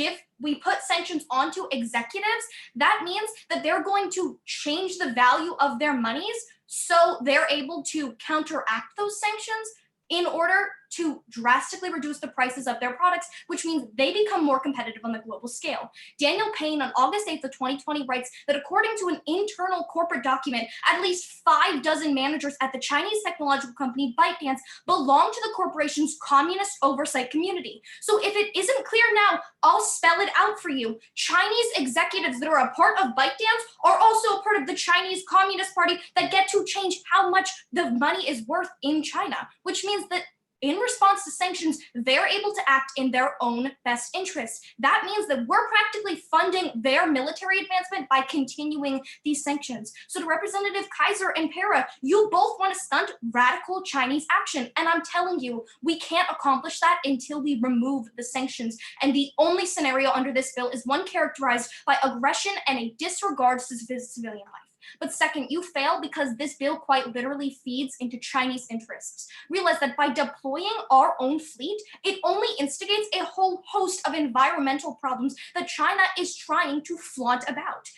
put sanctions onto executives, that means that they're going to change the value of their monies so they're able to counteract those sanctions in order to drastically reduce the prices of their products, which means they become more competitive on the global scale. Daniel Payne on August 8th of 2020 writes that according to an internal corporate document, at least 5 dozen managers at the Chinese technological company ByteDance belong to the corporation's communist oversight community. So if it isn't clear now, I'll spell it out for you. Chinese executives that are a part of ByteDance are also a part of the Chinese Communist Party that get to change how much the money is worth in China, which means that in response to sanctions, they're able to act in their own best interest. That means that we're practically funding their military advancement by continuing these sanctions. So to Representative Kaiser and Para, you both want to stunt radical Chinese action. And I'm telling you, we can't accomplish that until we remove the sanctions. And the only scenario under this bill is one characterized by aggression and a disregard to civilian life. But second, you fail because this bill quite literally feeds into Chinese interests. Realize that by deploying our own fleet, it only instigates a whole host of environmental problems that China is trying to flaunt about.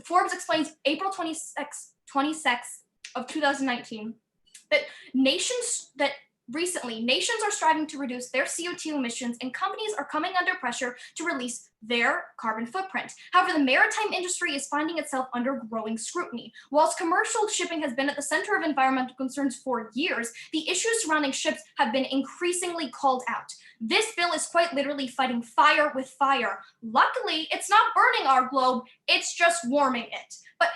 Forbes explains April 26th of 2019 that recently, nations are striving to reduce their CO2 emissions and companies are coming under pressure to release their carbon footprint. However, the maritime industry is finding itself under growing scrutiny. Whilst commercial shipping has been at the center of environmental concerns for years, the issues surrounding ships have been increasingly called out. This bill is quite literally fighting fire with fire. Luckily, it's not burning our globe, it's just warming it. But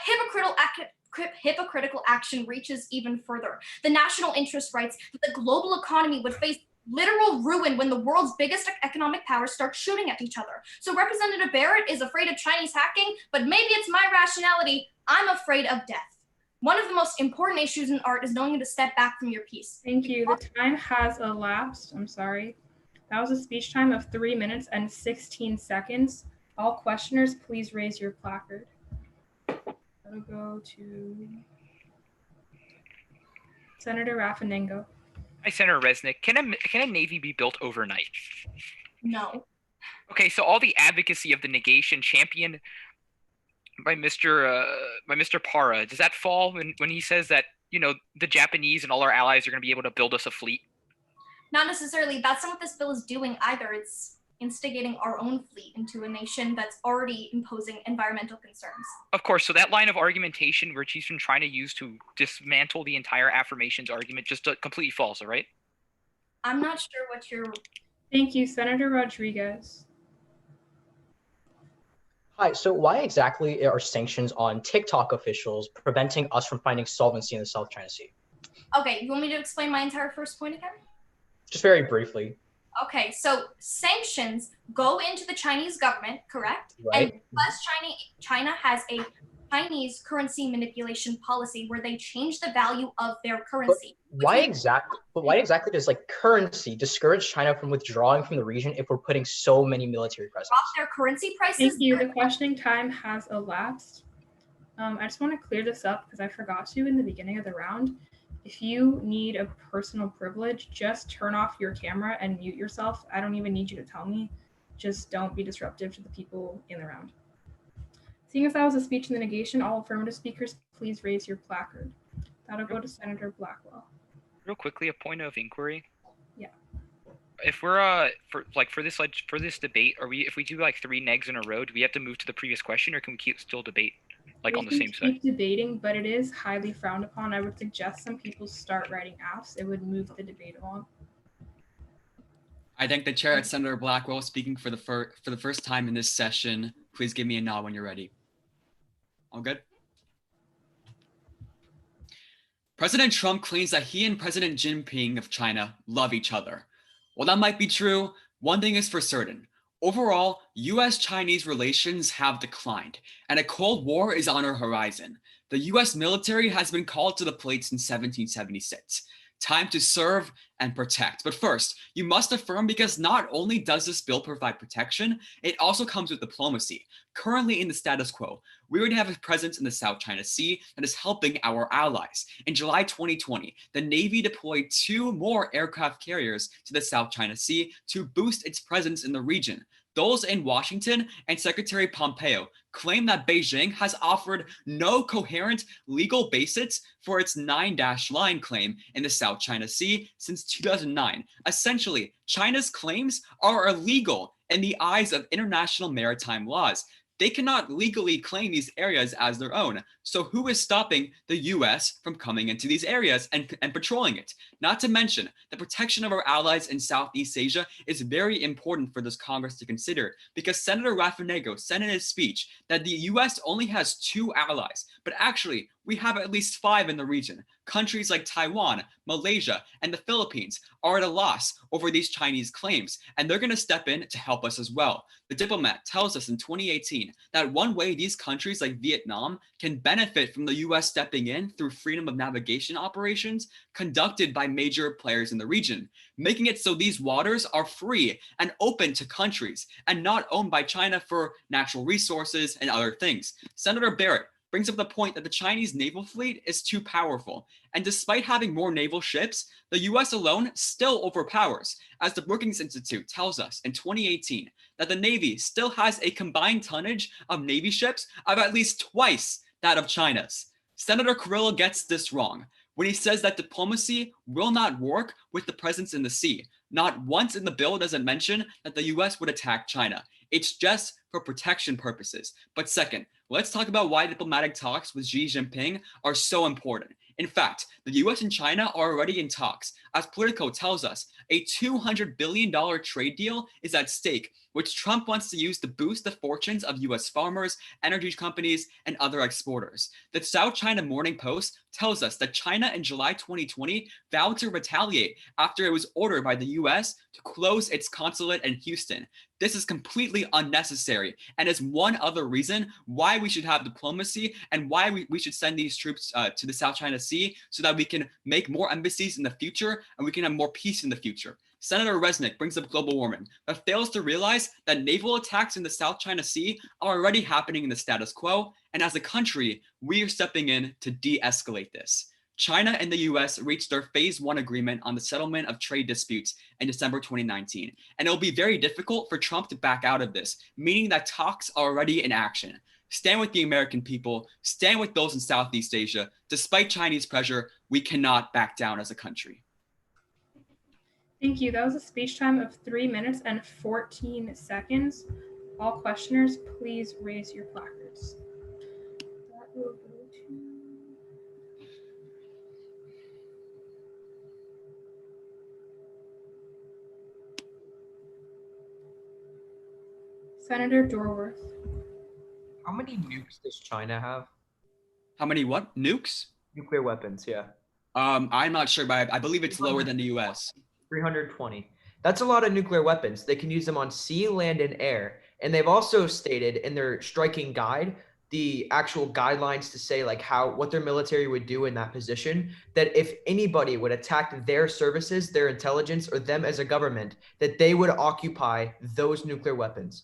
hypocritical action reaches even further. The national interest writes that the global economy would face literal ruin when the world's biggest economic powers start shooting at each other. So Representative Barrett is afraid of Chinese hacking, but maybe it's my rationality. I'm afraid of death. One of the most important issues in art is knowing when to step back from your piece. Thank you. The time has elapsed. I'm sorry. That was a speech time of 3 minutes and 16 seconds. All questioners, please raise your placard. That'll go to Senator Raffaningo. Hi, Senator Resnick. Can a navy be built overnight? No. Okay, so all the advocacy of the negation championed by Mr. Para, does that fall when he says that, you know, the Japanese and all our allies are going to be able to build us a fleet? Not necessarily. That's not what this bill is doing either. It's instigating our own fleet into a nation that's already imposing environmental concerns. Of course, so that line of argumentation which he's been trying to use to dismantle the entire affirmations argument just completely false, all right? I'm not sure what you're... Thank you, Senator Rodriguez. Hi, so why exactly are sanctions on TikTok officials preventing us from finding solvency in the South China Sea? Okay, you want me to explain my entire first point again? Just very briefly. Okay, so sanctions go into the Chinese government, correct? Right. And because China has a Chinese currency manipulation policy where they change the value of their currency. Why exactly does like currency discourage China from withdrawing from the region if we're putting so many military presence? Drop their currency prices. Thank you. The questioning time has elapsed. I just want to clear this up because I forgot to in the beginning of the round. If you need a personal privilege, just turn off your camera and mute yourself. I don't even need you to tell me. Just don't be disruptive to the people in the round. Seeing as that was a speech in the negation, all affirmative speakers, please raise your placard. That'll go to Senator Blackwell. Real quickly, a point of inquiry. Yeah. If we're for this debate, if we do like 3 negs in a row, do we have to move to the previous question, or can we still debate like We on the can same side? keep debating, but it is highly frowned upon. I would suggest some people start writing apps. It would move the debate along. I thank the chair, Senator Blackwell, speaking for the first time in this session. Please give me a nod when you're ready. All good? President Trump claims that he and President Xi Jinping of China love each other. While that might be true, one thing is for certain. Overall, US-Chinese relations have declined, and a Cold War is on our horizon. The US military has been called to the plate since 1776. Time to serve and protect. But first, you must affirm, because not only does this bill provide protection, it also comes with diplomacy. Currently in the status quo, we already have a presence in the South China Sea that is helping our allies. In July 2020, the Navy deployed 2 more aircraft carriers to the South China Sea to boost its presence in the region. Those in Washington and Secretary Pompeo claim that Beijing has offered no coherent legal basis for its 9-line claim in the South China Sea since 2009. Essentially, China's claims are illegal in the eyes of international maritime laws. They cannot legally claim these areas as their own. So who is stopping the US from coming into these areas and patrolling it? Not to mention, the protection of our allies in Southeast Asia is very important for this Congress to consider, because Senator Raffanego said in his speech that the US only has 2 allies, but actually we have at least 5 in the region. Countries like Taiwan, Malaysia, and the Philippines are at a loss over these Chinese claims, and they're going to step in to help us as well. The Diplomat tells us in 2018 that one way these countries like Vietnam can benefit from the US stepping in through freedom of navigation operations conducted by major players in the region, making it so these waters are free and open to countries and not owned by China for natural resources and other things. Senator Barrett brings up the point that the Chinese naval fleet is too powerful, and despite having more naval ships, the US alone still overpowers, as the Brookings Institute tells us in 2018 that the Navy still has a combined tonnage of Navy ships of at least twice that of China's. Senator Carrillo gets this wrong when he says that diplomacy will not work with the presence in the sea. Not once in the bill does it mention that the US would attack China. It's just for protection purposes. But second, let's talk about why diplomatic talks with Xi Jinping are so important. In fact, the US and China are already in talks. As Politico tells us, a $200 billion trade deal is at stake, which Trump wants to use to boost the fortunes of US farmers, energy companies, and other exporters. The South China Morning Post tells us that China in July 2020 vowed to retaliate after it was ordered by the US to close its consulate in Houston. This is completely unnecessary and is one other reason why we should have diplomacy and why we should send these troops to the South China Sea, so that we can make more embassies in the future and we can have more peace in the future. Senator Resnick brings up global warming, but fails to realize that naval attacks in the South China Sea are already happening in the status quo, and as a country, we are stepping in to de-escalate this. China and the US reached their Phase 1 agreement on the settlement of trade disputes in December 2019, and it'll be very difficult for Trump to back out of this, meaning that talks are already in action. Stand with the American people, stand with those in Southeast Asia. Despite Chinese pressure, we cannot back down as a country. Thank you. That was a speech time of 3 minutes and 14 seconds. All questioners, please raise your placards. That will go to Senator Dorworth. How many nukes does China have? How many what? Nukes? Nuclear weapons, yeah. I'm not sure, but I believe it's lower than the US. 320. That's a lot of nuclear weapons. They can use them on sea, land, and air. And they've also stated in their striking guide, the actual guidelines to say like what their military would do in that position, that if anybody would attack their services, their intelligence, or them as a government, that they would occupy those nuclear weapons.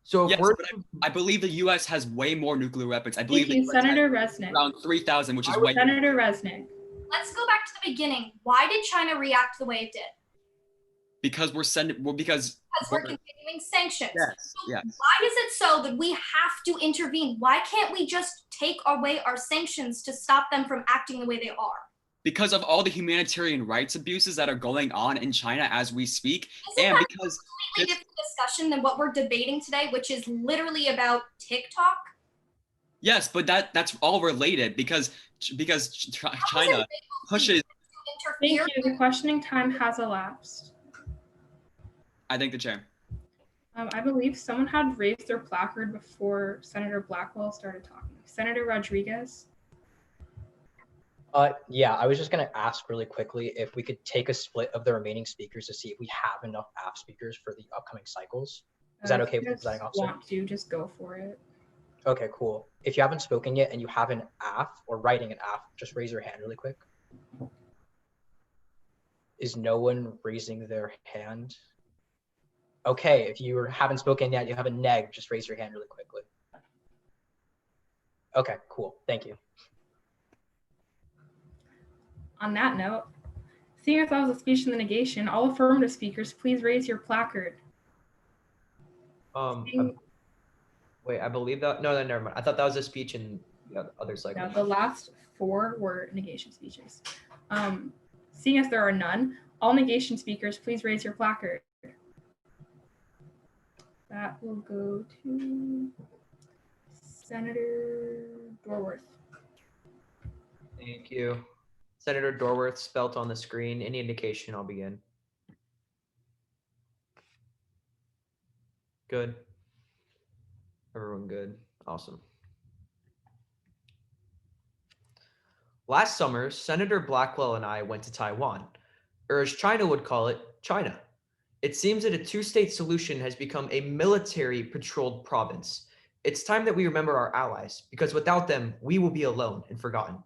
So if Yes, we're but I believe the US has way more nuclear weapons. I believe Thank you, the US has Senator Resnick. around 3,000, which is way more. Senator Resnick. Let's go back to the beginning. Why did China react the way it did? Because we're continuing sanctions. Yes, So yes. why is it so that we have to intervene? Why can't we just take away our sanctions to stop them from acting the way they are? Because of all the humanitarian rights abuses that are going on in China as we speak, Isn't and that because a completely different discussion than what we're debating today, which is literally about TikTok? yes, but that's all related because China pushes. Thank you. The questioning time has elapsed. I thank the chair. I believe someone had raised their placard before Senator Blackwell started talking. Senator Rodriguez. Yeah, I was just going to ask really quickly if we could take a split of the remaining speakers to see if we have enough AF speakers for the upcoming cycles. Is that okay with the presiding officer? Want to just go for it. Okay, cool. If you haven't spoken yet and you have an AF or writing an AF, just raise your hand really quick. Is no one raising their hand? Okay, if you haven't spoken yet, you have a neg, just raise your hand really quickly. Okay, cool. Thank you. On that note, seeing as that was a speech in the negation, all affirmative speakers, please raise your placard. Wait, I believe that. No, never mind. I thought that was a speech in the other cycle. No, the last 4 were negation speeches. Seeing as there are none, all negation speakers, please raise your placard. That will go to Senator Dorworth. Thank you. Senator Dorworth, spelt on the screen. Any indication, I'll begin. Good. Everyone good. Awesome. Last summer, Senator Blackwell and I went to Taiwan, or as China would call it, China. It seems that a two-state solution has become a military-patrolled province. It's time that we remember our allies, because without them, we will be alone and forgotten.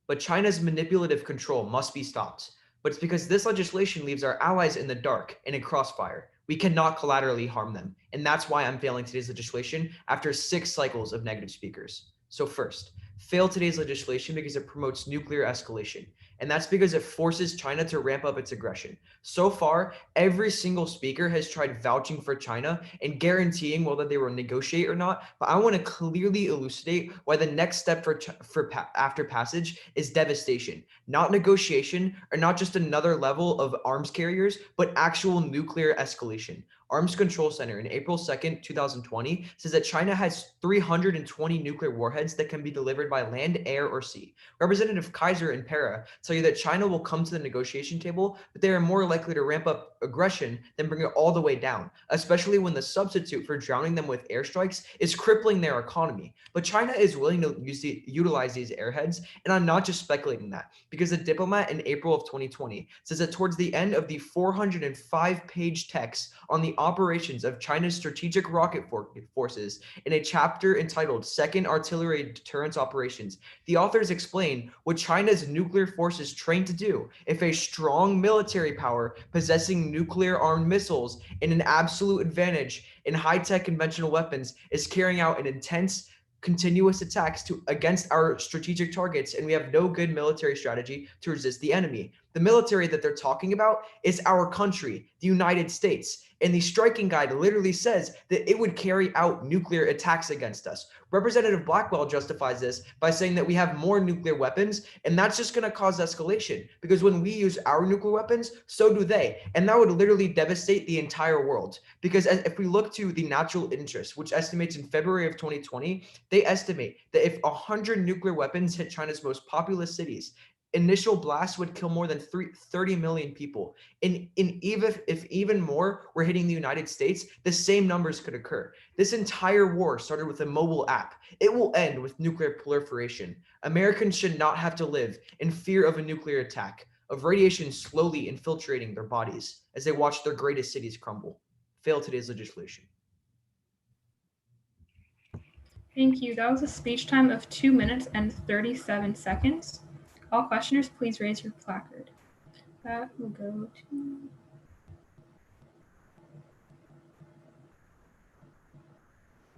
But China's manipulative control must be stopped. But it's because this legislation leaves our allies in the dark and in crossfire. We cannot collaterally harm them. And that's why I'm failing today's legislation after 6 cycles of negative speakers. So first, fail today's legislation because it promotes nuclear escalation. And that's because it forces China to ramp up its aggression. So far, every single speaker has tried vouching for China and guaranteeing whether they will negotiate or not. But I want to clearly elucidate why the next step after passage is devastation, not negotiation or not just another level of arms carriers, but actual nuclear escalation. Arms Control Center in April 2nd, 2020 says that China has 320 nuclear warheads that can be delivered by land, air, or sea. Representative Kaiser and Para tell you that China will come to the negotiation table, but they are more likely to ramp up aggression than bring it all the way down, especially when the substitute for drowning them with airstrikes is crippling their economy. But China is willing to utilize these airheads, and I'm not just speculating that, because a diplomat in April of 2020 says that towards the end of the 405-page text on the operations of China's strategic rocket forces in a chapter entitled Second Artillery Deterrence Operations, the authors explain what China's nuclear forces train to do if a strong military power possessing nuclear armed missiles and an absolute advantage in high-tech conventional weapons is carrying out an intense continuous attacks against our strategic targets, and we have no good military strategy to resist the enemy. The military that they're talking about is our country, the United States. And the striking guide literally says that it would carry out nuclear attacks against us. Representative Blackwell justifies this by saying that we have more nuclear weapons, and that's just going to cause escalation, because when we use our nuclear weapons, so do they. And that would literally devastate the entire world. Because if we look to the natural interest, which estimates in February of 2020, they estimate that if 100 nuclear weapons hit China's most populous cities, initial blast would kill more than 30 million people. And if even more were hitting the United States, the same numbers could occur. This entire war started with a mobile app. It will end with nuclear proliferation. Americans should not have to live in fear of a nuclear attack, of radiation slowly infiltrating their bodies as they watch their greatest cities crumble. Fail today's legislation. Thank you. That was a speech time of 2 minutes and 37 seconds. All questioners, please raise your placard. That will go to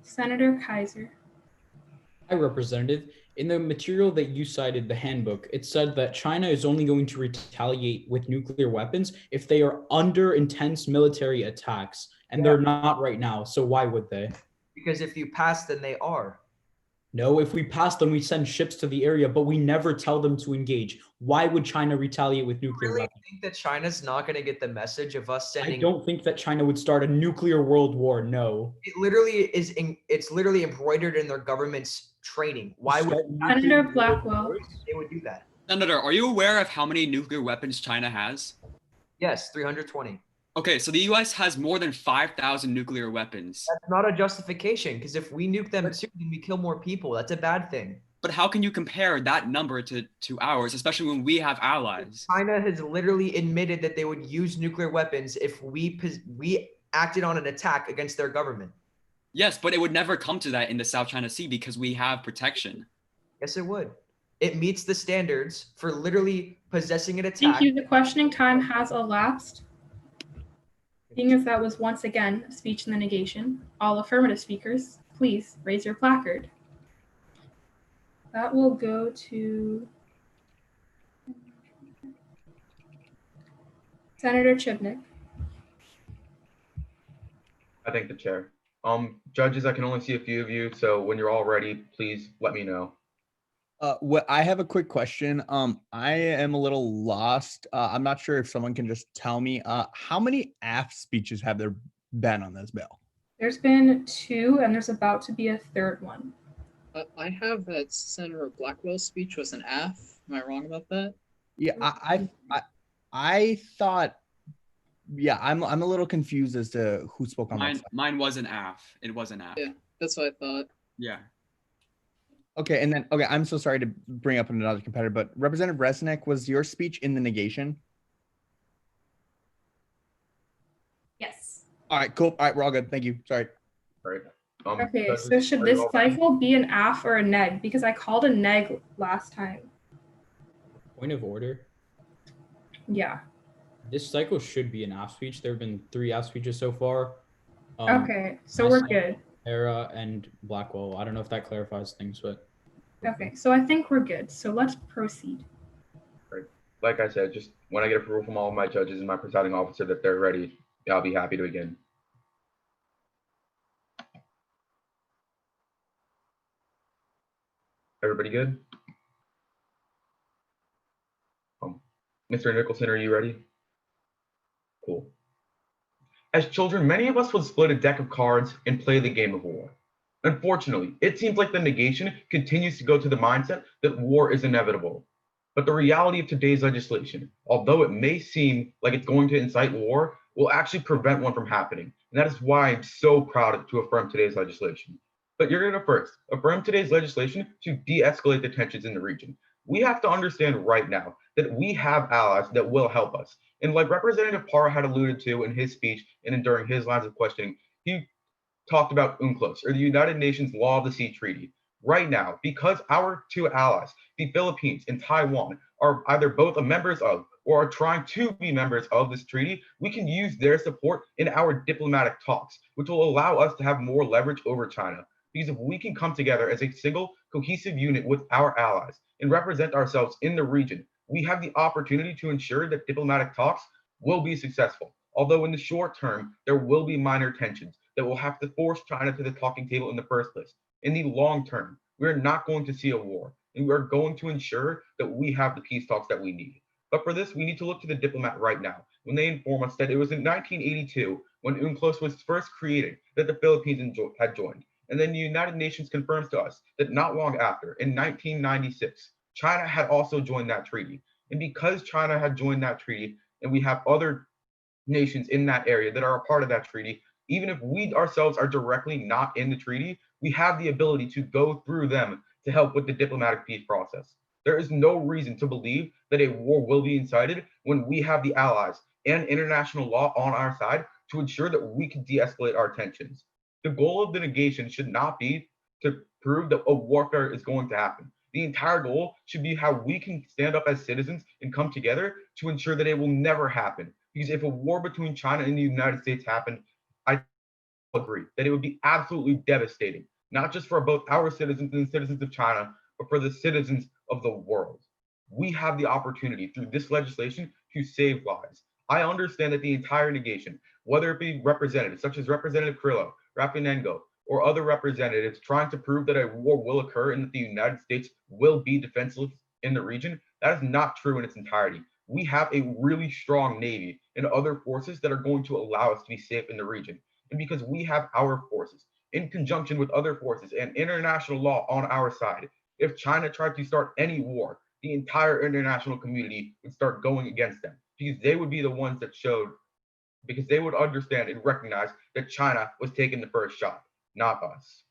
Senator Kaiser. Hi, Representative. In the material that you cited, the handbook, it said that China is only going to retaliate with nuclear weapons if they are under intense military attacks, and they're not right now. So why would they? Because if you pass, then they are. No, if we pass them, we send ships to the area, but we never tell them to engage. Why would China retaliate with nuclear Really weapons? think that China's not going to get the message of us sending? I don't think that China would start a nuclear world war. No. It literally is. It's literally embroidered in their government's training. Why would Senator Blackwell? they would do that? Senator, are you aware of how many nuclear weapons China has? Yes, 320. Okay, so the US has more than 5,000 nuclear weapons. That's not a justification, because if we nuke them too, then we kill more people. That's a bad thing. But how can you compare that number to ours, especially when we have allies? China has literally admitted that they would use nuclear weapons if we acted on an attack against their government. Yes, but it would never come to that in the South China Sea because we have protection. Yes, it would. It meets the standards for literally possessing an attack. Thank you. The questioning time has elapsed. Seeing as that was once again a speech in the negation, all affirmative speakers, please raise your placard. That will go to Senator Chibnik. I thank the chair. Judges, I can only see a few of you, so when you're all ready, please let me know. I have a quick question. I am a little lost. I'm not sure if someone can just tell me, how many AF speeches have there been on this bill? There's been 2, and there's about to be a 3rd one. I have that Senator Blackwell's speech was an F. Am I wrong about that? Yeah, I thought. Yeah, I'm a little confused as to who spoke on that side. Mine was an AF. It was an AF. Yeah, that's what I thought. Yeah. Okay, and then I'm so sorry to bring up another competitor, but Representative Resnick, was your speech in the negation? Yes. All right, cool. All right, we're all good. Thank you. Sorry. All right. Okay, so should this cycle be an AF or a neg? Because I called a neg last time. Point of order. Yeah. This cycle should be an AF speech. There have been 3 AF speeches so far. Okay, so we're good. Era and Blackwell. I don't know if that clarifies things, but. Okay, so I think we're good. So let's proceed. Right. Like I said, just when I get approval from all of my judges and my presiding officer that they're ready, I'll be happy to begin. Everybody good? Mr. Nicholson, are you ready? Cool. As children, many of us would split a deck of cards and play the game of war. Unfortunately, it seems like the negation continues to go to the mindset that war is inevitable. But the reality of today's legislation, although it may seem like it's going to incite war, will actually prevent one from happening. And that is why I'm so proud to affirm today's legislation. But you're going to first affirm today's legislation to de-escalate the tensions in the region. We have to understand right now that we have allies that will help us. And like Representative Parra had alluded to in his speech and during his lines of questioning, he talked about UNCLOS, or the United Nations Law of the Sea Treaty. Right now, because our 2 allies, the Philippines and Taiwan, are either both members of or are trying to be members of this treaty, we can use their support in our diplomatic talks, which will allow us to have more leverage over China. Because if we can come together as a single, cohesive unit with our allies and represent ourselves in the region, we have the opportunity to ensure that diplomatic talks will be successful. Although in the short term, there will be minor tensions that will have to force China to the talking table in the first place. In the long term, we're not going to see a war, and we're going to ensure that we have the peace talks that we need. But for this, we need to look to the diplomat right now when they inform us that it was in 1982 when UNCLOS was first created that the Philippines had joined. And then the United Nations confirms to us that not long after, in 1996, China had also joined that treaty. And because China had joined that treaty, and we have other nations in that area that are a part of that treaty, even if we ourselves are directly not in the treaty, we have the ability to go through them to help with the diplomatic peace process. There is no reason to believe that a war will be incited when we have the allies and international law on our side to ensure that we can de-escalate our tensions. The goal of the negation should not be to prove that a warfare is going to happen. The entire goal should be how we can stand up as citizens and come together to ensure that it will never happen. Because if a war between China and the United States happened, I agree that it would be absolutely devastating, not just for both our citizens and the citizens of China, but for the citizens of the world. We have the opportunity through this legislation to save lives. I understand that the entire negation, whether it be representatives such as Representative Krillo, Rafinengo, or other representatives trying to prove that a war will occur and that the United States will be defenseless in the region, that is not true in its entirety. We have a really strong Navy and other forces that are going to allow us to be safe in the region. And because we have our forces in conjunction with other forces and international law on our side, if China tried to start any war, the entire international community would start going against them because they would be the ones that showed, because they would understand and recognize that China was taking the first shot, not us.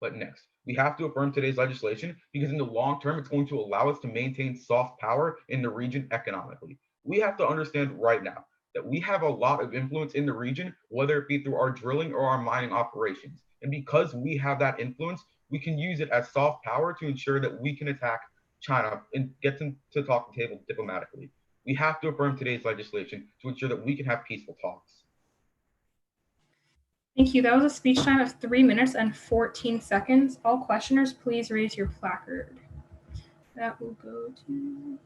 But next, we have to affirm today's legislation because in the long term, it's going to allow us to maintain soft power in the region economically. We have to understand right now that we have a lot of influence in the region, whether it be through our drilling or our mining operations. And because we have that influence, we can use it as soft power to ensure that we can attack China and get them to talk the table diplomatically. We have to affirm today's legislation to ensure that we can have peaceful talks. Thank you. That was a speech time of 3 minutes and 14 seconds. All questioners, please raise your placard. That will go to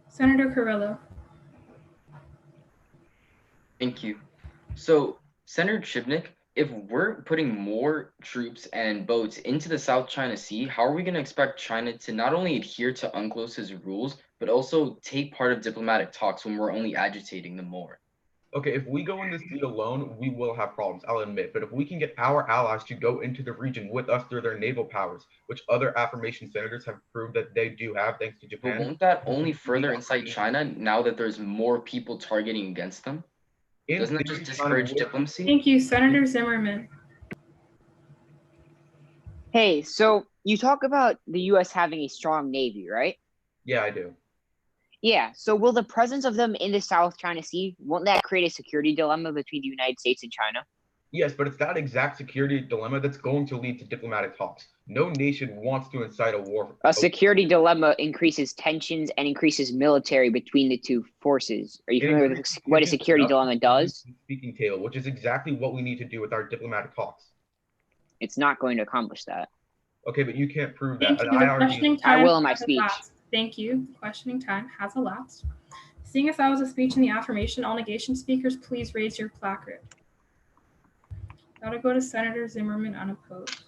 Senator Carrillo. Thank you. So, Senator Chibnik, if we're putting more troops and boats into the South China Sea, how are we going to expect China to not only adhere to UNCLOS's rules, but also take part of diplomatic talks when we're only agitating them more? Okay, if we go in this lead alone, we will have problems, I'll admit. But if we can get our allies to go into the region with us through their naval powers, which other affirmation senators have proved that they do have thanks to Japan. But won't that only further incite China now that there's more people targeting against them? Doesn't that just discourage diplomacy? Thank you, Senator Zimmerman. Hey, so you talk about the U.S. having a strong Navy, right? Yeah, I do. Yeah, so will the presence of them in the South China Sea, won't that create a security dilemma between the United States and China? Yes, but it's that exact security dilemma that's going to lead to diplomatic talks. No nation wants to incite a war. A security dilemma increases tensions and increases military between the two forces. Are you familiar with what a security dilemma does? Speaking table, which is exactly what we need to do with our diplomatic talks. It's not going to accomplish that. Okay, but you can't prove that. Thank you. The questioning time I will in my has speech. elapsed. Thank you. The questioning time has elapsed. Seeing as that was a speech in the affirmation, all negation speakers, please raise your placard. That'll go to Senator Zimmerman unopposed.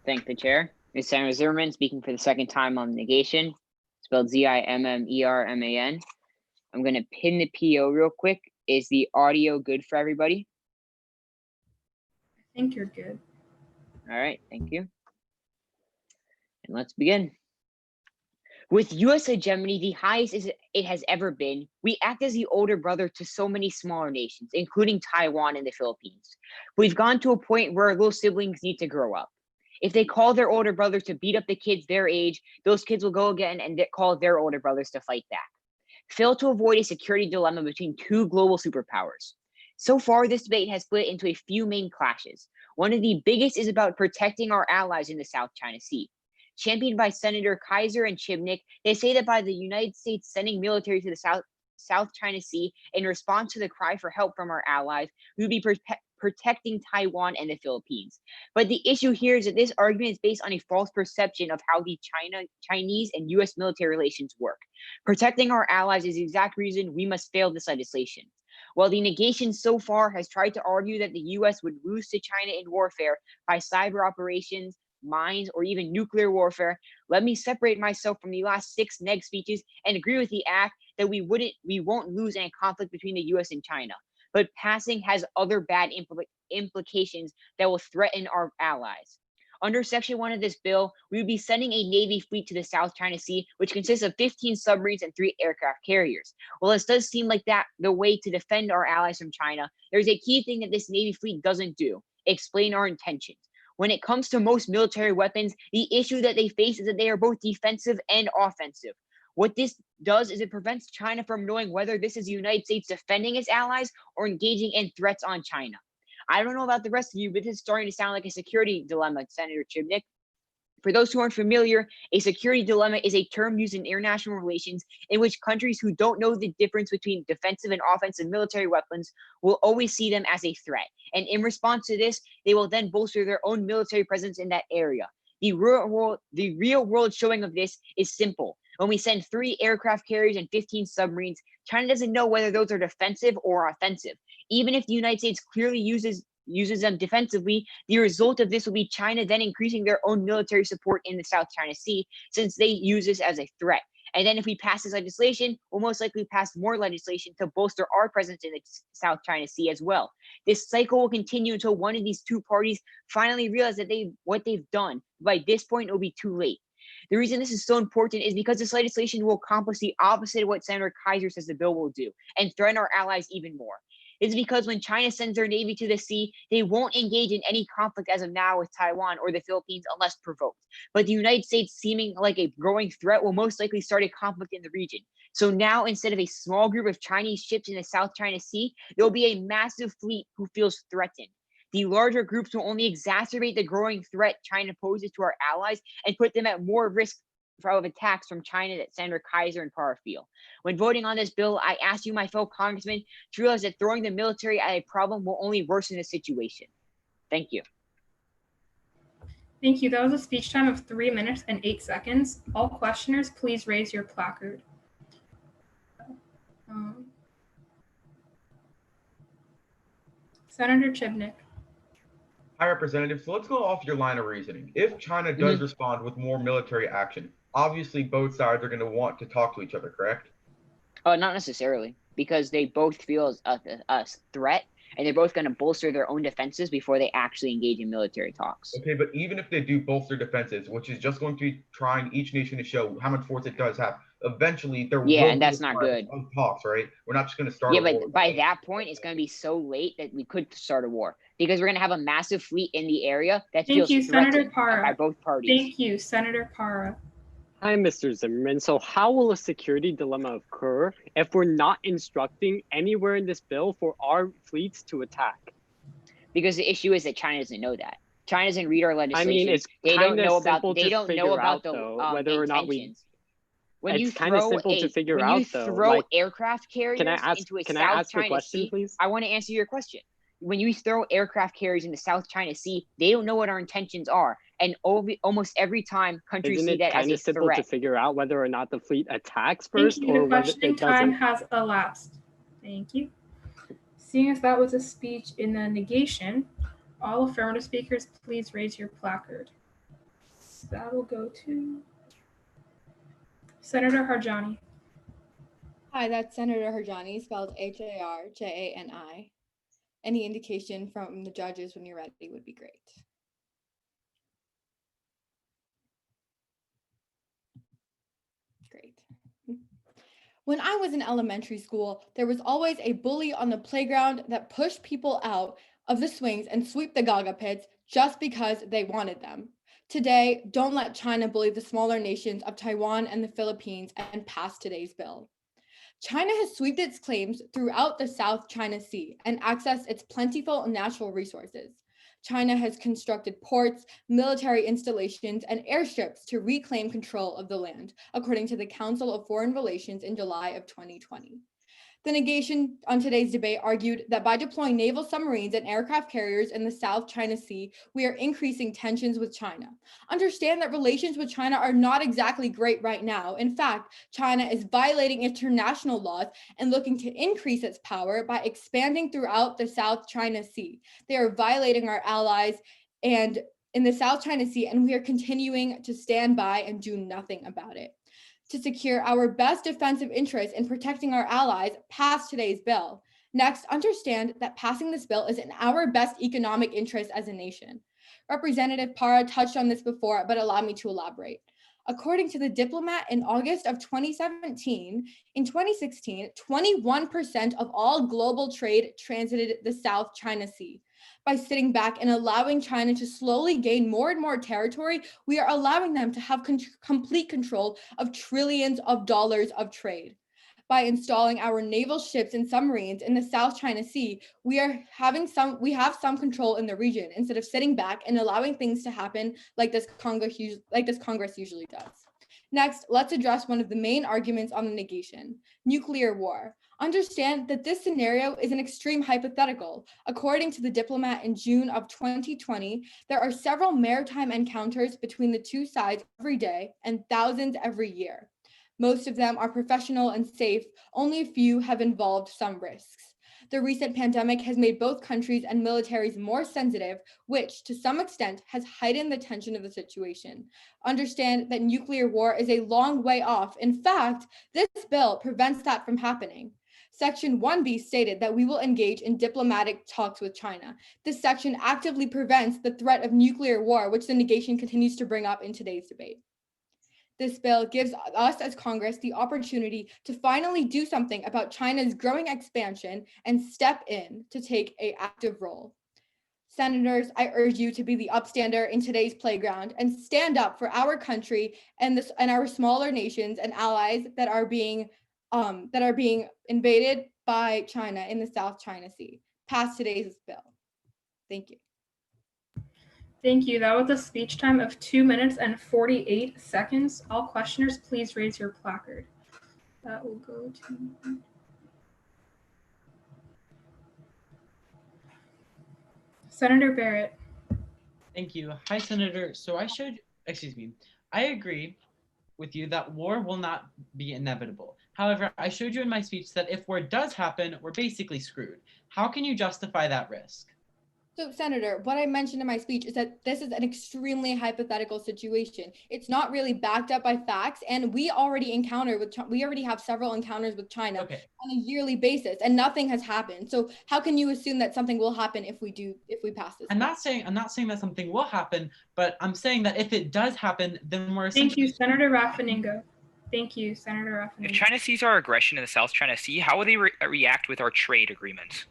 Thank the chair. It's Senator Zimmerman speaking for the second time on negation, spelled Zimmerman. I'm going to pin the PO real quick. Is the audio good for everybody? I think you're good. All right, thank you. And let's begin. With U.S. hegemony the highest it has ever been, we act as the older brother to so many smaller nations, including Taiwan and the Philippines. We've gone to a point where our little siblings need to grow up. If they call their older brothers to beat up the kids their age, those kids will go again and call their older brothers to fight back. Fail to avoid a security dilemma between two global superpowers. So far, this debate has split into a few main clashes. One of the biggest is about protecting our allies in the South China Sea. Championed by Senator Kaiser and Chibnik, they say that by the United States sending military to the South China Sea in response to the cry for help from our allies, we would be protecting Taiwan and the Philippines. But the issue here is that this argument is based on a false perception of how the Chinese and U.S. military relations work. Protecting our allies is the exact reason we must fail this legislation. While the negation so far has tried to argue that the U.S. would lose to China in warfare by cyber operations, mines, or even nuclear warfare, let me separate myself from the last 6 neg speeches and agree with the act that we won't lose in a conflict between the US and China. but passing has other bad implications that will threaten our allies. Under Section 1 of this bill, we would be sending a Navy fleet to the South China Sea, which consists of 15 submarines and 3 aircraft carriers. While this does seem like the way to defend our allies from China, there's a key thing that this Navy fleet doesn't do: explain our intentions. When it comes to most military weapons, the issue that they face is that they are both defensive and offensive. What this does is it prevents China from knowing whether this is the United States defending its allies or engaging in threats on China. I don't know about the rest of you, but this is starting to sound like a security dilemma, Senator Chibnik. For those who aren't familiar, a security dilemma is a term used in international relations in which countries who don't know the difference between defensive and offensive military weapons will always see them as a threat. And in response to this, they will then bolster their own military presence in that area. The real world showing of this is simple. When we send 3 aircraft carriers and 15 submarines, China doesn't know whether those are defensive or offensive. Even if the United States clearly uses them defensively, the result of this will be China then increasing their own military support in the South China Sea, since they use this as a threat. And then if we pass this legislation, we'll most likely pass more legislation to bolster our presence in the South China Sea as well. This cycle will continue until one of these two parties finally realize that what they've done. By this point, it will be too late. The reason this is so important is because this legislation will accomplish the opposite of what Senator Kaiser says the bill will do, and threaten our allies even more. It's because when China sends their Navy to the sea, they won't engage in any conflict as of now with Taiwan or the Philippines unless provoked. But the United States, seeming like a growing threat, will most likely start a conflict in the region. So now, instead of a small group of Chinese ships in the South China Sea, there will be a massive fleet who feels threatened. The larger groups will only exacerbate the growing threat China poses to our allies and put them at more risk of attacks from China that Senator Kaiser and Parra feel. When voting on this bill, I ask you, my fellow congressmen, to realize that throwing the military at a problem will only worsen the situation. Thank you. Thank you. That was a speech time of 3 minutes and 8 seconds. All questioners, please raise your placard. Senator Chibnik. Hi, Representative. So let's go off your line of reasoning. If China does respond with more military action, obviously both sides are going to want to talk to each other, correct? Not necessarily, because they both feel a threat, and they're both going to bolster their own defenses before they actually engage in military talks. Okay, but even if they do bolster defenses, which is just going to be trying each nation to show how much force it does have, eventually there will be and that's not good. Talks, right? We're not just going to start. Yeah, but by that point, it's going to be so late that we could start a war, because we're going to have a massive fleet in the area that feels threatened by both parties. Thank you, Senator Parra. Hi, Mr. Zimmerman. So how will a security dilemma occur if we're not instructing anywhere in this bill for our fleets to attack? Because the issue is that China doesn't know that. China doesn't read our legislation. I mean, it's kind of simple to figure out, though, whether or not we. When you it's kind of simple to figure out, though. When you throw aircraft carriers into a Can I ask South a question, China Sea, please? I want to answer your question. When you throw aircraft carriers in the South China Sea, they don't know what our intentions are. And almost every time countries see that as a threat. Isn't it kind of simple to figure out whether or not the fleet attacks first, Thank you. or The whether question it doesn't? time has elapsed. Thank you. Seeing as that was a speech in the negation, all affirmative speakers, please raise your placard. That will go to Senator Harjani. Hi, that's Senator Harjani, spelled Harjani. Any indication from the judges when you're ready would be great. Great. When I was in elementary school, there was always a bully on the playground that pushed people out of the swings and sweep the gaga pits just because they wanted them. Today, don't let China bully the smaller nations of Taiwan and the Philippines and pass today's bill. China has swept its claims throughout the South China Sea and accessed its plentiful natural resources. China has constructed ports, military installations, and airstrips to reclaim control of the land, according to the Council of Foreign Relations in July of 2020. The negation on today's debate argued that by deploying naval submarines and aircraft carriers in the South China Sea, we are increasing tensions with China. Understand that relations with China are not exactly great right now. In fact, China is violating international laws and looking to increase its power by expanding throughout the South China Sea. They are violating our allies and in the South China Sea, and we are continuing to stand by and do nothing about it. To secure our best defensive interests in protecting our allies, pass today's bill. Next, understand that passing this bill is in our best economic interest as a nation. Representative Para touched on this before, but allow me to elaborate. According to the Diplomat in August of 2017, in 2016, 21% of all global trade transited the South China Sea. By sitting back and allowing China to slowly gain more and more territory, we are allowing them to have complete control of trillions of dollars of trade. By installing our naval ships and submarines in the South China Sea, we have some control in the region instead of sitting back and allowing things to happen like this Congress usually does. Next, let's address one of the main arguments on the negation: nuclear war. Understand that this scenario is an extreme hypothetical. According to the Diplomat in June of 2020, there are several maritime encounters between the two sides every day and thousands every year. Most of them are professional and safe. Only a few have involved some risks. The recent pandemic has made both countries and militaries more sensitive, which to some extent has heightened the tension of the situation. Understand that nuclear war is a long way off. In fact, this bill prevents that from happening. Section 1B stated that we will engage in diplomatic talks with China. This section actively prevents the threat of nuclear war, which the negation continues to bring up in today's debate. This bill gives us as Congress the opportunity to finally do something about China's growing expansion and step in to take an active role. Senators, I urge you to be the upstander in today's playground and stand up for our country and our smaller nations and allies that are being invaded by China in the South China Sea. Pass today's bill. Thank you. Thank you. That was a speech time of 2 minutes and 48 seconds. All questioners, please raise your placard. That will go to Senator Barrett. Thank you. Hi, Senator. So I agree with you that war will not be inevitable. However, I showed you in my speech that if war does happen, we're basically screwed. How can you justify that risk? So, Senator, what I mentioned in my speech is that this is an extremely hypothetical situation. It's not really backed up by facts, and we already have several encounters with China on a yearly basis, and nothing has happened. So, how can you assume that something will happen if we pass this? I'm not saying that something will happen, but I'm saying that if it does happen, then we're Thank you, Senator Raffaningo. Thank you, Senator Raffaningo. If China sees our aggression in the South China Sea, how will they react with our trade agreements?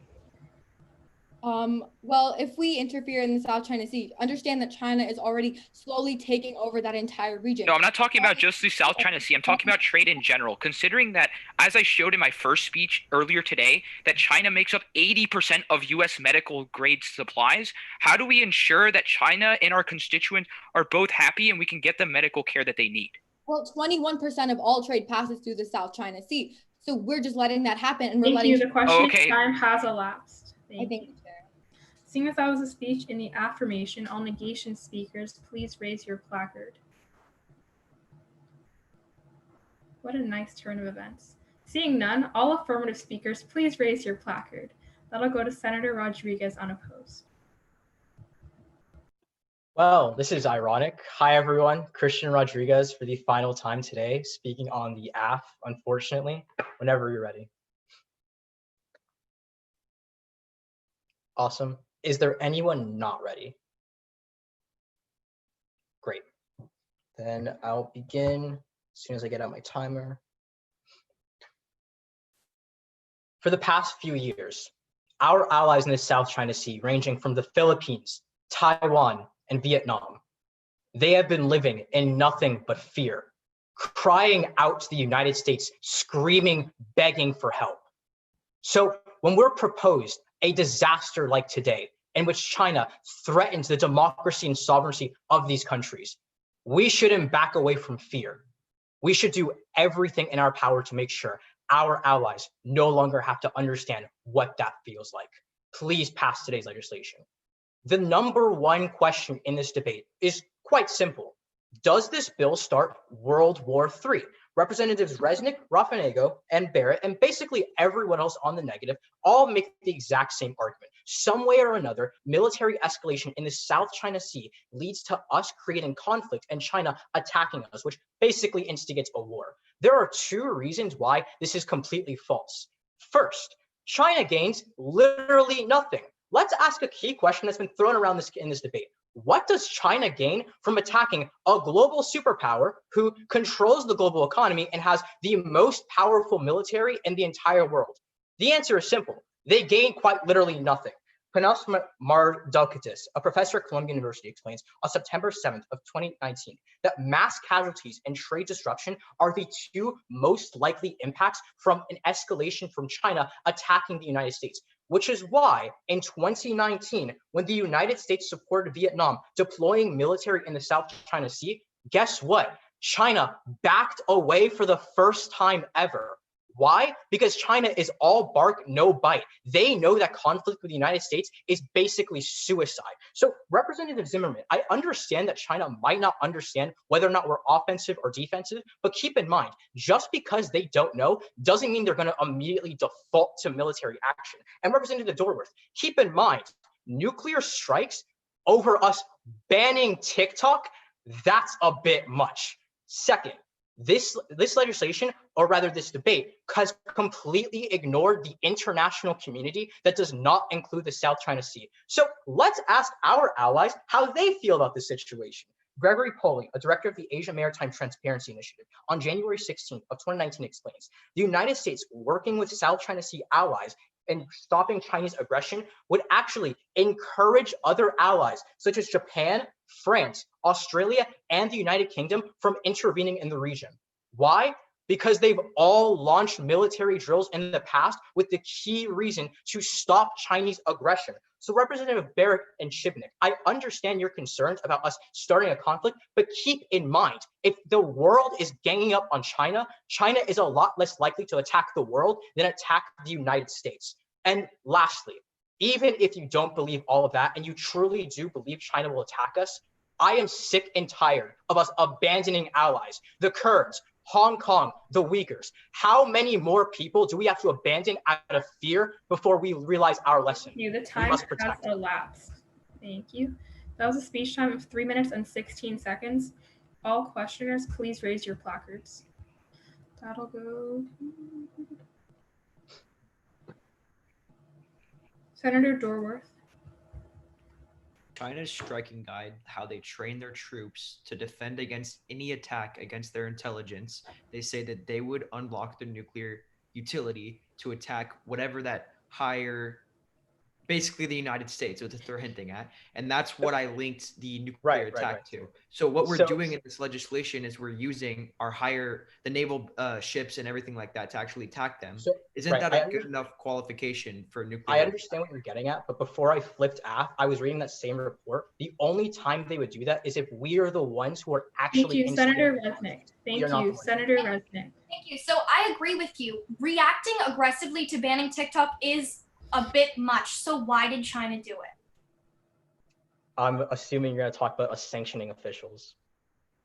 Well, if we interfere in the South China Sea, understand that China is already slowly taking over that entire region. No, I'm not talking about just the South China Sea. I'm talking about trade in general, considering that, as I showed in my first speech earlier today, that China makes up 80% of U.S. medical grade supplies. How do we ensure that China and our constituents are both happy and we can get the medical care that they need? Well, 21% of all trade passes through the South China Sea. So we're just letting that happen, and we're Thank letting you. The questioning time has elapsed. Thank you. Seeing as that was a speech in the affirmation, all negation speakers, please raise your placard. What a nice turn of events. Seeing none, all affirmative speakers, please raise your placard. That'll go to Senator Rodriguez unopposed. Well, this is ironic. Hi, everyone. Christian Rodriguez for the final time today, speaking on the AF, unfortunately, whenever you're ready. Awesome. Is there anyone not ready? Great. Then I'll begin as soon as I get out my timer. For the past few years, our allies in the South China Sea, ranging from the Philippines, Taiwan, and Vietnam, they have been living in nothing but fear, crying out to the United States, screaming, begging for help. So when we're proposed a disaster like today, in which China threatens the democracy and sovereignty of these countries, we shouldn't back away from fear. We should do everything in our power to make sure our allies no longer have to understand what that feels like. Please pass today's legislation. The number one question in this debate is quite simple. Does this bill start World War III? Representatives Resnick, Raffanego, and Barrett, and basically everyone else on the negative, all make the exact same argument. Some way or another, military escalation in the South China Sea leads to us creating conflict and China attacking us, which basically instigates a war. There are two reasons why this is completely false. First, China gains literally nothing. Let's ask a key question that's been thrown around in this debate. What does China gain from attacking a global superpower who controls the global economy and has the most powerful military in the entire world? The answer is simple. They gain quite literally nothing. Panos Mardukakis, a professor at Columbia University, explains on September 7th of 2019 that mass casualties and trade disruption are the two most likely impacts from an escalation from China attacking the United States, which is why in 2019, when the United States supported Vietnam deploying military in the South China Sea, guess what? China backed away for the first time ever. Why? Because China is all bark, no bite. They know that conflict with the United States is basically suicide. So Representative Zimmerman, I understand that China might not understand whether or not we're offensive or defensive, but keep in mind, just because they don't know doesn't mean they're going to immediately default to military action. And Representative Dorworth, keep in mind, nuclear strikes over us banning TikTok, that's a bit much. Second, this legislation, or rather this debate, has completely ignored the international community that does not include the South China Sea. So let's ask our allies how they feel about this situation. Gregory Poley, a director of the Asia Maritime Transparency Initiative, on January 16th of 2019 explains, the United States working with South China Sea allies and stopping Chinese aggression would actually encourage other allies such as Japan, France, Australia, and the United Kingdom from intervening in the region. Why? Because they've all launched military drills in the past with the key reason to stop Chinese aggression. So Representative Barrett and Shibnick, I understand your concerns about us starting a conflict, but keep in mind, if the world is ganging up on China, China is a lot less likely to attack the world than attack the United States. And lastly, even if you don't believe all of that and you truly do believe China will attack us, I am sick and tired of us abandoning allies, the Kurds, Hong Kong, the Uyghurs. How many more people do we have to abandon out of fear before we realize our lesson? The time has elapsed. Thank you. That was a speech time of 3 minutes and 16 seconds. All questioners, please raise your placards. That'll go. Senator Dorworth. China's striking guide, how they train their troops to defend against any attack against their intelligence. They say that they would unlock the nuclear utility to attack whatever that higher, basically the United States, what they're hinting at. And that's what I linked the nuclear attack to. So what we're doing in this legislation is we're using the naval ships and everything like that to actually attack them. Isn't that a good enough qualification for nuclear? I understand what you're getting at, but before I flipped app, I was reading that same report. The only time they would do that is if we are the ones who are actually. Thank you, Senator Resnick. Thank you, Senator Resnick. Thank you. So I agree with you. Reacting aggressively to banning TikTok is a bit much. So why did China do it? I'm assuming you're going to talk about us sanctioning officials.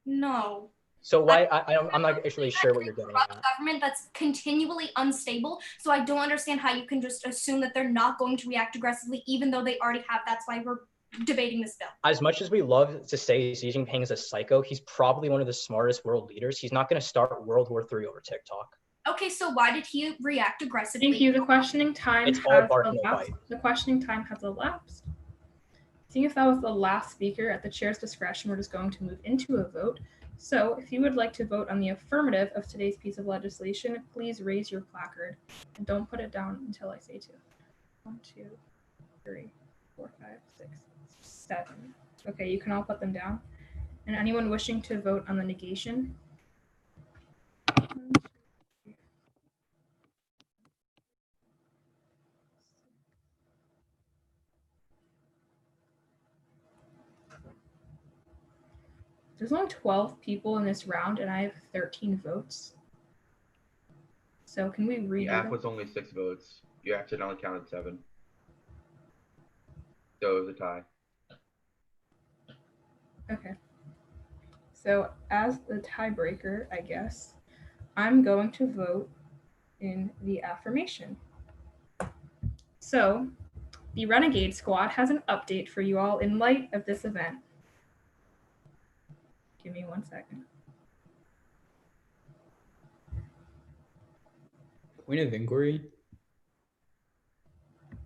No. So why? I'm not actually sure what you're getting at. Government that's continually unstable. So I don't understand how you can just assume that they're not going to react aggressively, even though they already have. That's why we're debating this bill. As much as we love to say Xi Jinping is a psycho, he's probably one of the smartest world leaders. He's not going to start World War III over TikTok. Okay, so why did he react aggressively? Thank you. The questioning time has elapsed. The questioning time has elapsed. Seeing if that was the last speaker at the chair's discretion, we're just going to move into a vote. So if you would like to vote on the affirmative of today's piece of legislation, please raise your placard and don't put it down until I say to. 1, 2, 3, 4, 5, 6, 7. Okay, you can all put them down. And anyone wishing to vote on the negation? There's only 12 people in this round, and I have 13 votes. So can we read? The app was only 6 votes. You accidentally counted 7. So it was a tie. Okay. So as the tiebreaker, I guess, I'm going to vote in the affirmation. So the Renegade Squad has an update for you all in light of this event. Give me 1 second. Point of inquiry.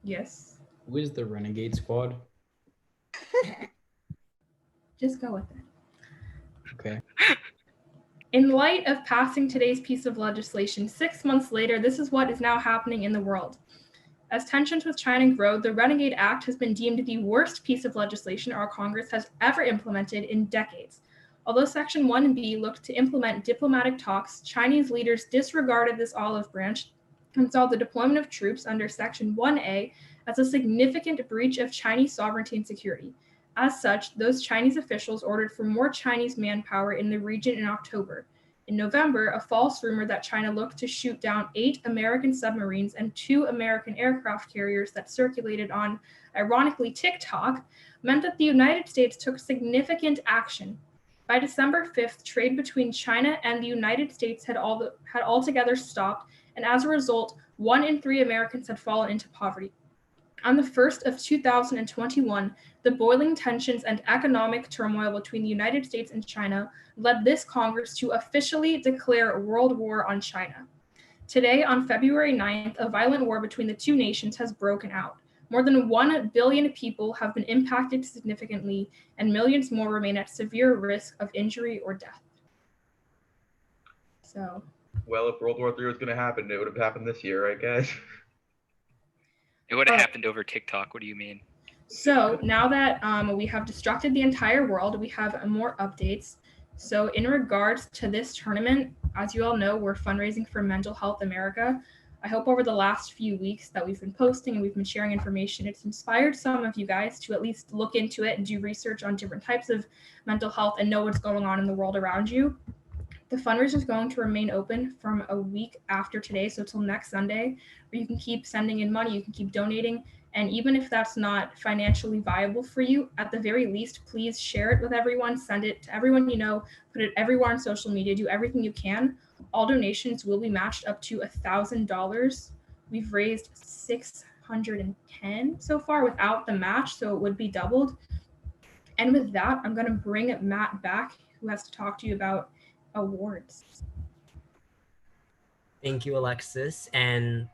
Yes. Who is the Renegade Squad? Just go with it. Okay. In light of passing today's piece of legislation, 6 months later, this is what is now happening in the world. As tensions with China grow, the Renegade Act has been deemed the worst piece of legislation our Congress has ever implemented in decades. Although Section 1B looked to implement diplomatic talks, Chinese leaders disregarded this olive branch and saw the deployment of troops under Section 1A as a significant breach of Chinese sovereignty and security. As such, those Chinese officials ordered for more Chinese manpower in the region in October. In November, a false rumor that China looked to shoot down 8 American submarines and 2 American aircraft carriers that circulated on, ironically, TikTok, meant that the United States took significant action. By December 5th, trade between China and the United States had altogether stopped, and as a result, 1 in 3 Americans had fallen into poverty. On the 1st of 2021, the boiling tensions and economic turmoil between the United States and China led this Congress to officially declare a world war on China. Today, on February 9th, a violent war between the two nations has broken out. More than 1 billion people have been impacted significantly, and millions more remain at severe risk of injury or death. So, Well, if World War III was going to happen, it would have happened this year, right, guys? It would have happened over TikTok. What do you mean? So now that we have distracted the entire world, we have more updates. So in regards to this tournament, as you all know, we're fundraising for Mental Health America. I hope over the last few weeks that we've been posting and we've been sharing information, it's inspired some of you guys to at least look into it and do research on different types of mental health and know what's going on in the world around you. The fundraiser is going to remain open from a week after today, so till next Sunday, where you can keep sending in money, you can keep donating, and even if that's not financially viable for you, at the very least, please share it with everyone, send it to everyone you know, put it everywhere on social media, do everything you can. All donations will be matched up to $1,000. We've raised $610 so far without the match, so it would be doubled. And with that, I'm going to bring Matt back, who has to talk to you about awards. Thank you, Alexis. And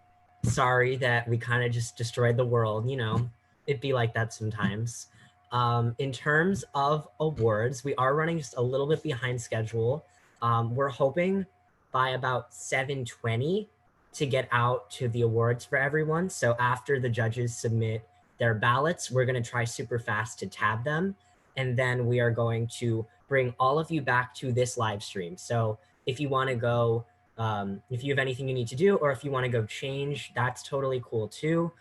sorry that we kind of just destroyed the world. You know, it'd be like that sometimes. In terms of awards, we are running just a little bit behind schedule. We're hoping by about 7:20 to get out to the awards for everyone. So after the judges submit their ballots, we're going to try super fast to tab them. And then we are going to bring all of you back to this live stream. So if you want to go, if you have anything you need to do, or if you want to go change, that's totally cool too.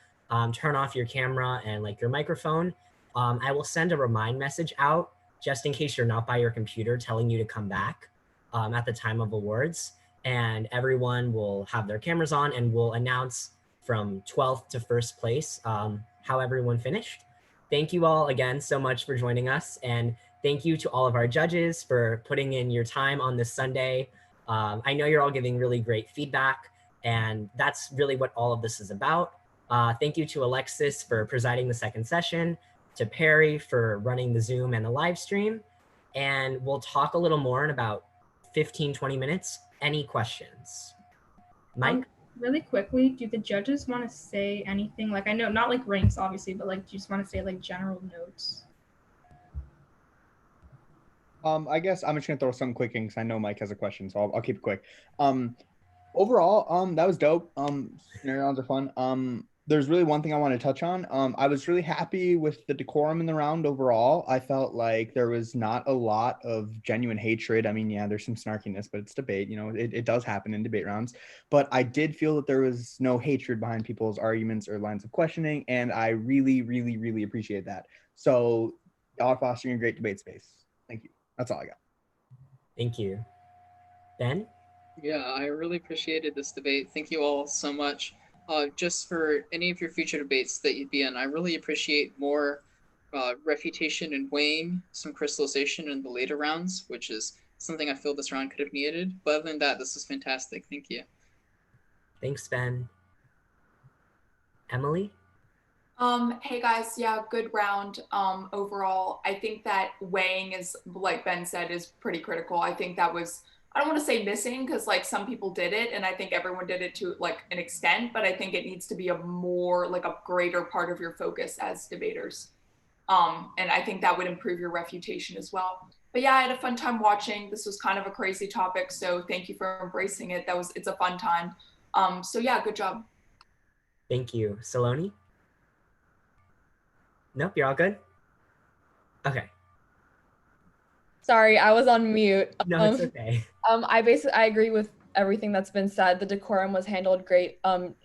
Turn off your camera and like your microphone. I will send a remind message out just in case you're not by your computer telling you to come back at the time of awards. And everyone will have their cameras on and we'll announce from 12th to first place how everyone finished. Thank you all again so much for joining us. And thank you to all of our judges for putting in your time on this Sunday. I know you're all giving really great feedback, and that's really what all of this is about. Thank you to Alexis for presiding the second session, to Perry for running the Zoom and the live stream, and we'll talk a little more in about 15, 20 minutes. Any questions? Mike? Really quickly, do the judges want to say anything? Like, I know not like ranks, obviously, but like, do you just want to say like general notes? I guess I'm just gonna throw some quick in because I know Mike has a question, so I'll keep it quick. Overall, that was dope. Scenario rounds are fun. There's really one thing I want to touch on. I was really happy with the decorum in the round overall. I felt like there was not a lot of genuine hatred. I mean, yeah, there's some snarkiness, but it's debate. You know, it does happen in debate rounds. But I did feel that there was no hatred behind people's arguments or lines of questioning, and I really, really, really appreciate that. So, y'all are fostering a great debate space. Thank you. That's all I got. Thank you. Ben? Yeah, I really appreciated this debate. Thank you all so much. Just for any of your future debates that you'd be in, I really appreciate more refutation and weighing, some crystallization in the later rounds, which is something I feel this round could have needed. But other than that, this was fantastic. Thank you. Thanks, Ben. Emily? Hey guys, yeah, good round overall. I think that weighing is, like Ben said, is pretty critical. I think that was I don't want to say missing because like some people did it and I think everyone did it to like an extent, but I think it needs to be a more like a greater part of your focus as debaters. And I think that would improve your reputation as well. But yeah, I had a fun time watching. This was kind of a crazy topic, so thank you for embracing it. It's a fun time. So yeah, good job. Thank you. Saloni? Nope, you're all good? Okay. Sorry, I was on mute. No, it's okay. I agree with everything that's been said. The decorum was handled great.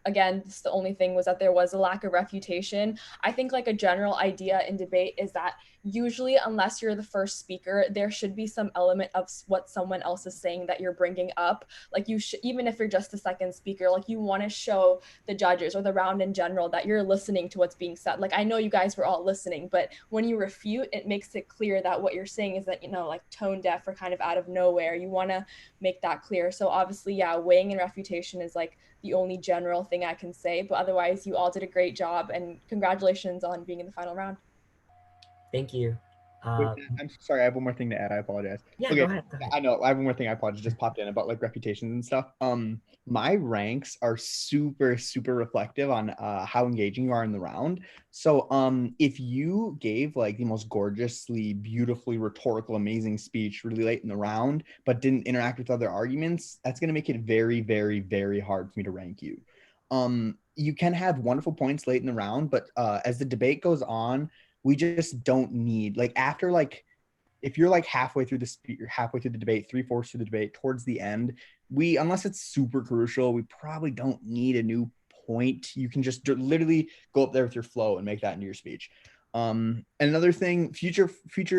Again, this, the only thing was that there was a lack of refutation. I think like a general idea in debate is that usually, unless you're the first speaker, there should be some element of what someone else is saying that you're bringing up. Like you should, even if you're just the second speaker, like you want to show the judges or the round in general that you're listening to what's being said. Like I know you guys were all listening, but when you refute, it makes it clear that what you're saying is that, you know, like tone deaf or kind of out of nowhere. You want to make that clear. So obviously, yeah, weighing and refutation is like the only general thing I can say, but otherwise you all did a great job and congratulations on being in the final round. Thank you. Wait, I'm sorry, I have one more thing to add. I apologize. Yeah, Okay, go ahead. I know I have one more thing. I apologize. Just popped in about like reputations and stuff. My ranks are super reflective on how engaging you are in the round. So if you gave like the most gorgeously, beautifully rhetorical, amazing speech really late in the round, but didn't interact with other arguments, that's gonna make it very hard for me to rank you. You can have wonderful points late in the round, but as the debate goes on, we just don't need like after like if you're like halfway through the debate, 3/4 through the debate, towards the end, unless it's super crucial, we probably don't need a new point. You can just literally go up there with your flow and make that into your speech. Another thing, future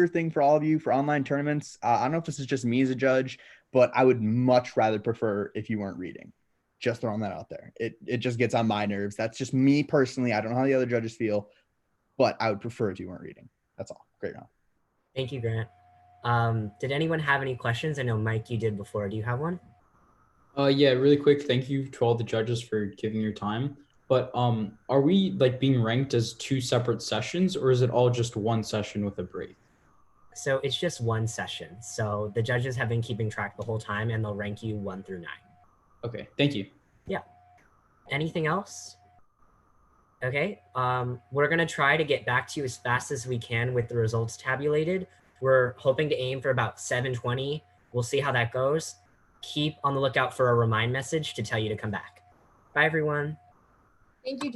thing for all of you for online tournaments. I don't know if this is just me as a judge, but I would much rather prefer if you weren't reading. Just throwing that out there. It just gets on my nerves. That's just me personally. I don't know how the other judges feel, but I would prefer if you weren't reading. That's all. Great round. Thank you, Grant. Did anyone have any questions? I know, Mike, you did before. Do you have one? Yeah, really quick. Thank you to all the judges for giving your time. But are we like being ranked as 2 separate sessions, or is it all just one session with a break? So it's just one session. So the judges have been keeping track the whole time and they'll rank you 1 through 9. Okay, thank you. Yeah. Anything else? Okay, we're gonna try to get back to you as fast as we can with the results tabulated. We're hoping to aim for about 7:20. We'll see how that goes. Keep on the lookout for a remind message to tell you to come back. Bye, everyone. Thank you.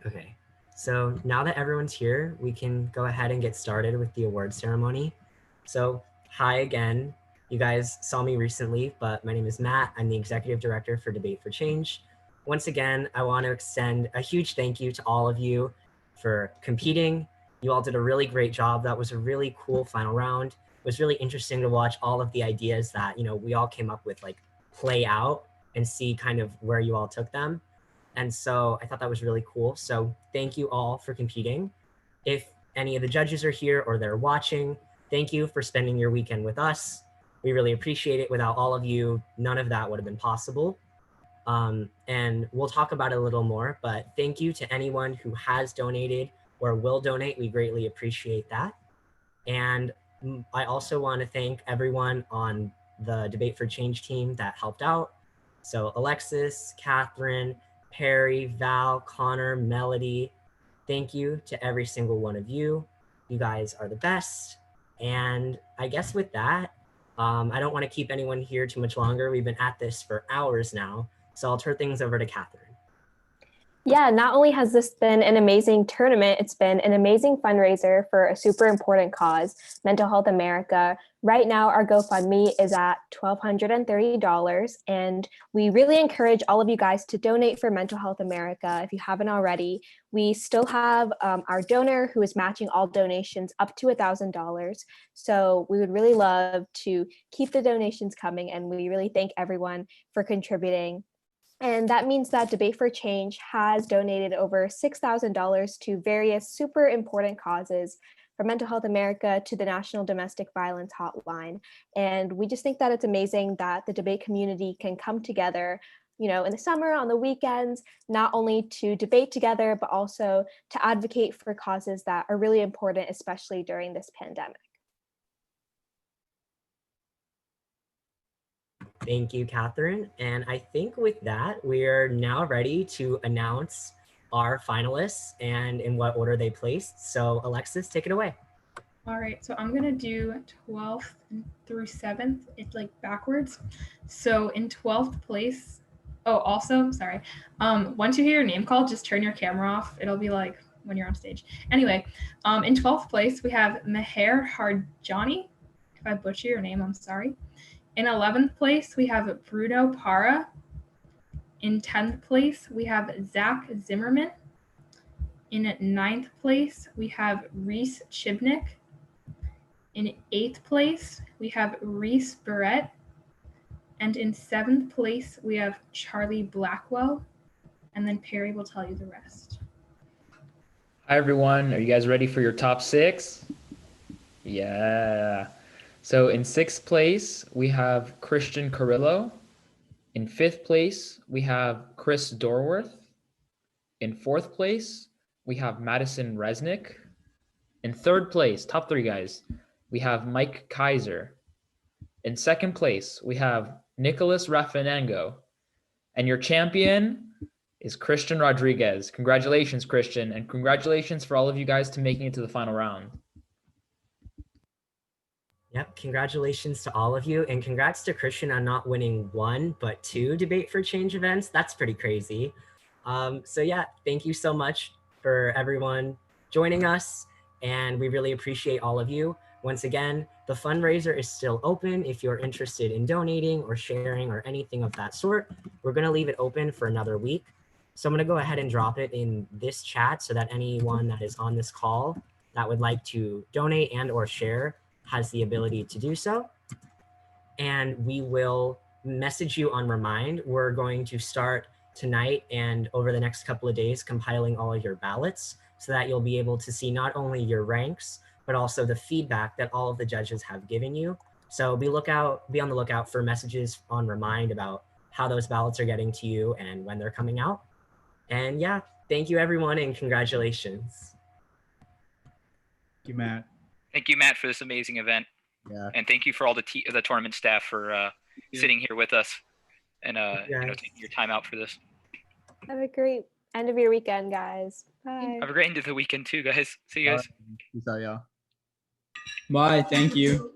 Okay, so now that everyone's here, we can go ahead and get started with the award ceremony. So hi again. You guys saw me recently, but my name is Matt. I'm the Executive Director for Debate4Change. Once again, I want to extend a huge thank you to all of you for competing. You all did a really great job. That was a really cool final round. It was really interesting to watch all of the ideas that, you know, we all came up with like play out and see kind of where you all took them. And so I thought that was really cool. So thank you all for competing. If any of the judges are here or they're watching, thank you for spending your weekend with us. We really appreciate it. Without all of you, none of that would have been possible. And we'll talk about it a little more, but thank you to anyone who has donated or will donate. We greatly appreciate that. And I also want to thank everyone on the Debate4Change team that helped out. So Alexis, Catherine, Perry, Val, Connor, Melody. Thank you to every single one of you. You guys are the best. And I guess with that, I don't want to keep anyone here too much longer. We've been at this for hours now. So I'll turn things over to Catherine. Yeah, not only has this been an amazing tournament, it's been an amazing fundraiser for a super important cause, Mental Health America. Right now, our GoFundMe is at $1,230, and we really encourage all of you guys to donate for Mental Health America if you haven't already. We still have our donor who is matching all donations up to $1,000. So we would really love to keep the donations coming, and we really thank everyone for contributing. And that means that Debate4Change has donated over $6,000 to various super important causes, from Mental Health America to the National Domestic Violence Hotline. And we just think that it's amazing that the debate community can come together, you know, in the summer, on the weekends, not only to debate together, but also to advocate for causes that are really important, especially during this pandemic. Thank you, Catherine. And I think with that, we're now ready to announce our finalists and in what order they placed. So Alexis, take it away. All right, so I'm gonna do 12th through 7th, it's like backwards. So in 12th place, oh, also, sorry. Once you hear your name called, just turn your camera off. It'll be like when you're on stage. Anyway, in 12th place, we have Meher Harjani. If I butcher your name, I'm sorry. In 11th place, we have Bruno Para. In 10th place, we have Zach Zimmerman. In 9th place, we have Reese Chibnick. In 8th place, we have Reese Barrett. And in 7th place, we have Charlie Blackwell. And then Perry will tell you the rest. Hi, everyone. Are you guys ready for your top 6? Yeah. So in 6th place, we have Christian Carrillo. In 5th place, we have Chris Dorworth. In 4th place, we have Madison Resnick. In 3rd place, top 3 guys, we have Mike Kaiser. In 2nd place, we have Nicholas Raffanengo. And your champion is Christian Rodriguez. Congratulations, Christian, and congratulations for all of you guys to making it to the final round. Yep, congratulations to all of you, and congrats to Christian on not winning 1, but 2 Debate4Change events. That's pretty crazy. So yeah, thank you so much for everyone joining us, and we really appreciate all of you. Once again, the fundraiser is still open if you're interested in donating or sharing or anything of that sort. We're gonna leave it open for another week. So I'm gonna go ahead and drop it in this chat so that anyone that is on this call that would like to donate and or share has the ability to do so. And we will message you on Remind. We're going to start tonight and over the next couple of days compiling all of your ballots so that you'll be able to see not only your ranks, but also the feedback that all of the judges have given you. So be on the lookout for messages on Remind about how those ballots are getting to you and when they're coming out. And yeah, thank you everyone and congratulations. Thank you, Matt. Thank you, Matt, for this amazing event. Yeah. And thank you for all the tournament staff for sitting here with us and taking your time out for this. Have a great end of your weekend, guys. Bye. Have a great end of the weekend too, guys. See you guys. Peace out, y'all. Bye. Thank you.